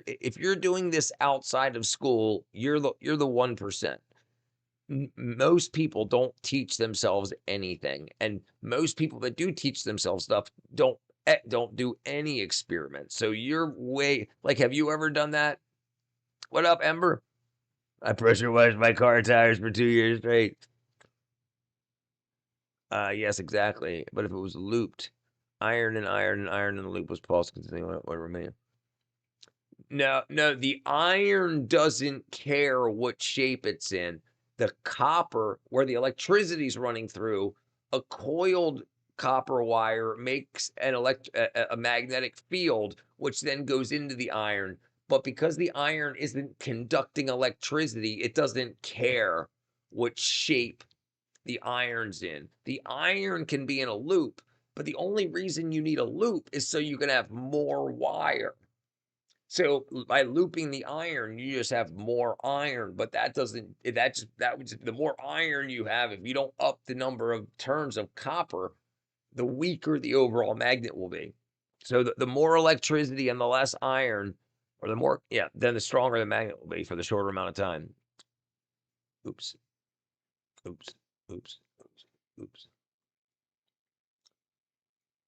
if you're doing this outside of school, you're the 1%. Most people don't teach themselves anything, and most people that do teach themselves stuff don't do any experiments. So you're way like, have you ever done that? What up, Ember? I pressure washed my car tires for 2 years straight. Yes, exactly. But if it was looped, iron and iron and iron in the loop was pulse continuing what remained. No, the iron doesn't care what shape it's in. The copper, where the electricity is running through, a coiled copper wire makes a magnetic field, which then goes into the iron. But because the iron isn't conducting electricity, it doesn't care what shape the iron's in. The iron can be in a loop, but the only reason you need a loop is so you can have more wire. So by looping the iron, you just have more iron, but that doesn't the more iron you have, if you don't up the number of turns of copper, the weaker the overall magnet will be. So the more electricity and the less iron, or the more, yeah, then the stronger the magnet will be for the shorter amount of time. Oops. Oops. Oops. Oops. Oops.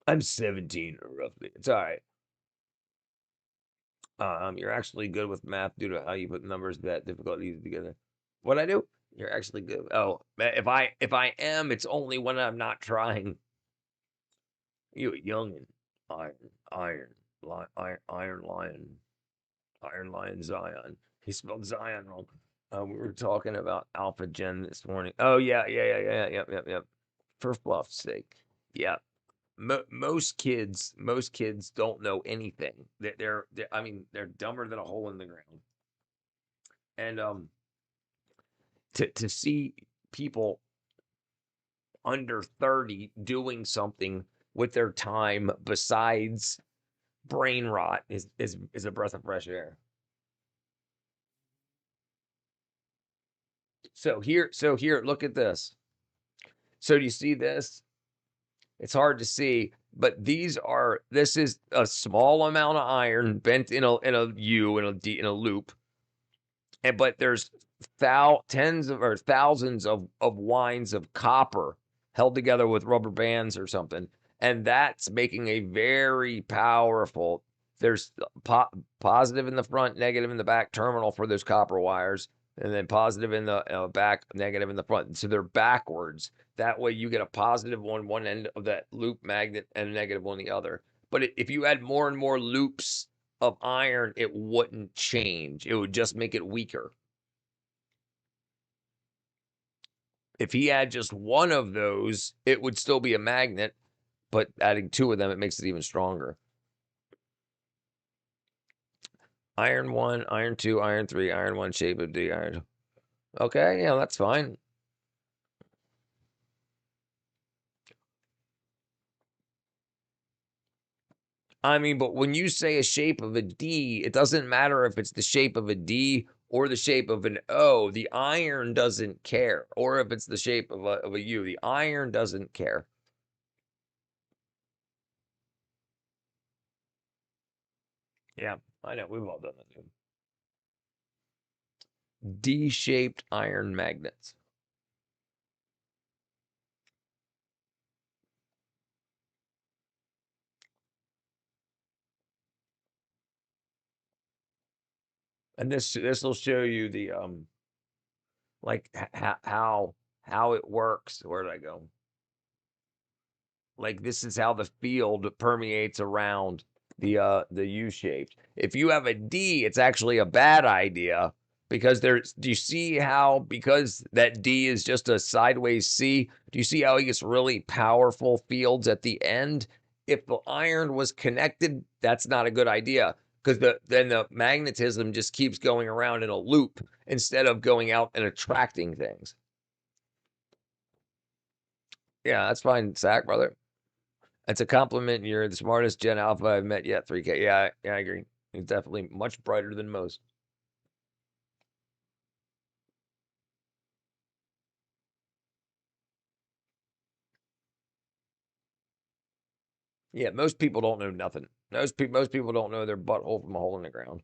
I'm 17 roughly. It's all right. You're actually good with math due to how you put numbers that difficult to use together. What I do? You're actually good. Oh, if I am, it's only when I'm not trying. You youngin, iron lion, iron lion Zion. He spelled Zion wrong. We were talking about Alpha Gen this morning. Oh yeah. Yep. For fluff's sake, yeah. Most kids don't know anything. I mean, they're dumber than a hole in the ground. And to see people under 30 doing something with their time besides brain rot is a breath of fresh air. So here, look at this. So do you see this? It's hard to see, but this is a small amount of iron bent in a U, in a loop. But there's tens of or thousands of winds of copper held together with rubber bands or something, and that's making a very powerful. There's positive in the front, negative in the back terminal for those copper wires, and then positive in the back, negative in the front. So they're backwards. That way you get a positive on one end of that loop magnet and a negative on the other. But if you add more and more loops of iron, it wouldn't change. It would just make it weaker. If he had just one of those, it would still be a magnet, but adding two of them, it makes it even stronger. Iron 1, iron 2, iron 3, iron 1, shape of D, iron. Okay, yeah, that's fine. I mean, but when you say a shape of a D, it doesn't matter if it's the shape of a D or the shape of an O. The iron doesn't care. Or if it's the shape of a U. The iron doesn't care. Yeah, I know. We've all done that, dude. D-shaped iron magnets. And this will show you the like how it works. Where did I go? Like this is how the field permeates around the U-shaped. If you have a D, it's actually a bad idea because do you see how, because that D is just a sideways C, do you see how he gets really powerful fields at the end? If the iron was connected, that's not a good idea because then the magnetism just keeps going around in a loop instead of going out and attracting things. Yeah, that's fine, Zach, brother. It's a compliment. You're the smartest Gen Alpha I've met yet. 3K. Yeah, I agree. He's definitely much brighter than most. Yeah, most people don't know nothing. Most people don't know their butthole from a hole in the ground.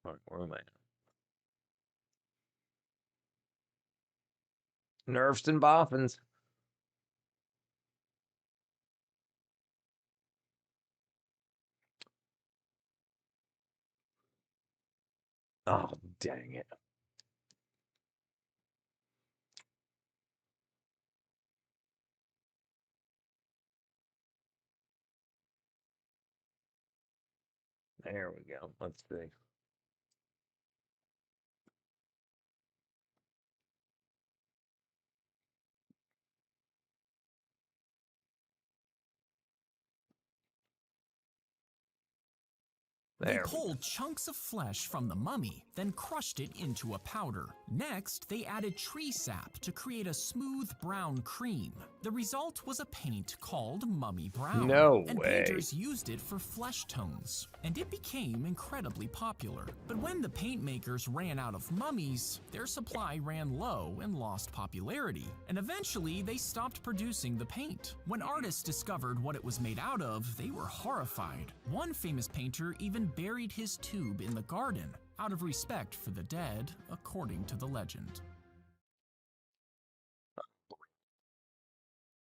All right, where am I now? Nerfs and boffins. Oh, dang it. There we go. Let's see. They There we go. pulled chunks of flesh from the mummy, then crushed it into a powder. Next, they added tree sap to create a smooth brown cream. The result was a paint called Mummy Brown. No and way. painters used it for flesh tones, and it became incredibly popular. But when the paint makers ran out of mummies, their supply ran low and lost popularity, and eventually they stopped producing the paint. When artists discovered what it was made out of, they were horrified. One famous painter even buried his tube in the garden, out of respect for the dead, according to the legend.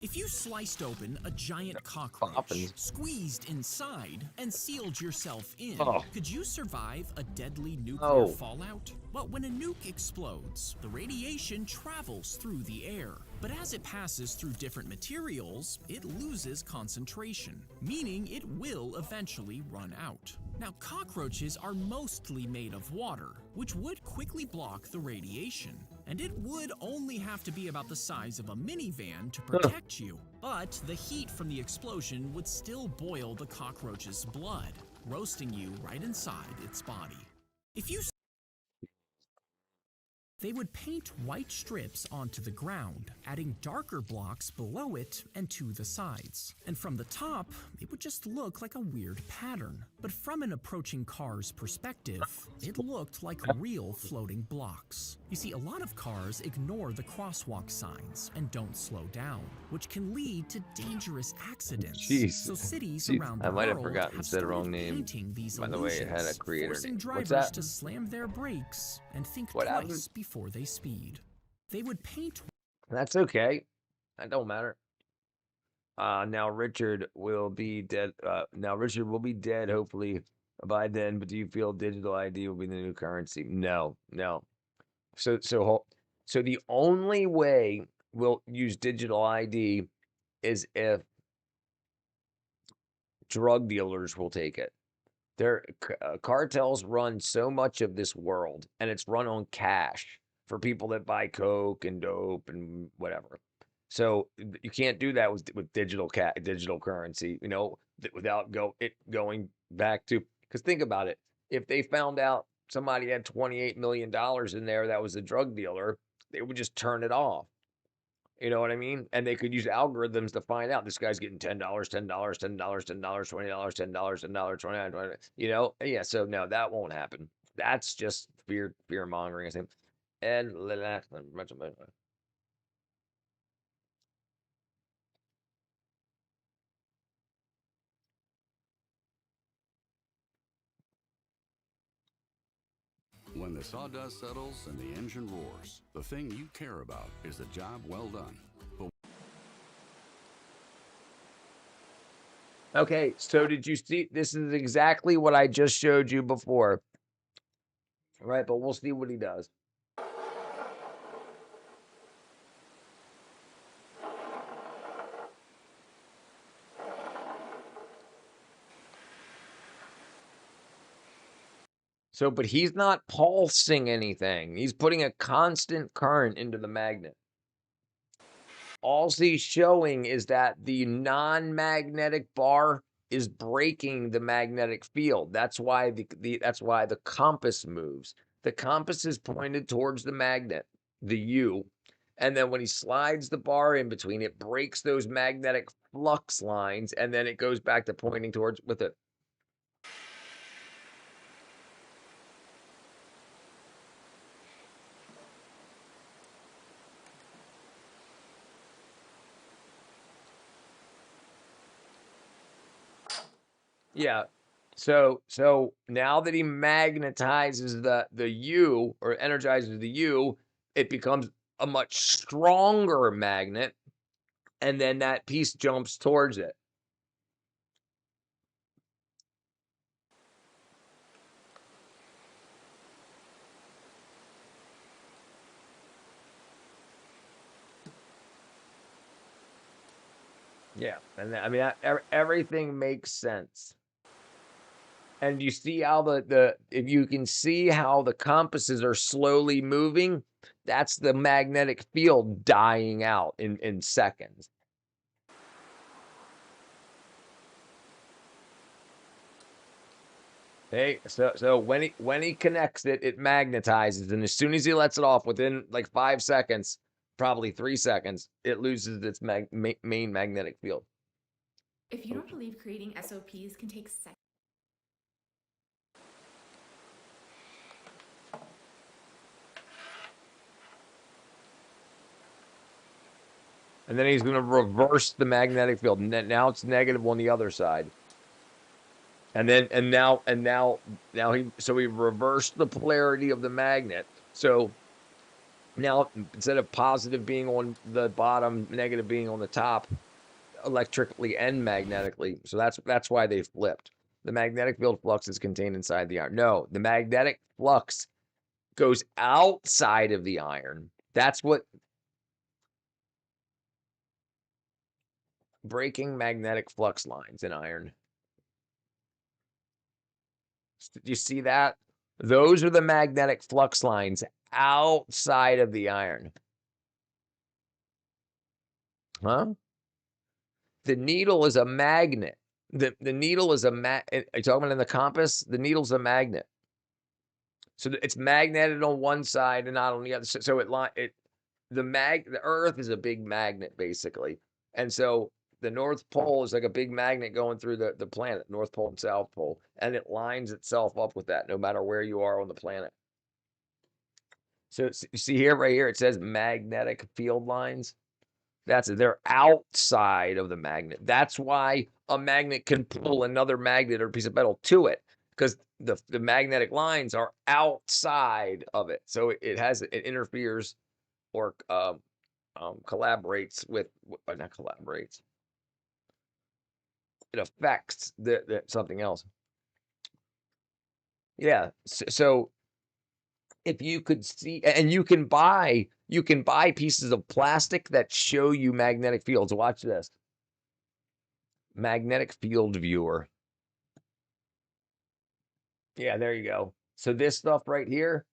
If you sliced open a giant cockroach, Boffins. squeezed inside, and sealed yourself in, Oh. could you survive a deadly nuclear No. fallout? Well, when a nuke explodes, the radiation travels through the air. But as it passes through different materials, it loses concentration, meaning it will eventually run out. Now, cockroaches are mostly made of water, which would quickly block the radiation. And it would only have to be about the size of a minivan to protect you. But the heat from the explosion would still boil the cockroach's blood, roasting you right inside its body. If you They would paint white strips onto the ground, adding darker blocks below it and to the sides. And from the top, it would just look like a weird pattern. But from an approaching car's perspective, it looked like real floating blocks. You see, a lot of cars ignore the crosswalk signs and don't slow down, which can lead to dangerous accidents. Jeez. So cities Jeez. around I the might have world forgotten have said the started wrong name. painting these By the way, it had a illusions, creator forcing name. What's drivers that? to slam their brakes and think What twice happened? before they speed. They would paint. That's okay. That don't matter. Now Richard will be dead. Hopefully by then. But do you feel digital ID will be the new currency? No, no. So the only way we'll use digital ID is if drug dealers will take it. Their cartels run so much of this world, and it's run on cash for people that buy coke and dope and whatever. So you can't do that with digital currency, without going back to, because think about it. If they found out somebody had $28 million in there that was a drug dealer, they would just turn it off. You know what I mean? And they could use algorithms to find out this guy's getting $10, $10, $10, $10, $20, $10, $10, $20, $20. Yeah. So no, that won't happen. That's just fear mongering. I think. And When the sawdust settles and the engine roars, the thing you care about is the job well done. But okay, so did you see? This is exactly what I just showed you before. Right, but we'll see what he does. So, but he's not pulsing anything. He's putting a constant current into the magnet. All he's showing is that the non-magnetic bar is breaking the magnetic field. That's why the compass moves. The compass is pointed towards the magnet, the U, and then when he slides the bar in between, it breaks those magnetic flux lines, and then it goes back to pointing towards with it. Yeah. So now that he magnetizes the U or energizes the U, it becomes a much stronger magnet, and then that piece jumps towards it. Yeah, and I mean everything makes sense. And you see how if you can see how the compasses are slowly moving, that's the magnetic field dying out in seconds. Hey, so when he connects it, it magnetizes, and as soon as he lets it off, within like 5 seconds, probably 3 seconds, it loses its main magnetic field. If you don't believe creating SOPs can take seconds. And then he's going to reverse the magnetic field. And now it's negative on the other side. And now he reversed the polarity of the magnet. So now instead of positive being on the bottom, negative being on the top, electrically and magnetically. So that's why they flipped. The magnetic field flux is contained inside the iron. No, the magnetic flux goes outside of the iron. That's what breaking magnetic flux lines in iron. Do you see that? Those are the magnetic flux lines outside of the iron. Huh? The needle is a magnet. The needle is a are you talking about in the compass? The needle's a magnet. So it's magneted on one side and not on the other. So the Earth is a big magnet basically, and so the North Pole is like a big magnet going through the planet, North Pole and South Pole, and it lines itself up with that no matter where you are on the planet. So you see here, right here, it says magnetic field lines. They're outside of the magnet. That's why a magnet can pull another magnet or piece of metal to it, because the magnetic lines are outside of it. So it interferes or collaborates with, not collaborates. It affects the something else. Yeah. So if you could see, and you can buy pieces of plastic that show you magnetic fields. Watch this. Magnetic field viewer. Yeah, there you go. So this stuff right here,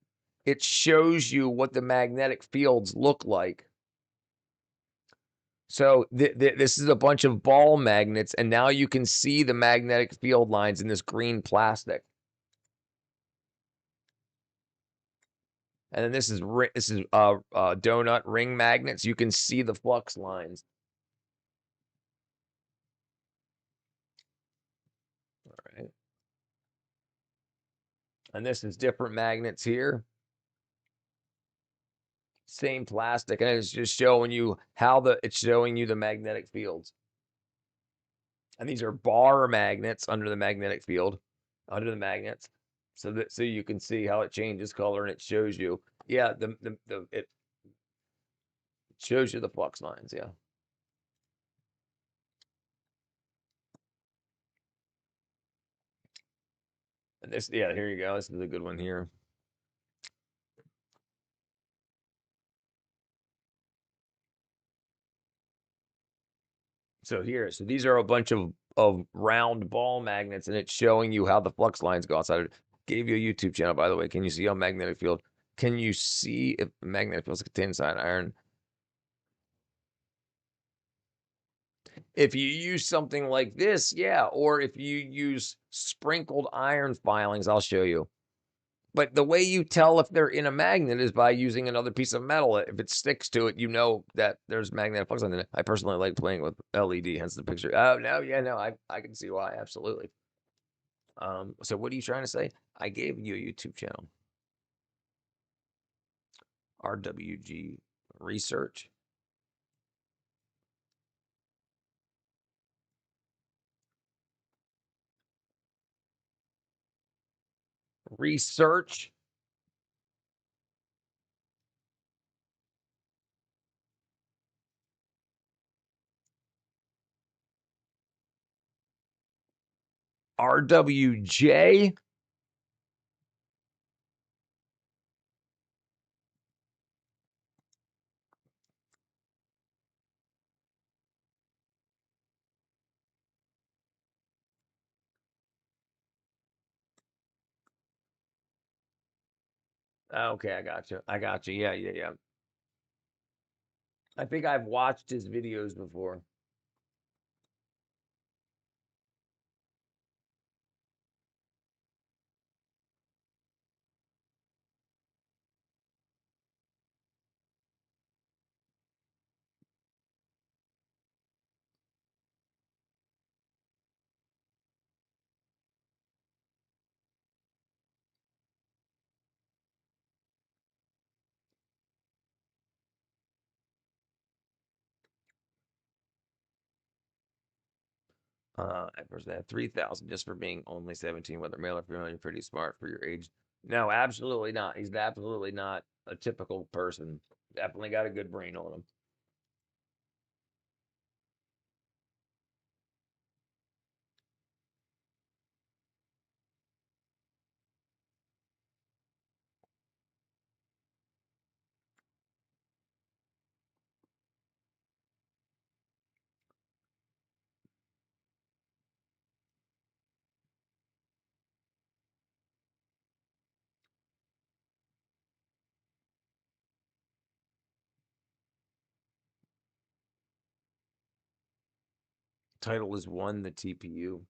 it shows you what the magnetic fields look like. So this is a bunch of ball magnets, and now you can see the magnetic field lines in this green plastic. And then this is donut ring magnets. You can see the flux lines. All right. And this is different magnets here. Same plastic, and it's just showing you it's showing you the magnetic fields. And these are bar magnets under the magnetic field, under the magnets, so you can see how it changes color and it shows you. Yeah, it shows you the flux lines. Yeah. And this, yeah, here you go. This is a good one here. So these are a bunch of round ball magnets, and it's showing you how the flux lines go outside. Gave you a YouTube channel, by the way. Can you see a magnetic field? Can you see if magnetic fields contain inside iron? If you use something like this, yeah, or if you use sprinkled iron filings, I'll show you. But the way you tell if they're in a magnet is by using another piece of metal. If it sticks to it, you know that there's magnetic flux on it. I personally like playing with LED, hence the picture. Oh, no, yeah, no, I can see why, absolutely. So what are you trying to say? I gave you a YouTube channel. RWG Research. Research. RWJ. Okay, I got you. I got you. Yeah, yeah, yeah. I think I've watched his videos before. At first, I had 3,000 just for being only 17. Whether male or female, you're pretty smart for your age. No, absolutely not. He's absolutely not a typical person. Definitely got a good brain on him. Title is one, the TPU.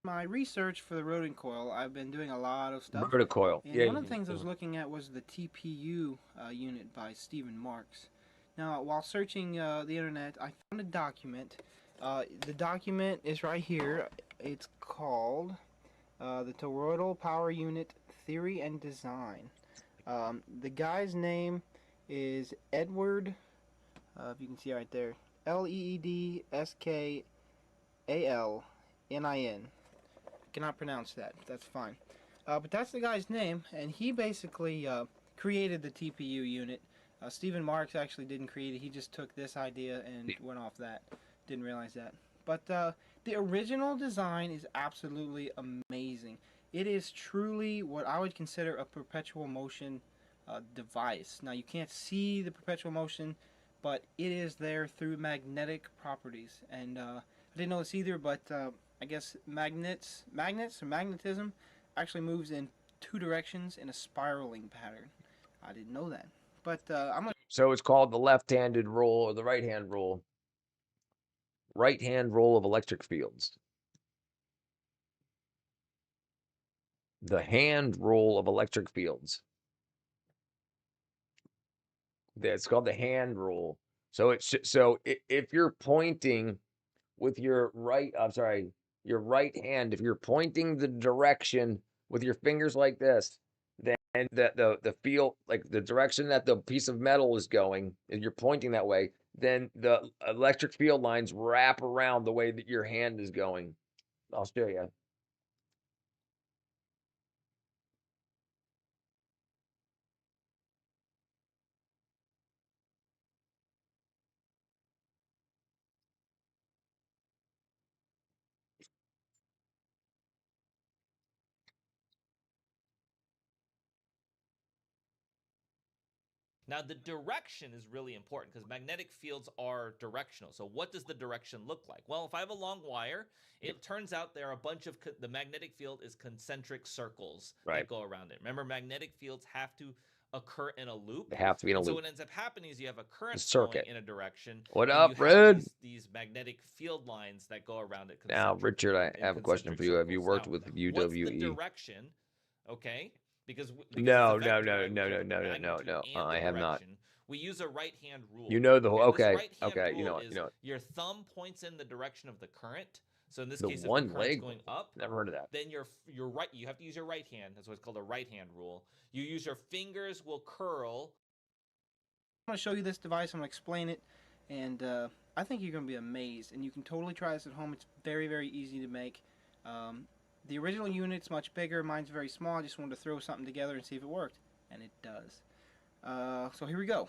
my research for the rodent coil, I've been doing a lot of stuff. Rotocoil. And Yeah. one of the things I was looking at was the TPU unit by Stephen Marks. Now, while searching the internet, I found a document. The document is right here. It's called the Toroidal Power Unit Theory and Design. The guy's name is Edward, if you can see right there, Leedskalnin. Cannot pronounce that. That's fine. But that's the guy's name, and he basically created the TPU unit. Stephen Marks actually didn't create it. He just took this idea and went off that. Didn't realize that. But the original design is absolutely amazing. It is truly what I would consider a perpetual motion device. Now, you can't see the perpetual motion, but it is there through magnetic properties. And I didn't know this either, but I guess magnets or magnetism actually moves in two directions in a spiraling pattern. I didn't know that. But I'm gonna. So it's called the left-handed rule or the right-hand rule. Right-hand rule of electric fields. The hand rule of electric fields. It's called the hand rule. So if you're pointing with your right, your right hand, if you're pointing the direction with your fingers like this, then the field, like the direction that the piece of metal is going, and you're pointing that way, then the electric field lines wrap around the way that your hand is going. I'll show you. Now, the direction is really important because magnetic fields are directional. So what does the direction look like? Well, if I have a long wire, it turns out there are a bunch of, the magnetic field is concentric circles that go around it. Remember, magnetic fields have to occur in a loop. They have to be in a loop. So what ends up happening is you have a current circuit flowing in a direction. What and up, you have Red? These magnetic field lines that go around it. Now, Richard, I have a question for you. Have you worked with UWE? What's the direction? Okay. Because no, it's a vector, I have not. We use a right-hand rule. You know the whole. Okay. Rule You know is your thumb points in the direction of the current. So in this the case, if one the current's leg going up, never heard of that. Then your right. You have to use your right hand. That's what's called a right-hand rule. You use your fingers will curl. I'm going to show you this device. I'm going to explain it, and I think you're going to be amazed. And you can totally try this at home. It's very, very easy to make. The original unit's much bigger. Mine's very small. I just wanted to throw something together and see if it worked. And it does. So here we go.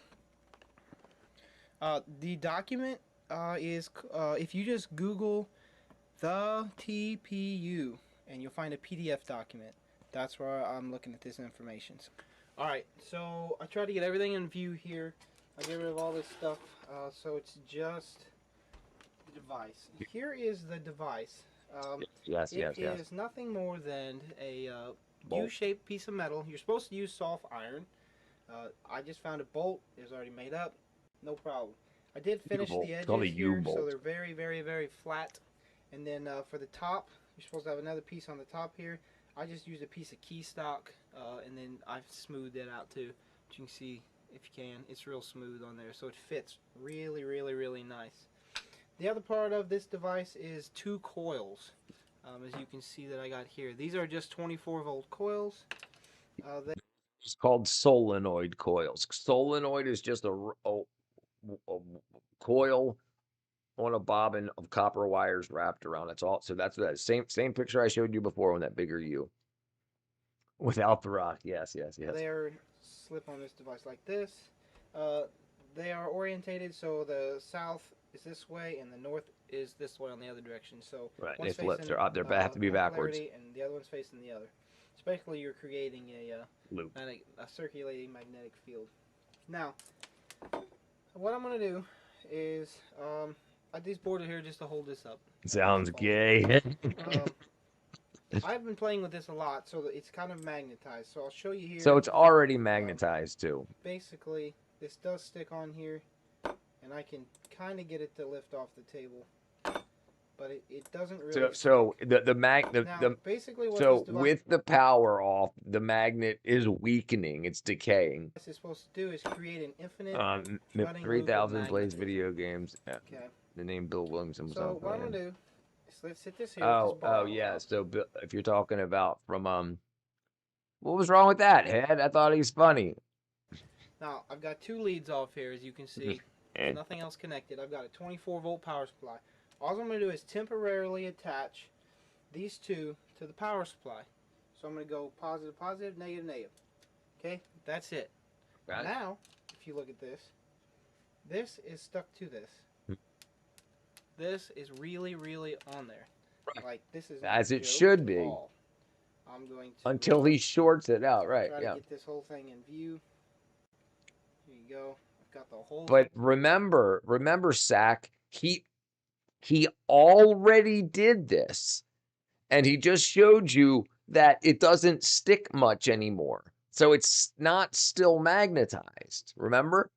The document is, if you just Google the TPU, and you'll find a PDF document. That's where I'm looking at this information. Alright, so I tried to get everything in view here. I get rid of all this stuff. So it's just the device. Here is the device. Yes. It is nothing more than a U-shaped piece of metal. You're supposed to use soft iron. I just found a bolt. It was already made up. No problem. I did finish the edges here, so they're very, very, very flat. And then for the top, you're supposed to have another piece on the top here. I just used a piece of key stock, and then I've smoothed it out too. But you can see, if you can, it's real smooth on there. So it fits really, really, really nice. The other part of this device is two coils, as you can see that I got here. These are just 24-volt coils. It's called solenoid coils. Solenoid is just a coil on a bobbin of copper wires wrapped around. That's all. So that's that same picture I showed you before on that bigger U. Without the rock. Yes. They're slip on this device like this. They are orientated so the south is this way and the north is this way on the other direction. So they flip. They have to be backwards. And the other one's facing the other. So basically, you're creating a loop, a circulating magnetic field. Now, what I'm going to do is I just boarded here just to hold this up. Sounds gay. I've been playing with this a lot, so it's kind of magnetized. So I'll show you here. So it's already magnetized too. Basically, this does stick on here, and I can kind of get it to lift off the table. but it doesn't really. So stick. Now, the basically, what so this device with the power off, the magnet is weakening. It's decaying. is supposed to do is create an infinite running loop of 3,000 plays magnetism. video games. Okay. The name Bill Williamson was So on what I'm plan. gonna do is let's sit this here with this bar Oh on yeah. top. So if you're talking about from what was wrong with that, Head? I thought he's funny. Now I've got two leads off here, as you can see. There's nothing else connected. I've got a 24-volt power supply. All I'm going to do is temporarily attach these two to the power supply. So I'm going to go positive, positive, negative, negative. Okay, that's it. Got it. Now, if you look at this, this is stuck to this. This is really, really on there. Right. Like, this is As not it joke should at be. all. I'm going to Until he shorts it out, right? try Yeah. to get this whole thing in view. Here you go. I've got the whole But remember, Sack, he already did this, and he just showed you that it doesn't stick much anymore. So it's not still magnetized. Remember?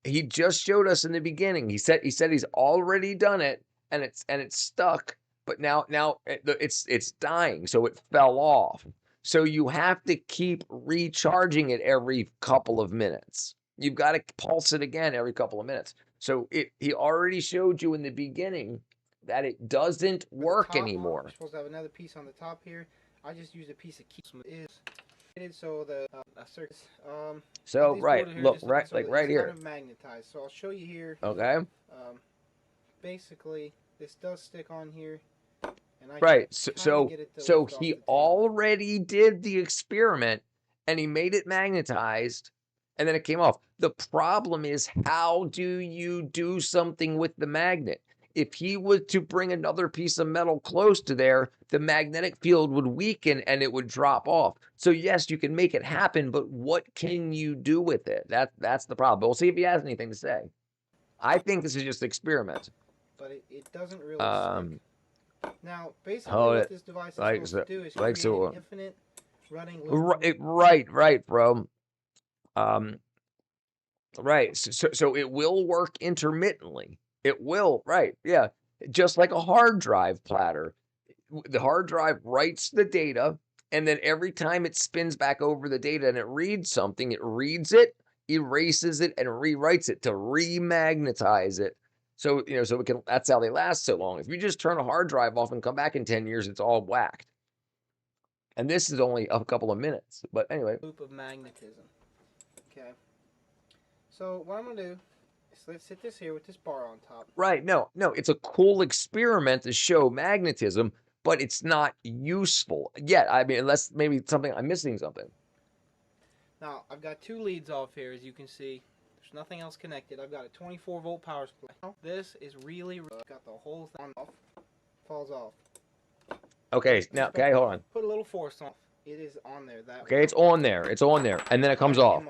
He just showed us in the beginning. He said he's already done it, and it's stuck. But now it's dying, so it fell off. So you have to keep recharging it every couple of minutes. You've got to pulse it again every couple of minutes. So he already showed you in the beginning that it doesn't work anymore. You're supposed to have another piece on the top here. I just used a piece of key. So the circuits. So right, look right, so like right here. Kind of magnetized. So I'll show you here. Okay. Basically, this does stick on here. And I right. can So get it to so lift off he the table. already did the experiment, and he made it magnetized, and then it came off. The problem is, how do you do something with the magnet? If he was to bring another piece of metal close to there, the magnetic field would weaken and it would drop off. So yes, you can make it happen, but what can you do with it? That's the problem. But we'll see if he has anything to say. I think this is just an experiment. But it doesn't really stick. Now, basically, what this device is supposed to do is create an infinite running loop. Right, bro. Right. So it will work intermittently. It will, right? Yeah, just like a hard drive platter. The hard drive writes the data, and then every time it spins back over the data and it reads something, it reads it, erases it, and rewrites it to remagnetize it. So so it can. That's how they last so long. If you just turn a hard drive off and come back in 10 years, it's all whacked. And this is only a couple of minutes. But anyway. Loop of magnetism. Okay. So what I'm gonna do is let's sit this here with this bar on top. Right. No, it's a cool experiment to show magnetism, but it's not useful yet. I mean, unless maybe I'm missing something. Now, I've got two leads off here, as you can see. There's nothing else connected. I've got a 24-volt power supply. This is really got the whole thing off. Falls off. Okay, now, okay, hold on. Put a little force on. It is on there. Okay, it's on there. It's on there, and then it comes off.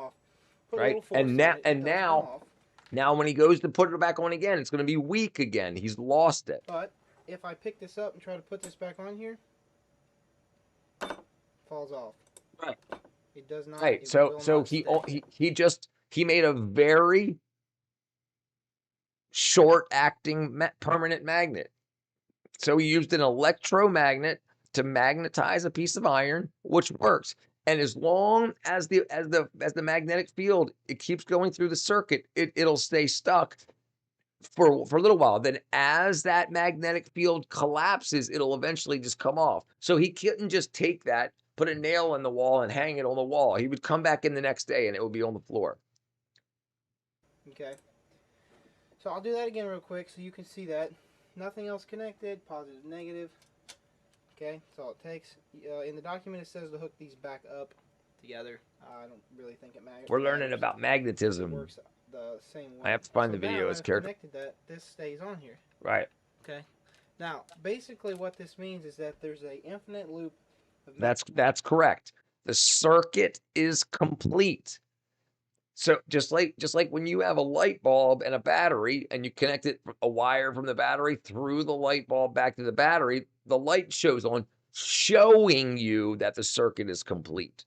Right, and now when he goes to put it back on again, it's going to be weak again. He's lost it. But if I pick this up and try to put this back on here, falls off. Right. It does not. Right. So he made a very short-acting permanent magnet. So he used an electromagnet to magnetize a piece of iron, which works. And as long as the magnetic field it keeps going through the circuit, it'll stay stuck for a little while. Then as that magnetic field collapses, it'll eventually just come off. So he couldn't just take that, put a nail in the wall, and hang it on the wall. He would come back in the next day, and it would be on the floor. Okay. So I'll do that again real quick so you can see that. Nothing else connected, positive, negative. Okay, that's all it takes. In the document it says to hook these back up together. I don't really think it matters. We're learning about magnetism. It works the same way. I have to find the video. It's connected that. This stays on here. Right. Okay. Now, basically what this means is that there's an infinite loop. That's correct. The circuit is complete. So just like when you have a light bulb and a battery and you connect a wire from the battery through the light bulb back to the battery, the light shows on, showing you that the circuit is complete.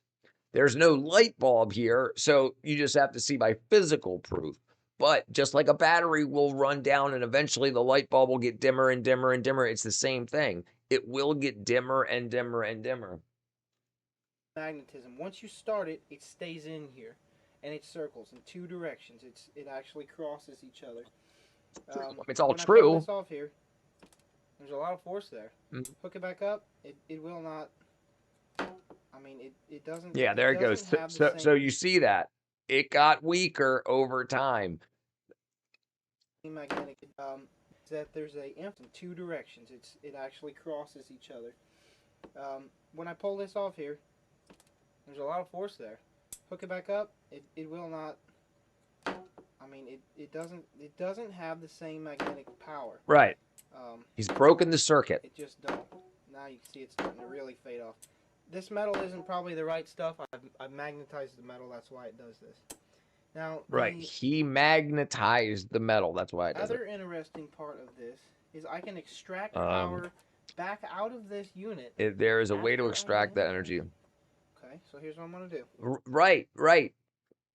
There's no light bulb here, so you just have to see by physical proof. But just like a battery will run down and eventually the light bulb will get dimmer and dimmer and dimmer, it's the same thing. It will get dimmer and dimmer and dimmer. Magnetism. Once you start it, it stays in here, and it circles in 2 directions. It actually crosses each other. It's all when true. I pull this off here, there's a lot of force there. Hook it back up. It will not. I mean, it doesn't. Yeah, there it goes. So you see that it got weaker over time. Magnetic. That there's a in 2 directions. It actually crosses each other. When I pull this off here, there's a lot of force there. Hook it back up. It will not. I mean, it doesn't have the same magnetic power. Right. He's broken the circuit. It just don't. Now you can see it's starting to really fade off. This metal isn't probably the right stuff. I've magnetized the metal. That's why it does this. Now, right. He magnetized the metal. That's why it does it. Other interesting part of this is I can extract power back out of this unit. There is a way to extract that energy. Okay, so here's what I'm going to do. Right.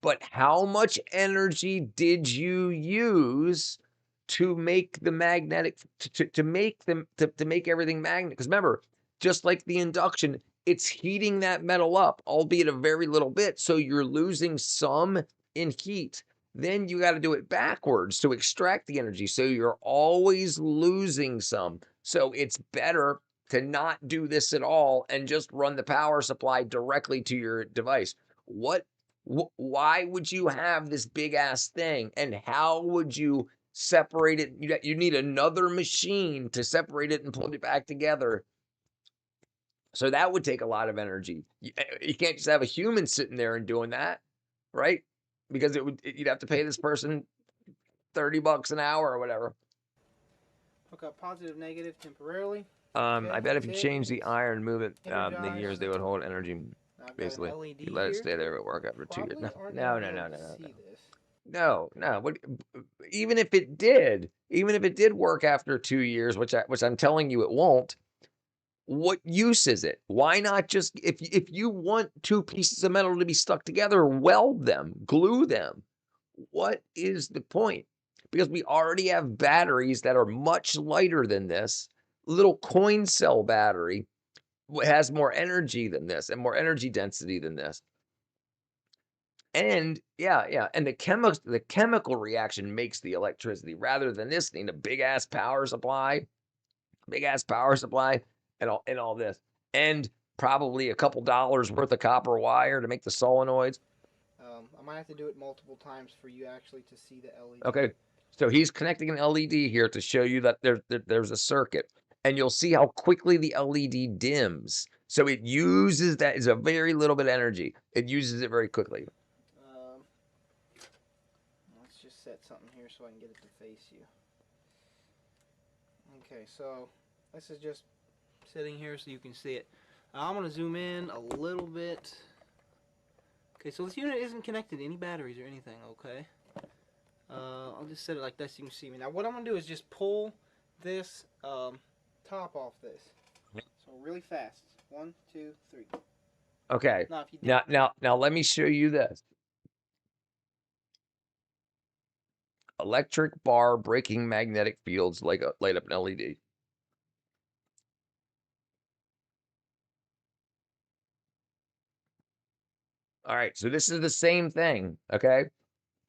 But how much energy did you use to make the magnetic to make them to make everything magnet? Because remember, just like the induction, it's heating that metal up, albeit a very little bit. So you're losing some in heat. Then you got to do it backwards to extract the energy. So you're always losing some. So it's better to not do this at all and just run the power supply directly to your device. Why would you have this big ass thing, and how would you separate it? You need another machine to separate it and put it back together. So that would take a lot of energy. You can't just have a human sitting there and doing that, right? Because you'd have to pay this person $30 an hour or whatever. Hook up positive, negative temporarily. I bet if you change the iron, move it, the years they would hold energy. Basically, you let it stay there, it would work after 2 years. No. What? Even if it did work after 2 years, which I'm telling you it won't. What use is it? Why not just, if you want 2 pieces of metal to be stuck together, weld them, glue them. What is the point? Because we already have batteries that are much lighter than this. Little coin cell battery has more energy than this and more energy density than this. And and the chemical reaction makes the electricity rather than this thing, a big ass power supply and all this. And probably a couple dollars worth of copper wire to make the solenoids. I might have to do it multiple times for you actually to see the LED. Okay. So he's connecting an LED here to show you that there's a circuit. And you'll see how quickly the LED dims. So it uses that is a very little bit of energy. It uses it very quickly. Let's just set something here so I can get it to face you. Okay, so this is just sitting here so you can see it. I'm going to zoom in a little bit. Okay, so this unit isn't connected to any batteries or anything, okay? I'll just set it like this so you can see me. Now what I'm going to do is just pull this top off this. So really fast. 1, 2, 3. Okay. Now let me show you this. Electric bar breaking magnetic fields light up an LED. All right, so this is the same thing, okay?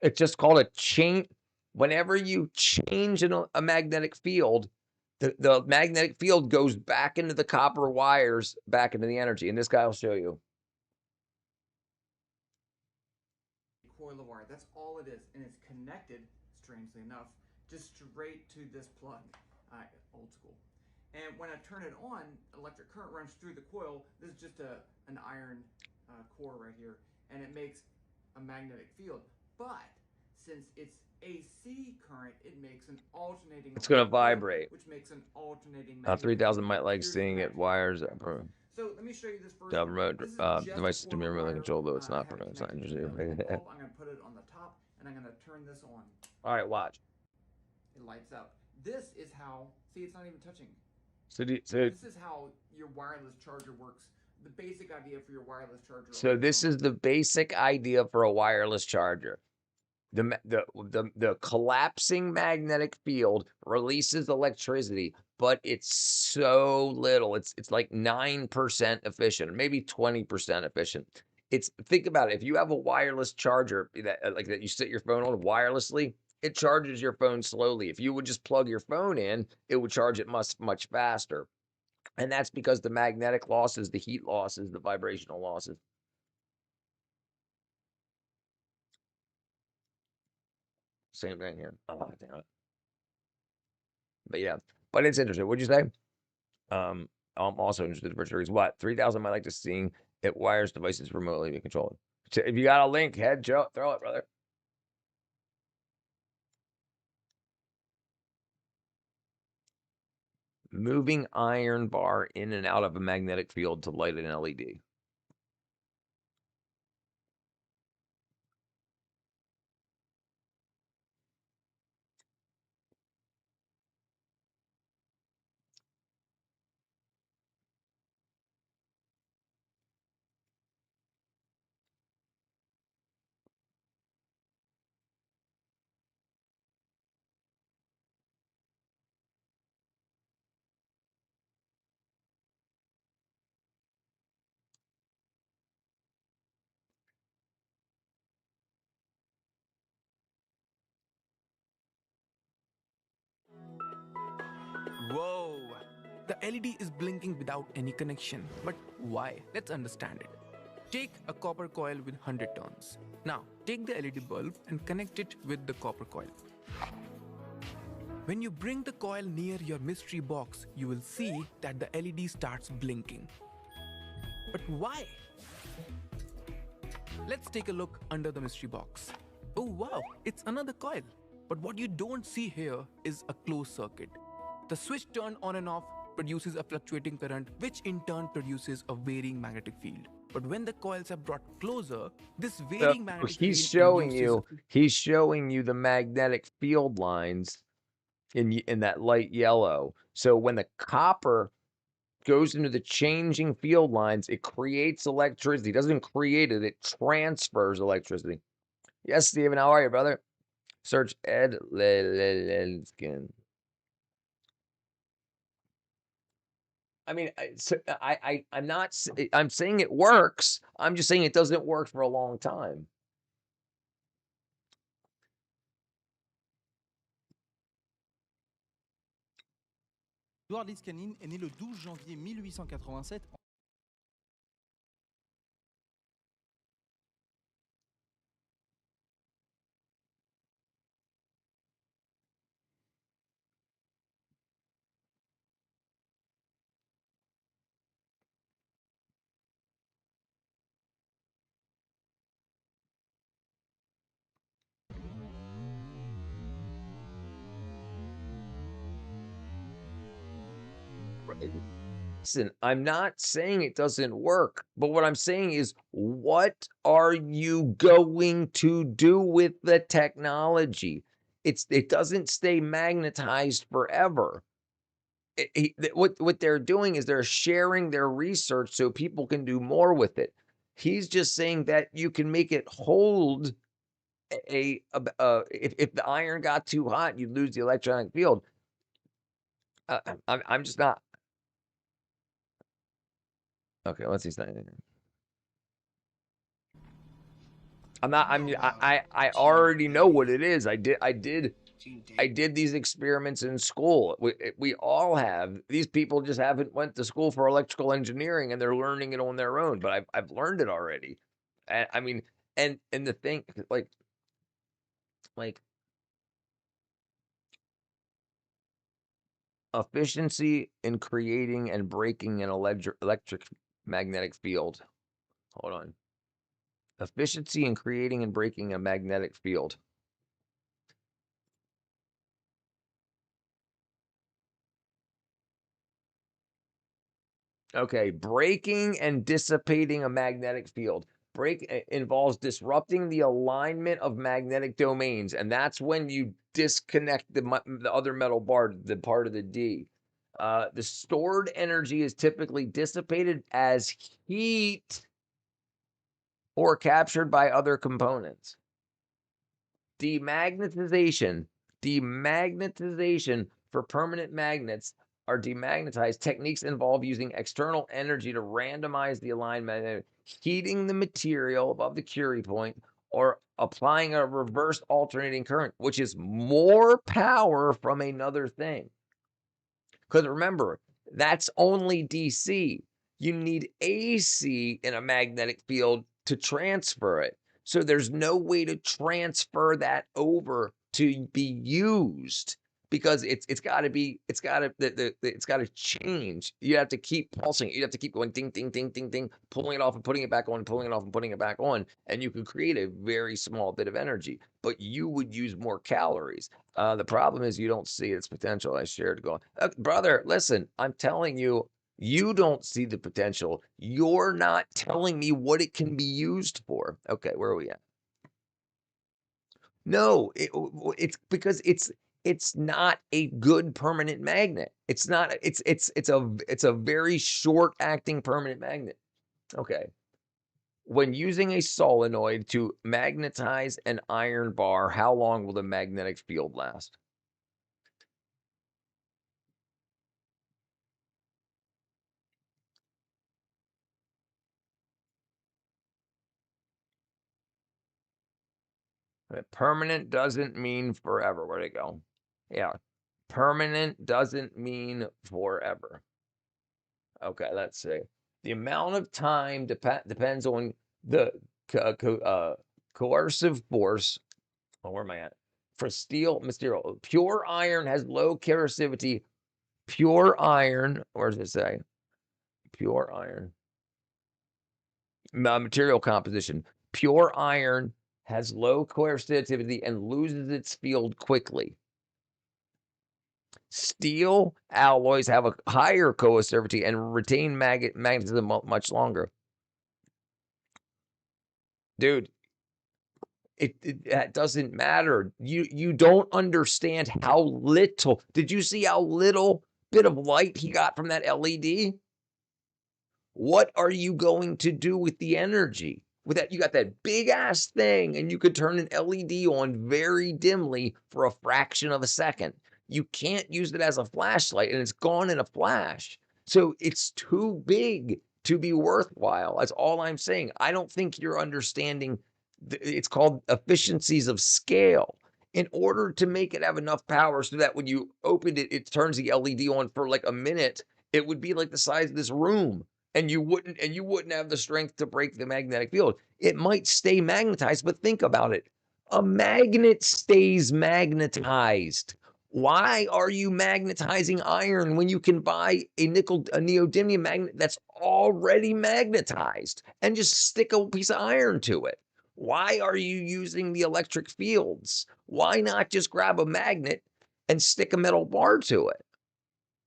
It's just called a change. Whenever you change a magnetic field, the magnetic field goes back into the copper wires, back into the energy. And this guy will show you. Coil of wire, that's all it is. And it's connected, strangely enough, just straight to this plug. Old school. And when I turn it on, electric current runs through the coil. This is just an iron core right here. And it makes a magnetic field. But since it's AC current, it makes an alternating. It's going to vibrate. Which makes an alternating. 3,000 might like seeing it wires. So let me show you this first. Remote devices to be remote control, though it's not interesting. I'm going to put it on the top, and I'm going to turn this on. All right, watch. It lights up. This is how. See, it's not even touching. So this is how your wireless charger works. The basic idea for your wireless charger. So this is the basic idea for a wireless charger. The collapsing magnetic field releases electricity, but it's so little. It's like 9% efficient, maybe 20% efficient. Think about it. If you have a wireless charger that you set your phone on wirelessly, it charges your phone slowly. If you would just plug your phone in, it would charge it much faster. And that's because the magnetic losses, the heat losses, the vibrational losses. Same thing here. Oh, damn it. But yeah, but it's interesting. What'd you say? I'm also interested in virtual. What 3,000 might like to seeing it wires devices remotely to control it. So if you got a link, throw it, brother. Moving iron bar in and out of a magnetic field to light an LED. Whoa! The LED is blinking without any connection. But why? Let's understand it. Take a copper coil with 100 turns. Now, take the LED bulb and connect it with the copper coil. When you bring the coil near your mystery box, you will see that the LED starts blinking. But why? Let's take a look under the mystery box. Oh wow, it's another coil. But what you don't see here is a closed circuit. The switch turned on and off produces a fluctuating current, which in turn produces a varying magnetic field. But when the coils are brought closer, this varying magnetic field He's showing you the magnetic field lines in that light yellow. So when the copper goes into the changing field lines, it creates electricity. It doesn't create it, it transfers electricity. Yes, Steven, how are you, brother? Search Ed Lenskin. I mean, I'm saying it works. I'm just saying it doesn't work for a long time. Edward Liskanin est né le 12 janvier 1887. Listen, I'm not saying it doesn't work, but what I'm saying is, what are you going to do with the technology? It doesn't stay magnetized forever. What they're doing is they're sharing their research so people can do more with it. He's just saying that you can make it hold if the iron got too hot, you'd lose the electronic field. I'm just not. Okay, let's see something. I already know what it is. I did these experiments in school. We all have. These people just haven't went to school for electrical engineering and they're learning it on their own, but I've learned it already. And I mean, and the thing like efficiency in creating and breaking an electric magnetic field. Hold on. Efficiency in creating and breaking a magnetic field. Okay, breaking and dissipating a magnetic field. Involves disrupting the alignment of magnetic domains, and that's when you disconnect the other metal bar, the part of the D. The stored energy is typically dissipated as heat or captured by other components. Demagnetization for permanent magnets are demagnetized. Techniques involve using external energy to randomize the alignment, heating the material above the Curie point, or applying a reverse alternating current, which is more power from another thing. Because remember, that's only DC. You need AC in a magnetic field to transfer it. So there's no way to transfer that over to be used because it's got to change. You have to keep pulsing. You have to keep going ding ding ding ding ding, pulling it off and putting it back on, pulling it off and putting it back on, and you could create a very small bit of energy, but you would use more calories. The problem is you don't see its potential. I shared going, brother, listen, I'm telling you, you don't see the potential. You're not telling me what it can be used for. Okay, where are we at? No, it's because it's not a good permanent magnet. It's not. It's a very short acting permanent magnet. Okay. When using a solenoid to magnetize an iron bar, how long will the magnetic field last? Permanent doesn't mean forever. Where'd it go? Yeah. Permanent doesn't mean forever. Okay, let's see. The amount of time depends on the coercive force. Oh, where am I at? For steel material, pure iron has low coercivity. Pure iron, where does it say? Pure iron. Material composition. Pure iron has low coercivity and loses its field quickly. Steel alloys have a higher coercivity and retain magnetism much longer. Dude, that doesn't matter. You don't understand how little. Did you see how little bit of light he got from that LED? What are you going to do with the energy? With that, you got that big ass thing, and you could turn an LED on very dimly for a fraction of a second. You can't use it as a flashlight, and it's gone in a flash. So it's too big to be worthwhile. That's all I'm saying. I don't think you're understanding. It's called efficiencies of scale. In order to make it have enough power so that when you opened it, it turns the LED on for like a minute, it would be like the size of this room. And you wouldn't have the strength to break the magnetic field. It might stay magnetized, but think about it. A magnet stays magnetized. Why are you magnetizing iron when you can buy a neodymium magnet that's already magnetized and just stick a piece of iron to it? Why are you using the electric fields? Why not just grab a magnet and stick a metal bar to it?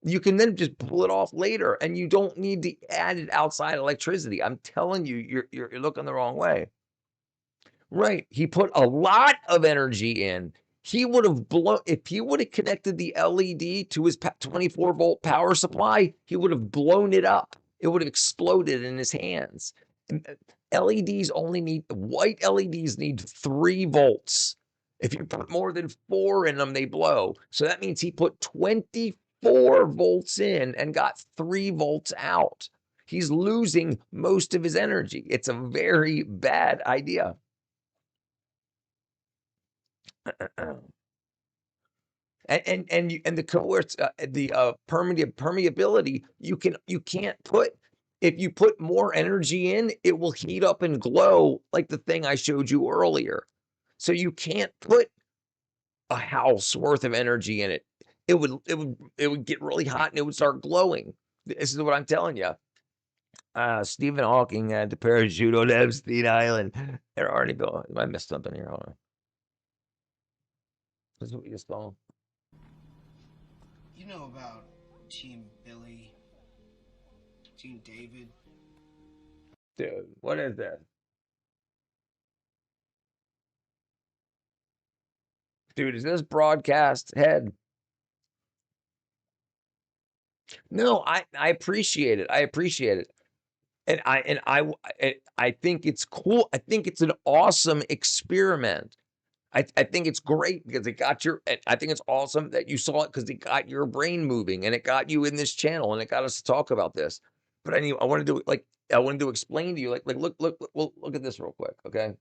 You can then just pull it off later, and you don't need the added outside electricity. I'm telling you, you're looking the wrong way. Right. He put a lot of energy in. He would have blown, if he would have connected the LED to his 24-volt power supply, he would have blown it up. It would have exploded in his hands. LEDs only need, white LEDs need 3 volts. If you put more than 4 in them, they blow. So that means he put 24 volts in and got 3 volts out. He's losing most of his energy. It's a very bad idea. And the coerce the permeability, you can't put, if you put more energy in, it will heat up and glow like the thing I showed you earlier. So you can't put a house worth of energy in it. It would get really hot and it would start glowing. This is what I'm telling you. Stephen Hawking had to parachute on Epstein Island. They're already going. I missed something here. Hold on. This is what you saw. You know about Team Billy, Team David? Dude, what is that? Dude, is this broadcast head? No, I appreciate it. I appreciate it. And I think it's cool. I think it's an awesome experiment. I think it's great because it got your. I think it's awesome that you saw it because it got your brain moving and it got you in this channel and it got us to talk about this. But anyway, I wanted to explain to you like look at this real quick, okay?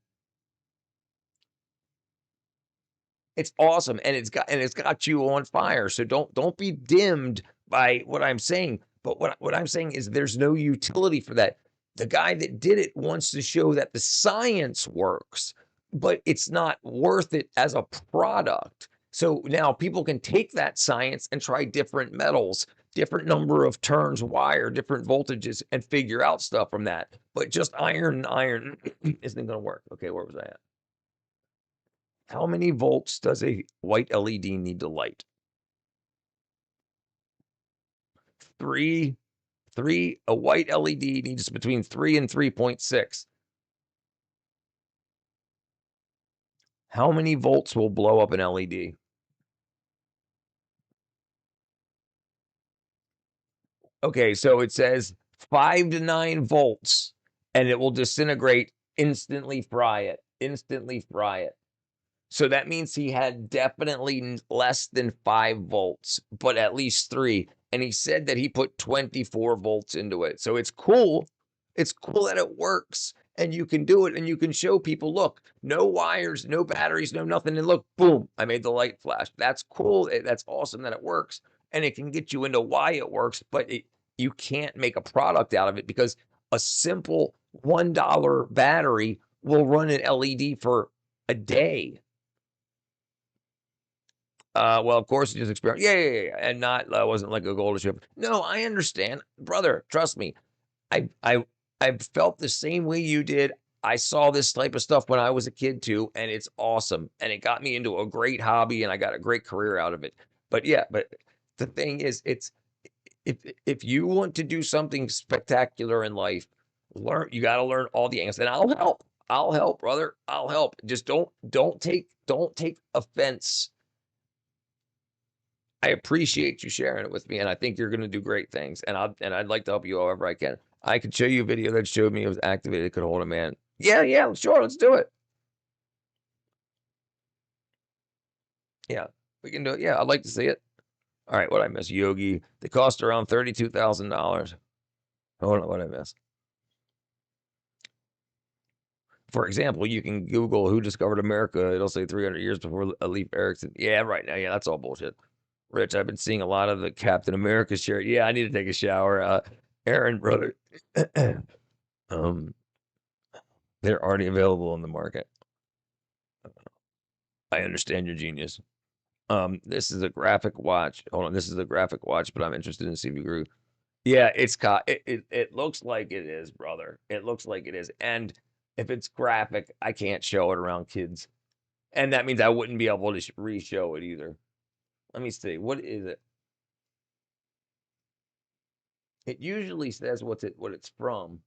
It's awesome and it's got you on fire. So don't be dimmed by what I'm saying. But what I'm saying is there's no utility for that. The guy that did it wants to show that the science works, but it's not worth it as a product. So now people can take that science and try different metals, different number of turns wire, different voltages, and figure out stuff from that. But just iron isn't going to work. Okay, where was I at? How many volts does a white LED need to light? 3. A white LED needs between 3 and 3.6. How many volts will blow up an LED? Okay, so it says 5 to 9 volts, and it will disintegrate, instantly fry it. Instantly fry it. So that means he had definitely less than 5 volts, but at least 3. And he said that he put 24 volts into it. So it's cool. It's cool that it works and you can do it and you can show people, look, no wires, no batteries, no nothing. And look, boom, I made the light flash. That's cool. That's awesome that it works. And it can get you into why it works, but you can't make a product out of it because a simple $1 battery will run an LED for a day. Well, of course, it just experiment. Yeah. And not, wasn't like a golden ship. No, I understand. Brother, trust me. I've felt the same way you did. I saw this type of stuff when I was a kid too, and it's awesome. And it got me into a great hobby and I got a great career out of it. But yeah, but the thing is, it's if you want to do something spectacular in life, you got to learn all the angles. And I'll help. I'll help, brother. I'll help. Just don't take offense. I appreciate you sharing it with me, and I think you're going to do great things. And I'd like to help you however I can. I could show you a video that showed me it was activated, it could hold a man. Yeah, sure, let's do it. Yeah, we can do it. Yeah, I'd like to see it. All right, what I miss? Yogi. They cost around $32,000. Hold on, what I miss? For example, you can Google who discovered America. It'll say 300 years before Leif Erikson. Yeah, right now. Yeah, that's all bullshit. Rich, I've been seeing a lot of the Captain America shirt. Yeah, I need to take a shower. Aaron, brother. They're already available in the market. I understand your genius. This is a graphic watch. Hold on, this is a graphic watch, but I'm interested in CV Guru. Yeah, it looks like it is, brother. It looks like it is. And if it's graphic, I can't show it around kids. And that means I wouldn't be able to re-show it either. Let me see. What is it? It usually says what it's from.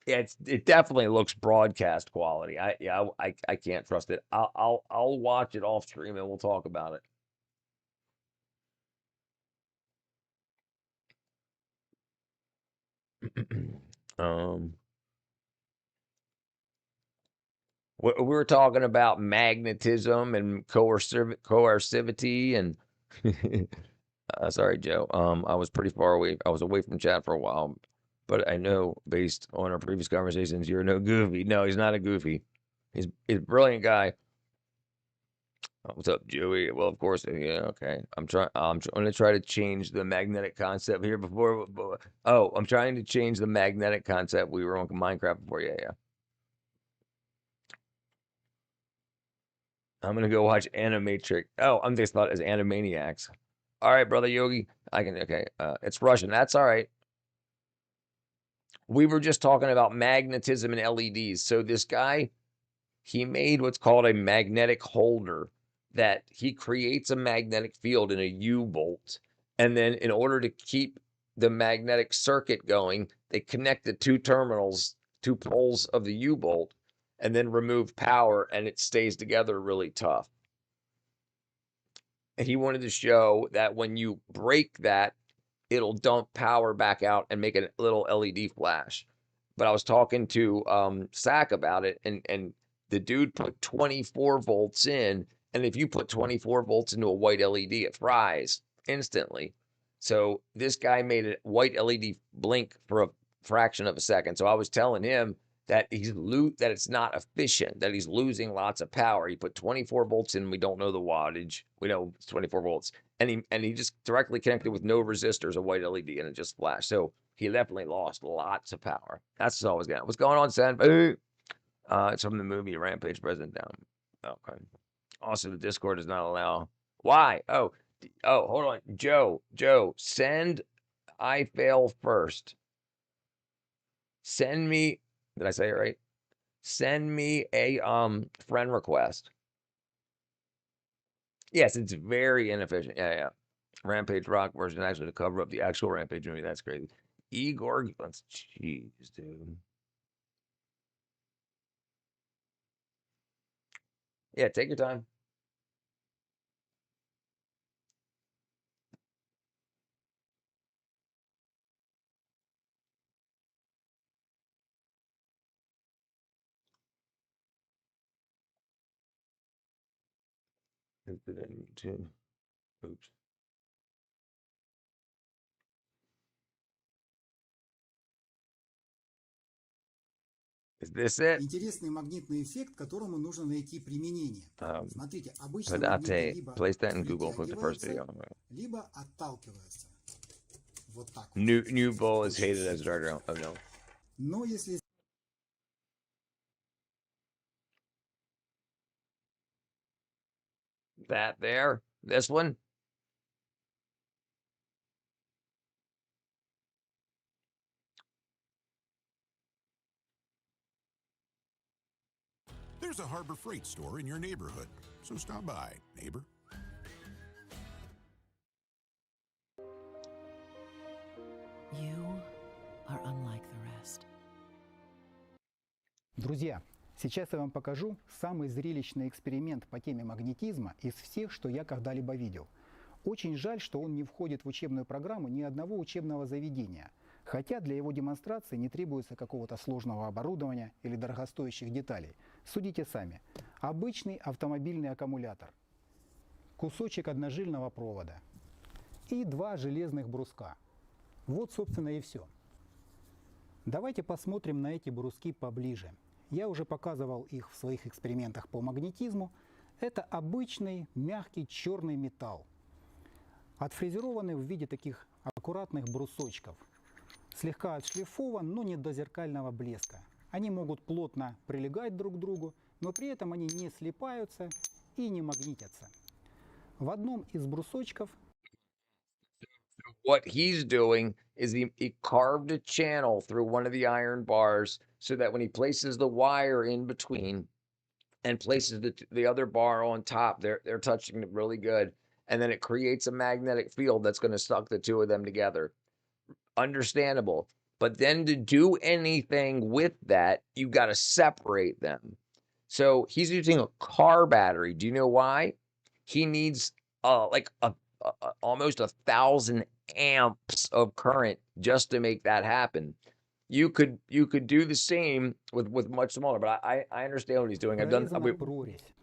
Yeah, it definitely looks broadcast quality. I can't trust it. I'll watch it off stream and we'll talk about it. We were talking about magnetism and coercivity and sorry, Joe. I was pretty far away. I was away from chat for a while, but I know based on our previous conversations, you're no goofy. No, he's not a goofy. He's a brilliant guy. What's up, Joey? Well, of course, yeah, okay. I'm gonna try to change the magnetic concept here before. Oh, I'm trying to change the magnetic concept. We were on Minecraft before. Yeah. I'm gonna go watch Animatrix. Oh, I'm just thought as Animaniacs. All right, brother Yogi. Okay. It's Russian. That's all right. We were just talking about magnetism and LEDs. So this guy, he made what's called a magnetic holder that he creates a magnetic field in a U-bolt. And then in order to keep the magnetic circuit going, they connect the two poles of the U-bolt, and then remove power, and it stays together really tough. And he wanted to show that when you break that, it'll dump power back out and make a little LED flash. But I was talking to Sack about it, and the dude put 24 volts in, and if you put 24 volts into a white LED, it fries instantly. So this guy made a white LED blink for a fraction of a second. So I was telling him that that it's not efficient, that he's losing lots of power. He put 24 volts in. We don't know the wattage. We know it's 24 volts, and he just directly connected with no resistors, a white LED, and it just flashed. So he definitely lost lots of power. That's all I was getting. What's going on, Sen? It's from the movie Rampage President Down. Okay. Also, the Discord does not allow. Why? Oh, hold on, Joe. Send I fail first. Send me. Did I say it right? Send me a friend request. Yes, it's very inefficient. Yeah. Rampage Rock version actually to cover up the actual Rampage movie. That's crazy. Igor, let's jeez, dude. Yeah, take your time. Oops. Is this it? Интересный магнитный эффект, которому нужно найти применение. Смотрите, обычно магниты Padate, либо place that in Google. Click the first video. либо отталкиваются. Вот так. New Bull is hated as Dark. Oh no. Но если that there, this one. There's a Harbor Freight store in your neighborhood, so stop by, neighbor. You are unlike the rest. Друзья, сейчас я вам покажу самый зрелищный эксперимент по теме магнетизма из всех, что я когда-либо видел. Очень жаль, что он не входит в учебную программу ни одного учебного заведения, хотя для его демонстрации не требуется какого-то сложного оборудования или дорогостоящих деталей. Судите сами. Обычный автомобильный аккумулятор, кусочек одножильного провода и 2 железных бруска. Вот, собственно, и все. Давайте посмотрим на эти бруски поближе. Я уже показывал их в своих экспериментах по магнетизму. Это обычный мягкий черный металл, отфрезерованный в виде таких аккуратных брусочков. Слегка отшлифован, но не до зеркального блеска. Они могут плотно прилегать друг к другу, но при этом они не слипаются и не магнитятся. В одном из брусочков What he's doing is he carved a channel through one of the iron bars so that when he places the wire in between and places the other bar on top, they're touching it really good. And then it creates a magnetic field that's going to suck the two of them together. Understandable. But then to do anything with that, you've got to separate them. So he's using a car battery. Do you know why? He needs almost 1,000 amps of current just to make that happen. You could do the same with much smaller, but I understand what he's doing. I've done.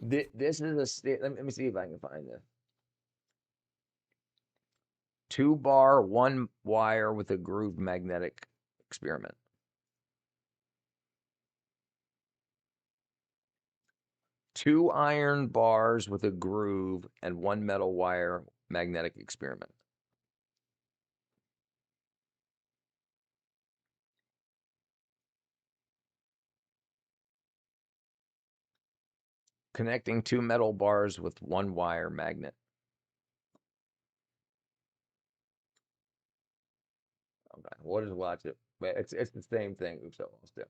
This is a. Let me see if I can find this. 2-bar, 1 wire with a groove magnetic experiment. Two iron bars with a groove and 1 metal wire magnetic experiment. Connecting 2 metal bars with 1 wire magnet. Okay, we'll just watch it. It's the same thing. Oops, I lost it.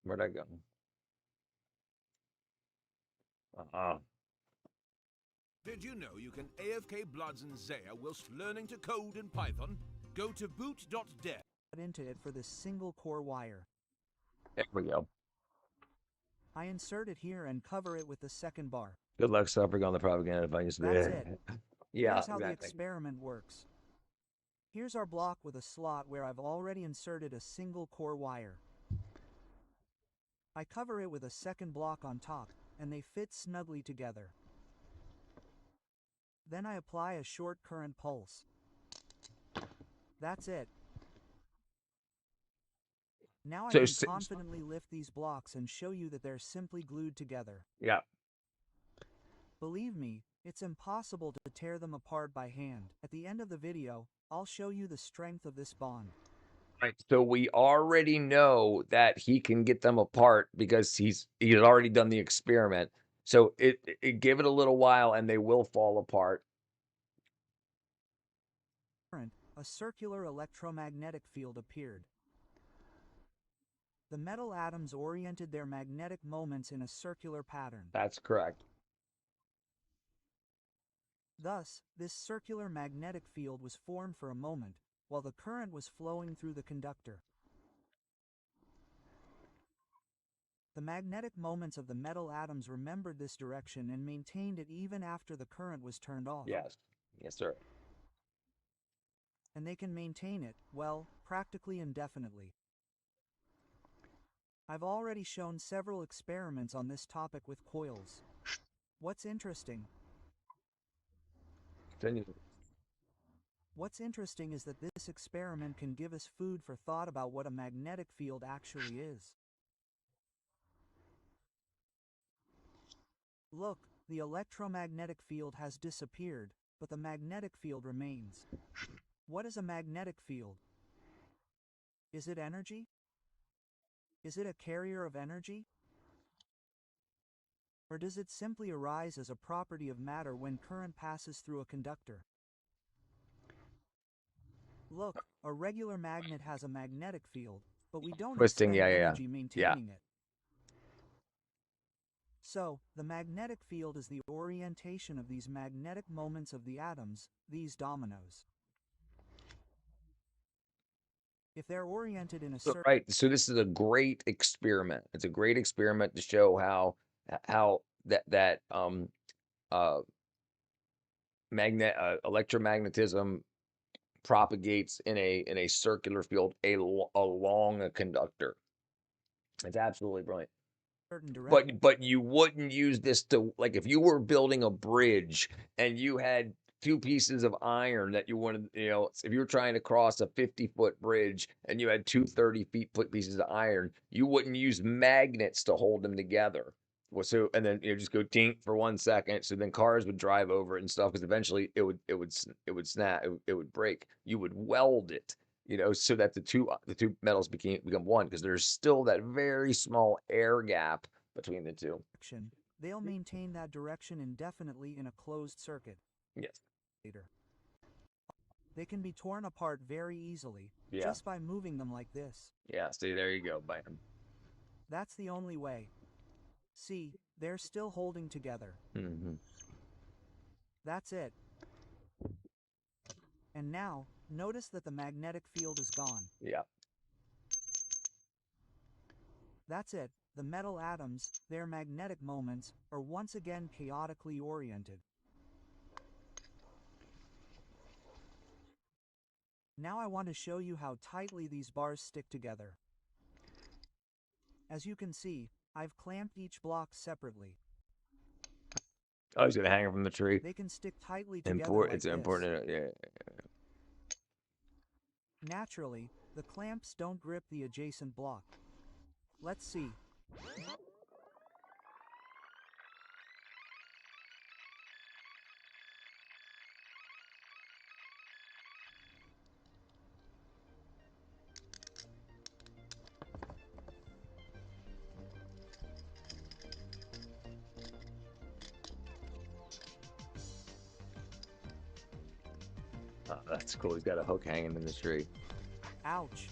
Where'd I go? Did you know you can AFK Bloods and Zaya whilst learning to code in Python? Go to boot.dev. Into it for the single core wire. There we go. I insert it here and cover it with the second bar. Good luck suffering on the propaganda if I just That's it. Yeah, Here's how the exactly. experiment works. Here's our block with a slot where I've already inserted a single core wire. I cover it with a second block on top, and they fit snugly together. Then I apply a short current pulse. That's it. Now I So, can confidently lift these blocks and show you that they're simply glued together. yeah. Believe me, it's impossible to tear them apart by hand. At the end of the video, I'll show you the strength of this bond. Right. So we already know that he can get them apart because he had already done the experiment. So it give it a little while and they will fall apart. A circular electromagnetic field appeared. The metal atoms oriented their magnetic moments in a circular pattern. That's correct. Thus, this circular magnetic field was formed for a moment, while the current was flowing through the conductor. The magnetic moments of the metal atoms remembered this direction and maintained it even after the current was turned off. Yes. Yes, sir. And they can maintain it, well, practically indefinitely. I've already shown several experiments on this topic with coils. What's interesting? What's interesting is that this experiment can give us food for thought about what a magnetic field actually is. Look, the electromagnetic field has disappeared, but the magnetic field remains. What is a magnetic field? Is it energy? Is it a carrier of energy? Or does it simply arise as a property of matter when current passes through a conductor? Look, a regular magnet has a magnetic field, but we don't Twisting, expend yeah. energy maintaining it. So, the magnetic field is the orientation of these magnetic moments of the atoms, these dominoes. If they're oriented in a certain... Right. So this is a great experiment. It's a great experiment to show how that electromagnetism propagates in a circular field along a conductor. It's absolutely brilliant. But you wouldn't use this to, like, if you were building a bridge and you had two pieces of iron that you wanted, if you were trying to cross a 50-foot bridge and you had two 30-foot pieces of iron, you wouldn't use magnets to hold them together. Well, so, and then just go dink for 1 second. So then cars would drive over it and stuff, because eventually it would snap, it would break. You would weld it, so that the two metals become one, because there's still that very small air gap between the two. They'll maintain that direction indefinitely in a closed circuit. Yes. Later. They can be torn apart very easily, just by moving them like this. Yeah, see, there you go, bam. That's the only way. See, they're still holding together. Mm-hmm. That's it. And now, notice that the magnetic field is gone. Yeah. That's it. The metal atoms, their magnetic moments, are once again chaotically oriented. Now I want to show you how tightly these bars stick together. As you can see, I've clamped each block separately. Oh, he's gonna hang it from the tree. They can stick tightly together like it's this. important, yeah. Naturally, the clamps don't grip the adjacent block. Let's see. Oh, that's cool. He's got a hook hanging in the tree. Ouch.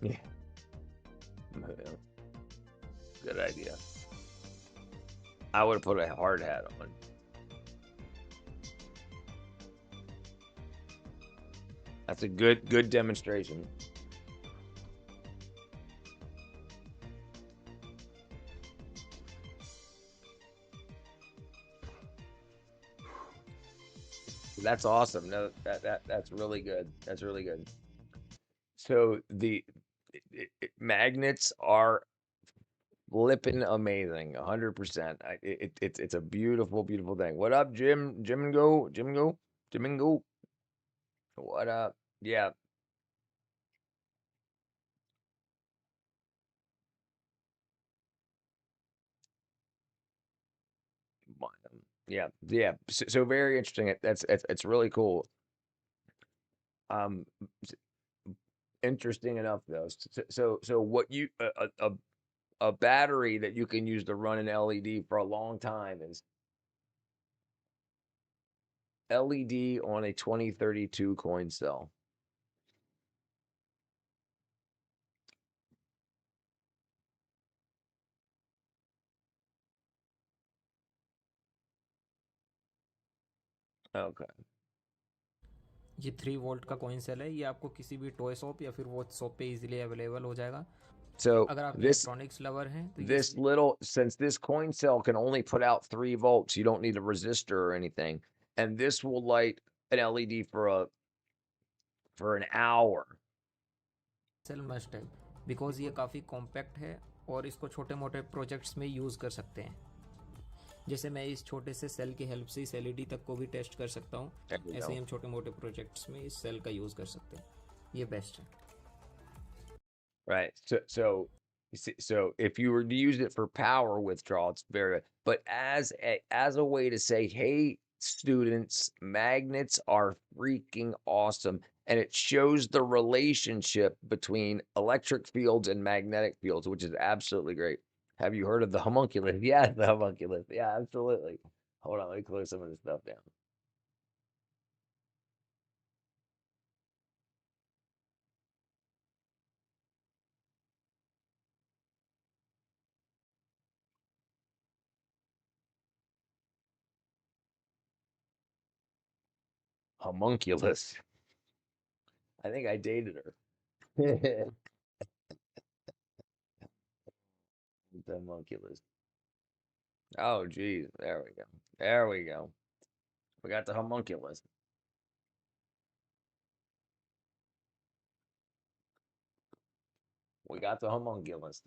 Yeah. Good idea. I would have put a hard hat on. That's a good demonstration. That's awesome. No, that's really good. That's really good. So the magnets are flipping amazing, 100%. It's a beautiful, beautiful thing. What up, Jim? Jim and go, Jim and go, Jim and go. What up? Yeah, yeah, yeah. So very interesting. That's it's really cool. Um, interesting enough though. So what you a battery that you can use to run an LED for a long time is LED on a 2032 coin cell. Okay. ये 3 volt का coin cell है, ये आपको किसी भी toy shop या फिर वो शॉप पे इजीली अवेलेबल हो जाएगा। So अगर आप this इलेक्ट्रॉनिक्स लवर हैं तो ये this little since this coin cell can only put out 3 volts, you don't need a resistor or anything, and this will light an LED for an hour. Cell must है, because ये काफ़ी compact है और इसको छोटे मोटे projects में use कर सकते हैं। जैसे मैं इस छोटे से सेल की हेल्प से इस एलईडी तक को भी टेस्ट कर सकता हूँ, ऐसे ही हम छोटे मोटे प्रोजेक्ट्स में इस सेल का यूज़ कर सकते हैं। ये बेस्ट है। Right. So if you were to use it for power withdrawal, it's very, but as a way to say, hey, students, magnets are freaking awesome. And it shows the relationship between electric fields and magnetic fields, which is absolutely great. Have you heard of the homunculus? Yeah, the homunculus. Yeah, absolutely. Hold on, let me close some of this stuff down. Homunculus. I think I dated her. The homunculus. Oh, geez. There we go. There we go. We got the homunculus. We got the homunculus.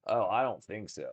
Oh, I don't think so.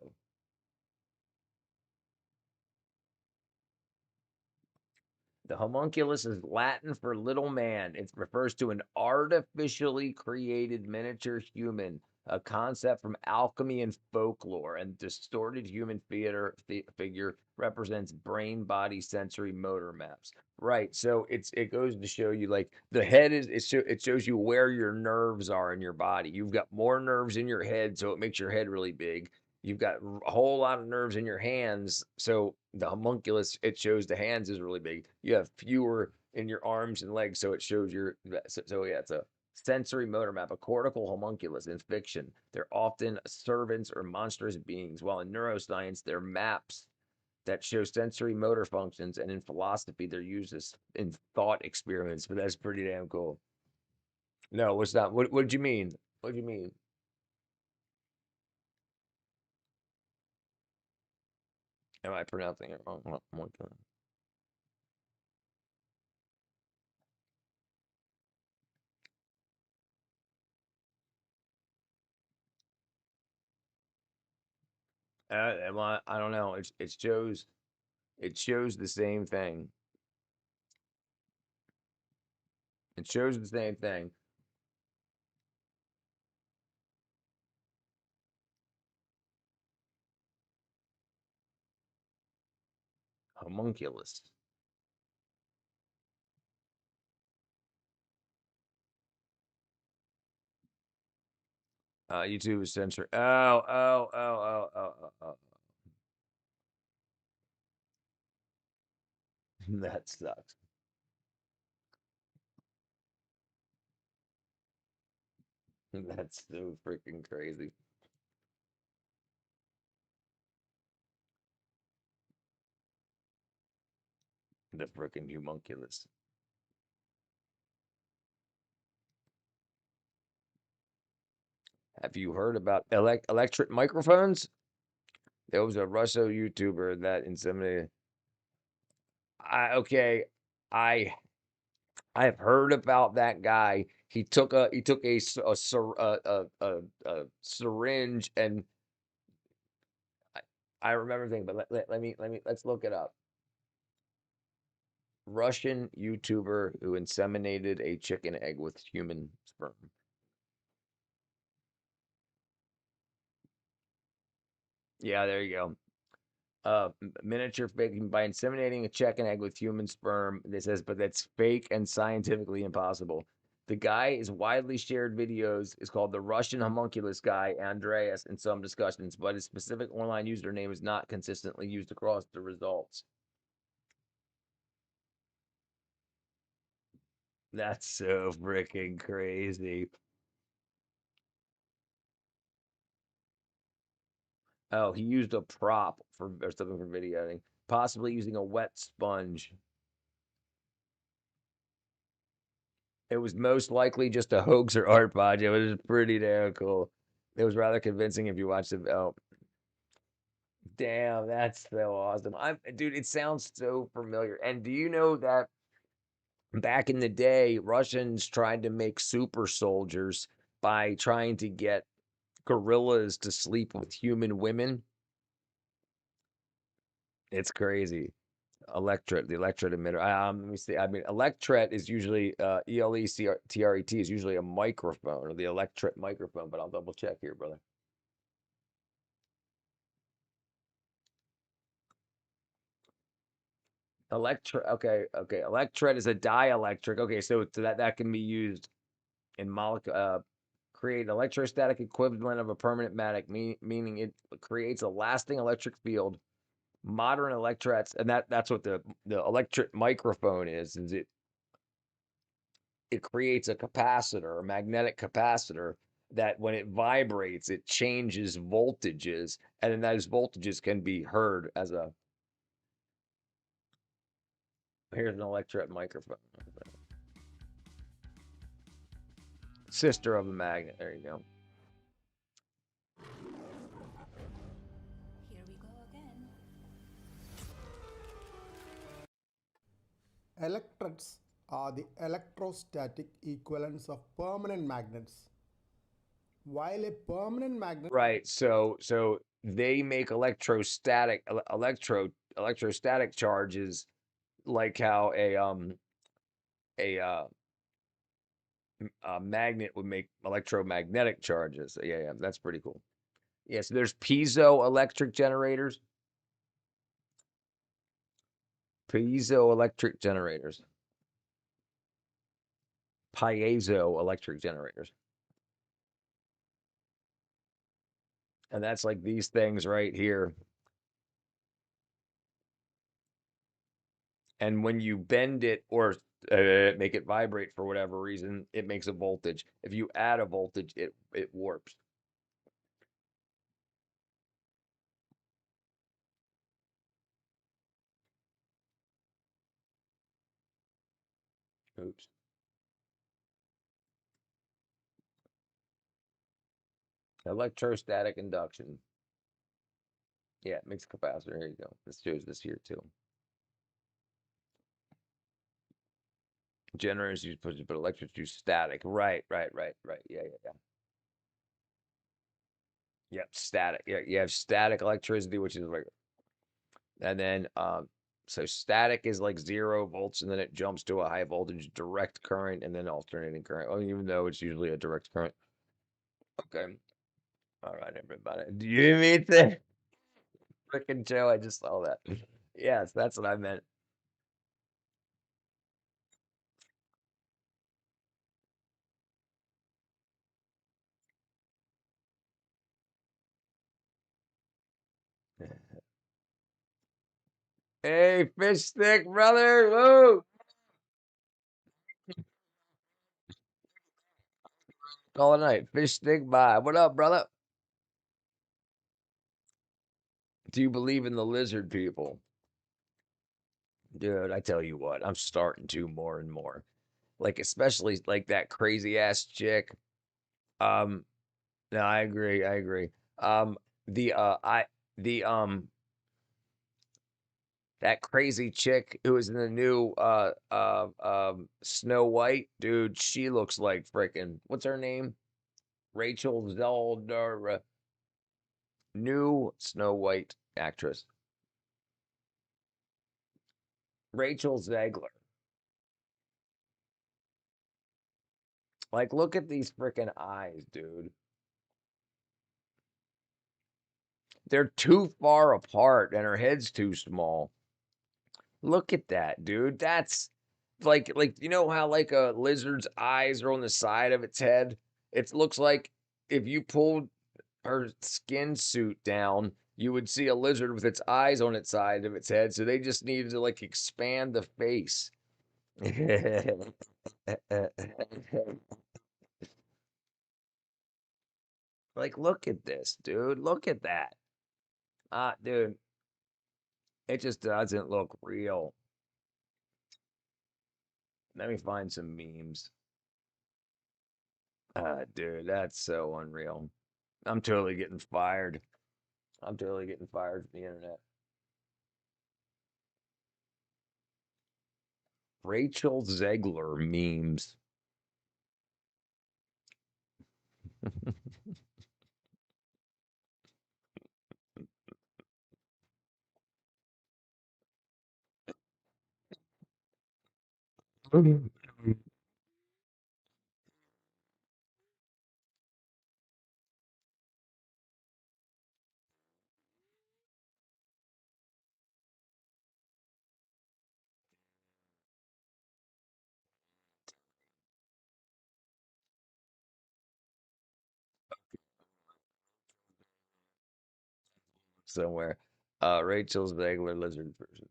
The homunculus is Latin for little man. It refers to an artificially created miniature human, a concept from alchemy and folklore, and distorted human figure represents brain body sensory motor maps. Right. So it goes to show you like the head is it shows you where your nerves are in your body. You've got more nerves in your head, so it makes your head really big. You've got a whole lot of nerves in your hands. So the homunculus, it shows the hands is really big. You have fewer in your arms and legs. So it shows your, so yeah, it's a sensory motor map, a cortical homunculus in fiction. They're often servants or monstrous beings, while in neuroscience, they're maps that show sensory motor functions. And in philosophy, they're used as in thought experiments, but that's pretty damn cool. No, what's that? What did you mean? What do you mean? Am I pronouncing it wrong? Well, I don't know. It shows the same thing. It shows the same thing. Homunculus. YouTube is censored. Oh. That sucks. That's so freaking crazy. The frickin' homunculus. Have you heard about electric microphones? There was a Russo YouTuber that inseminated. Okay, I I've heard about that guy. He took a syringe and I remember thinking, but let's look it up. Russian YouTuber who inseminated a chicken egg with human sperm. Yeah, there you go. Miniature faking by inseminating a chicken egg with human sperm. This says, but that's fake and scientifically impossible. The guy is widely shared videos is called the Russian homunculus guy, Andreas, in some discussions, but his specific online username is not consistently used across the results. That's so freaking crazy. Oh, he used a prop for or something for video editing, possibly using a wet sponge. It was most likely just a hoax or art project. It was pretty damn cool. It was rather convincing if you watched it. Oh, damn, that's so awesome. Dude, it sounds so familiar. And do you know that back in the day, Russians tried to make super soldiers by trying to get gorillas to sleep with human women? It's crazy. Electret, the electret emitter. Let me see. I mean, electret is usually ELECTRET is usually a microphone or the electret microphone, but I'll double check here, brother. Okay. Electret is a dielectric. Okay, so that can be used in molecule. Create electrostatic equivalent of a permanent magnet, meaning it creates a lasting electric field. Modern electrets, and that's what the electret microphone is it creates a capacitor, a magnetic capacitor that when it vibrates, it changes voltages, and then those voltages can be heard as a. Here's an electret microphone. Sister of a magnet. There you go. Here we go again. Electrets are the electrostatic equivalents of permanent magnets. While a permanent magnet. Right. So they make electrostatic charges like how a magnet would make electromagnetic charges. Yeah, that's pretty cool. Yeah, so there's piezoelectric generators. Piezoelectric generators. Piezoelectric generators. And that's like these things right here. And when you bend it or make it vibrate for whatever reason, it makes a voltage. If you add a voltage, it warps. Oops. Electrostatic induction. Yeah, it makes a capacitor. Here you go. This shows this here too. Generators use but electrics use static. Right. Yeah. Yep, static. Yeah, you have static electricity, which is like, and then so static is like 0 volts, and then it jumps to a high voltage direct current, and then alternating current. Well, even though it's usually a direct current. Okay. All right, everybody. Do you meet the freaking Joe? I just saw that. Yes, that's what I meant. Hey, fish stick, brother. Whoa. Call it night. Fish stick, bye. What up, brother? Do you believe in the lizard people? Dude, I tell you what, I'm starting to more and more. Like, especially like that crazy ass chick. Um, no, I agree. I agree. The the that crazy chick who was in the new Snow White, dude, she looks like freaking what's her name? Rachel Zelda, new Snow White actress. Rachel Zegler. Like, look at these freaking eyes, dude. They're too far apart and her head's too small. Look at that, dude. That's like you know how like a lizard's eyes are on the side of its head? It looks like if you pulled her skin suit down, you would see a lizard with its eyes on its side of its head. So they just needed to like expand the face. Like, look at this, dude. Look at that. Dude, it just doesn't look real. Let me find some memes. Dude, that's so unreal. I'm totally getting fired. I'm totally getting fired from the internet. Rachel Zegler memes. Somewhere. Rachel Zegler lizard person.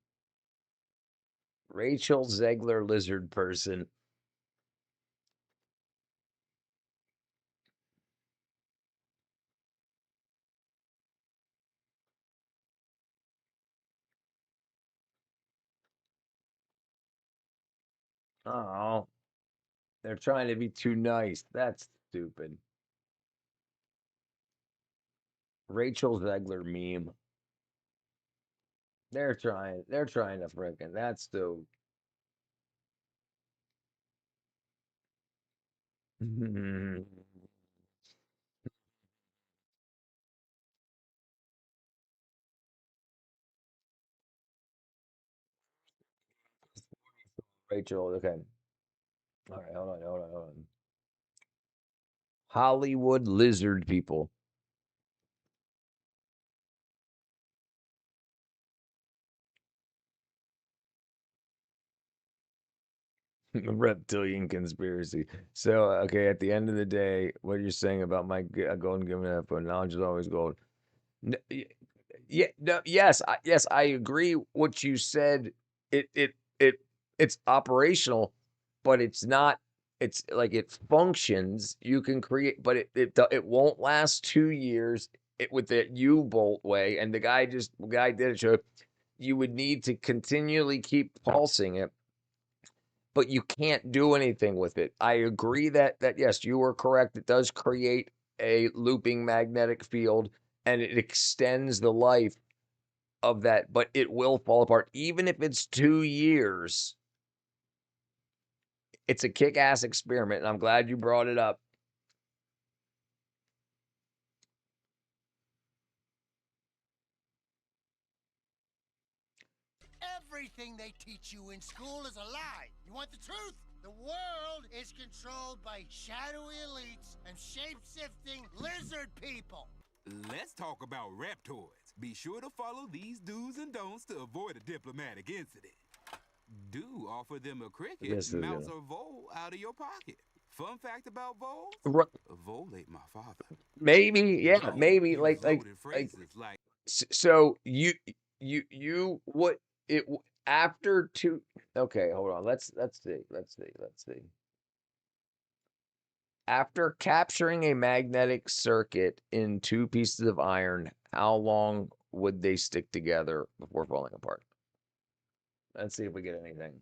Rachel Zegler lizard person. Oh, they're trying to be too nice. That's stupid. Rachel Zegler meme. They're trying to frickin' that's the Rachel, okay. All right, hold on. Hollywood lizard people. Reptilian conspiracy. So, okay, at the end of the day, what you're saying about my golden given up, knowledge is always gold. Yeah, no, yes, I agree. What you said, it it's operational, but it's not. It's like it functions. You can create, but it won't last 2 years. It with the U-bolt way, and the guy did it. So you would need to continually keep pulsing it, but you can't do anything with it. I agree that yes, you are correct. It does create a looping magnetic field, and it extends the life of that, but it will fall apart. Even if it's 2 years, it's a kick-ass experiment, and I'm glad you brought it up. Everything they teach you in school is a lie. You want the truth? The world is controlled by shadowy elites and shape-shifting lizard people. Let's talk about reptoids. Be sure to follow these do's and don'ts to avoid a diplomatic incident. Do offer them a cricket, This is mouse, gonna- or vole out of your pocket. Fun fact about voles? Ru- A vole ate my father. Maybe, yeah, Vole maybe use like loaded phrases like so you what it after two. Okay, hold on. Let's see. After capturing a magnetic circuit in two pieces of iron, how long would they stick together before falling apart? Let's see if we get anything.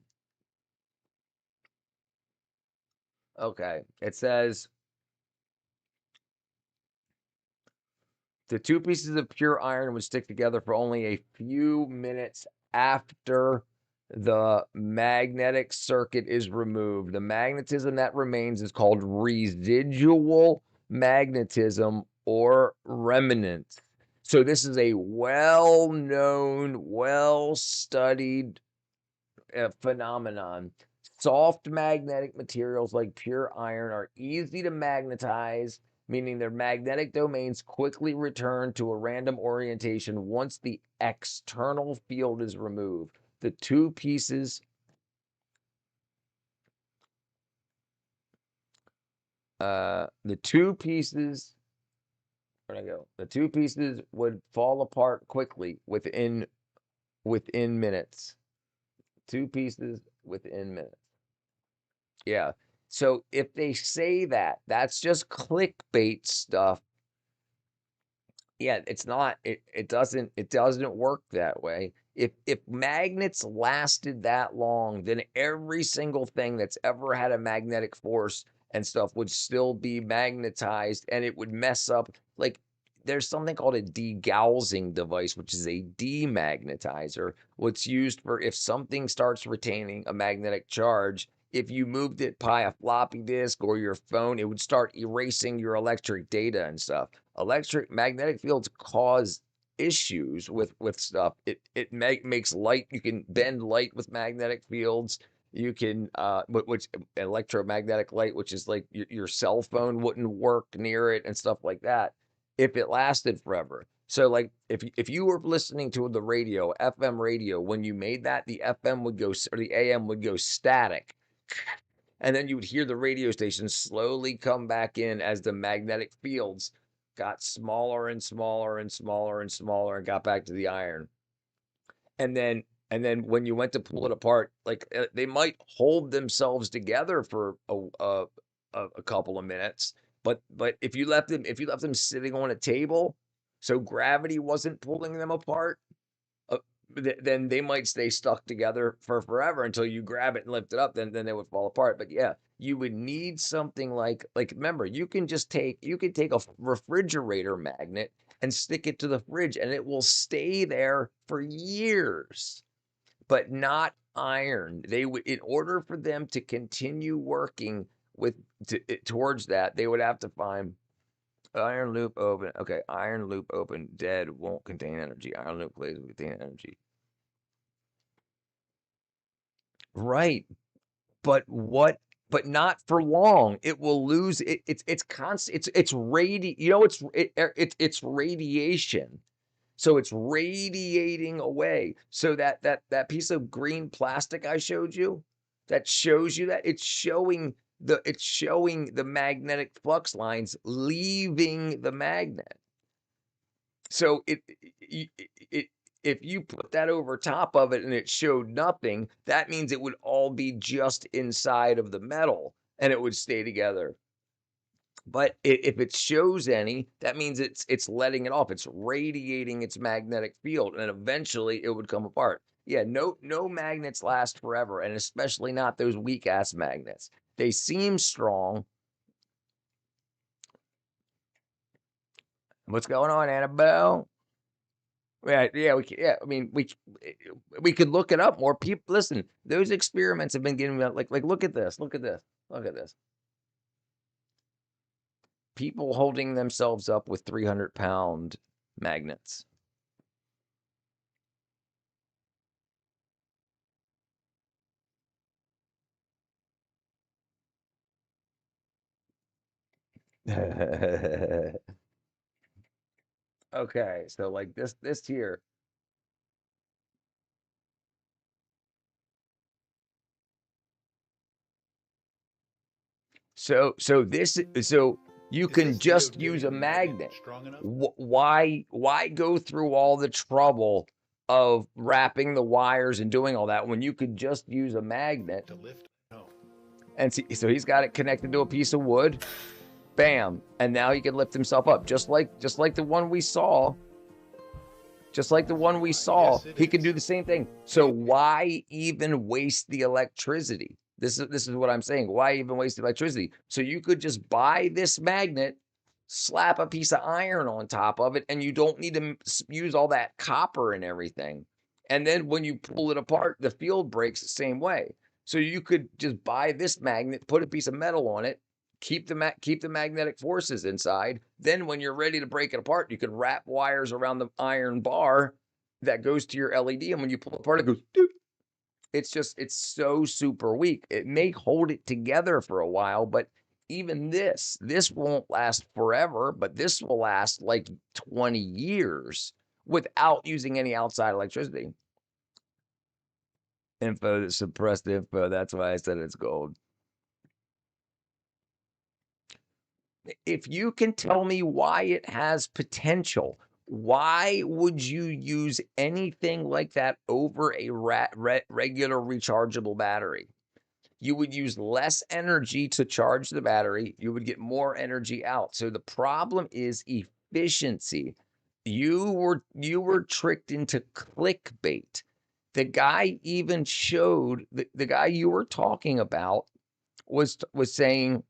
Okay, it says the two pieces of pure iron would stick together for only a few minutes after the magnetic circuit is removed. The magnetism that remains is called residual magnetism or remnant. So this is a well-known, well-studied phenomenon. Soft magnetic materials like pure iron are easy to magnetize, meaning their magnetic domains quickly return to a random orientation once the external field is removed. The two pieces where'd I go? The two pieces would fall apart quickly within minutes. Two pieces within minutes. Yeah. So if they say that, that's just clickbait stuff. Yeah, it's not it doesn't work that way. If magnets lasted that long, then every single thing that's ever had a magnetic force and stuff would still be magnetized, and it would mess up. Like, there's something called a degaussing device, which is a demagnetizer, what's used for if something starts retaining a magnetic charge. If you moved it by a floppy disk or your phone, it would start erasing your electric data and stuff. Magnetic fields cause issues with stuff. It makes light. You can bend light with magnetic fields. You can which electromagnetic light, which is like your cell phone wouldn't work near it and stuff like that if it lasted forever. So like if you were listening to the radio, FM radio, when you made that, the FM would go, or the AM would go static. And then you would hear the radio station slowly come back in as the magnetic fields got smaller and smaller and smaller and smaller and got back to the iron. And then when you went to pull it apart, like they might hold themselves together for a couple of minutes, but if you left them sitting on a table, so gravity wasn't pulling them apart, then they might stay stuck together for forever until you grab it and lift it up. Then they would fall apart. But yeah, you would need something like remember, you can take a refrigerator magnet and stick it to the fridge, and it will stay there for years. But not iron. They would, in order for them to continue working towards that, they would have to find iron loop open. Okay, iron loop open. Dead won't contain energy. Iron loop closed will contain energy. Right. But not for long. It will lose it's constant. It's radiation. So it's radiating away. So that piece of green plastic I showed you, that shows you that it's showing the magnetic flux lines leaving the magnet. So if you put that over top of it and it showed nothing, that means it would all be just inside of the metal and it would stay together. But if it shows any, that means it's letting it off. It's radiating its magnetic field, and eventually it would come apart. Yeah, no magnets last forever, and especially not those weak ass magnets. They seem strong. What's going on, Annabelle? Yeah, I mean, we could look it up. More people, listen. Those experiments have been getting like look at this, look at this, look at this. People holding themselves up with 300-pound magnets. Okay, so like this here. So you can just use a magnet. Why go through all the trouble of wrapping the wires and doing all that when you could just use a magnet to lift home? And see, so he's got it connected to a piece of wood. Bam, and now he can lift himself up, just like the one we saw. just like the one we saw. He can do the same thing. So why even waste the electricity? This is what I'm saying. Why even waste electricity? So you could just buy this magnet, slap a piece of iron on top of it, and you don't need to use all that copper and everything. And then when you pull it apart, the field breaks the same way. So you could just buy this magnet, put a piece of metal on it, keep the magnetic forces inside. Then when you're ready to break it apart, you can wrap wires around the iron bar that goes to your LED, and when you pull it apart, it goes doop. It's so super weak. It may hold it together for a while, but even this won't last forever, but this will last like 20 years without using any outside electricity. Info that suppressed info. That's why I said it's gold. If you can tell me why it has potential, why would you use anything like that over a regular rechargeable battery? You would use less energy to charge the battery. You would get more energy out. So the problem is efficiency. You were tricked into clickbait. The guy even showed the guy you were talking about was saying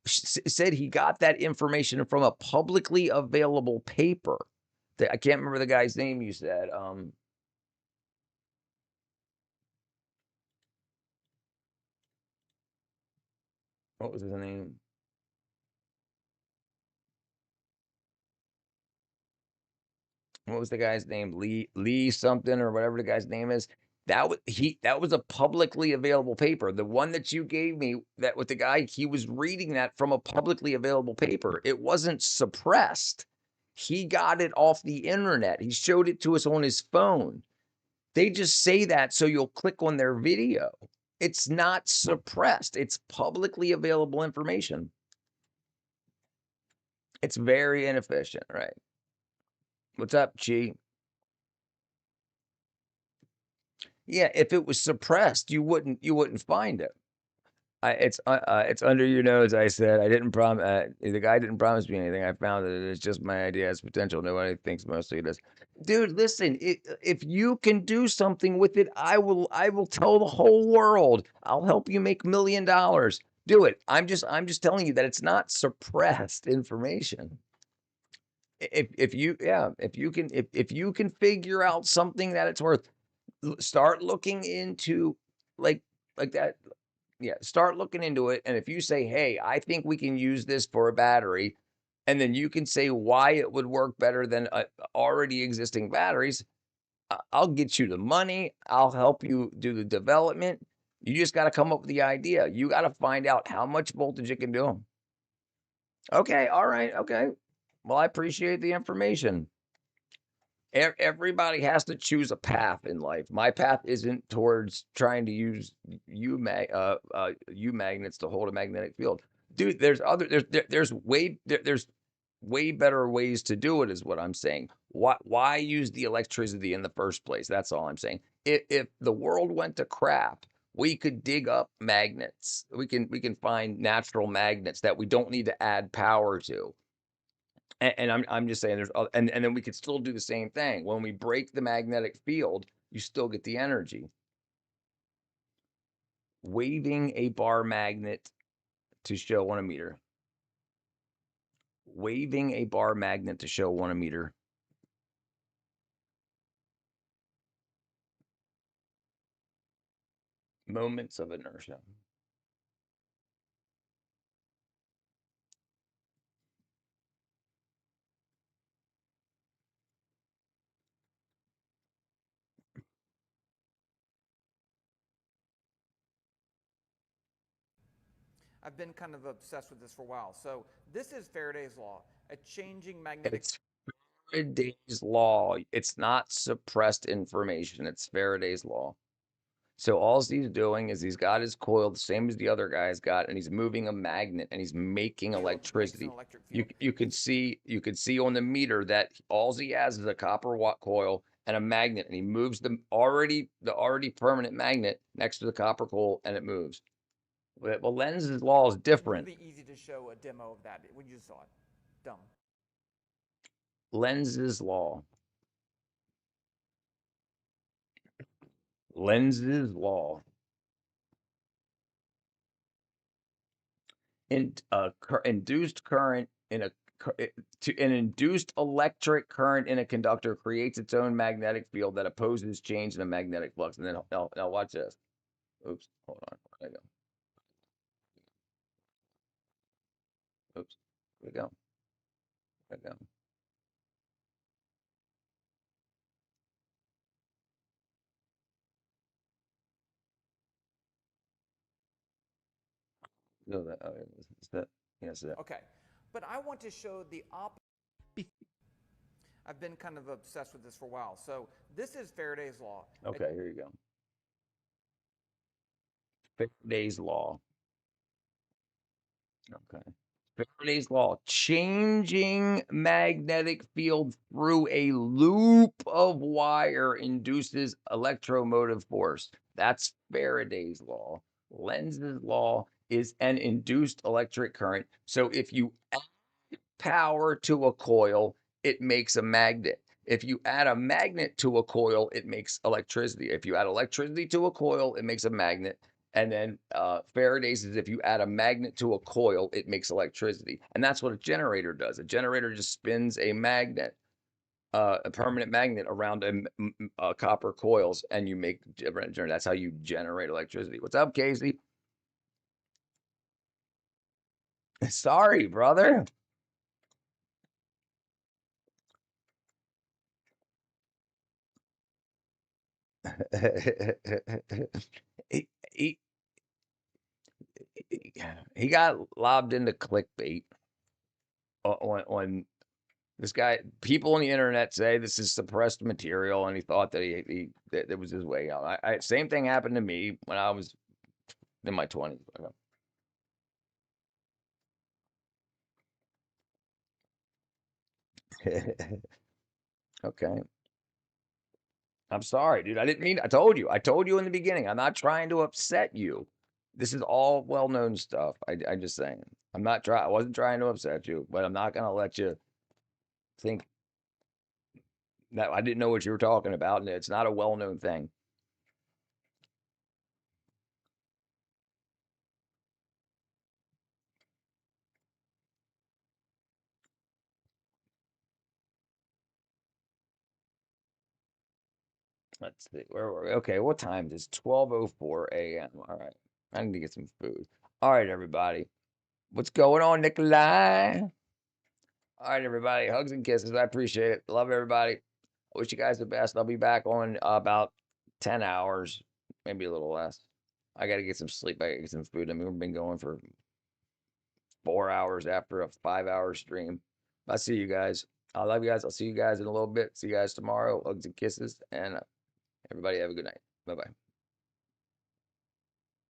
said he got that information from a publicly available paper. I can't remember the guy's name you said. What was his name? What was the guy's name? Lee something or whatever the guy's name is. That was a publicly available paper. The one that you gave me, that with the guy, he was reading that from a publicly available paper. It wasn't suppressed. He got it off the internet. He showed it to us on his phone. They just say that so you'll click on their video. It's not suppressed. It's publicly available information. It's very inefficient, right? What's up, Chi? Yeah, if it was suppressed, you wouldn't find it. It's under your nose. I said I didn't promise. The guy didn't promise me anything. I found that it's just my idea has potential. Nobody thinks mostly it does. Dude, listen. If you can do something with it, I will tell the whole world. I'll help you make $1 million. Do it. I'm just telling you that it's not suppressed information. If you can figure out something that it's worth, start looking into like that. Yeah, start looking into it. And if you say, hey, I think we can use this for a battery, and then you can say why it would work better than already existing batteries, I'll get you the money. I'll help you do the development. You just got to come up with the idea. You got to find out how much voltage it can do. Okay, all right, okay. Well, I appreciate the information. Everybody has to choose a path in life. My path isn't towards trying to use U magnets to hold a magnetic field. Dude, there's way better ways to do it, is what I'm saying. Why use the electricity in the first place? That's all I'm saying. If the world went to crap, we could dig up magnets. We can find natural magnets that we don't need to add power to. And I'm just saying there's and then we could still do the same thing. When we break the magnetic field, you still get the energy. Waving a bar magnet to show 1 meter. Waving a bar magnet to show 1 meter. Moments of inertia. I've been kind of obsessed with this for a while. So this is Faraday's law, a changing magnetic. It's Faraday's law. It's not suppressed information. It's Faraday's law. So all he's doing is he's got his coil the same as the other guy's got, and he's moving a magnet and he's making electricity. You could see on the meter that all he has is a copper watt coil and a magnet, and he moves the already permanent magnet next to the copper coil, and it moves. Well, Lenz's law is different. Really easy to show a demo of that when you just saw it. Dumb. Lenz's law. Lenz's law. Induced current in a an induced electric current in a conductor creates its own magnetic field that opposes change in a magnetic flux. And then now watch this. Oops, hold on. There we go. Oops, there we go. There we go. No, that is that. Yes, that. Okay, but I want to show the opposite. I've been kind of obsessed with this for a while. So this is Faraday's law. Okay, here you go. Faraday's law. Okay. Faraday's law, changing magnetic field through a loop of wire induces electromotive force. That's Faraday's law. Lenz's law is an induced electric current. So if you add power to a coil, it makes a magnet. If you add a magnet to a coil, it makes electricity. If you add electricity to a coil, it makes a magnet. And then Faraday's is if you add a magnet to a coil, it makes electricity. And that's what a generator does. A generator just spins a magnet, a permanent magnet around copper coils, and you make generator. That's how you generate electricity. What's up, Casey? Sorry, brother. he, he, he got lobbed into clickbait on this guy. People on the internet say this is suppressed material, and he thought that that was his way out. Same thing happened to me when I was in my 20s. Okay. I'm sorry, dude. I didn't mean. I told you. I told you in the beginning. I'm not trying to upset you. This is all well-known stuff. I'm just saying. I wasn't trying to upset you, but I'm not gonna let you think that I didn't know what you were talking about, and it's not a well-known thing. Let's see. Where were we? Okay, what time is it? 12:04 a.m. All right. I need to get some food. All right, everybody. What's going on, Nikolai? All right, everybody. Hugs and kisses. I appreciate it. Love everybody. I wish you guys the best. I'll be back on about 10 hours, maybe a little less. I got to get some sleep. I got to get some food. I mean, we've been going for 4 hours after a 5-hour stream. I'll see you guys. I love you guys. I'll see you guys in a little bit. See you guys tomorrow. Hugs and kisses. And everybody have a good night. Bye-bye.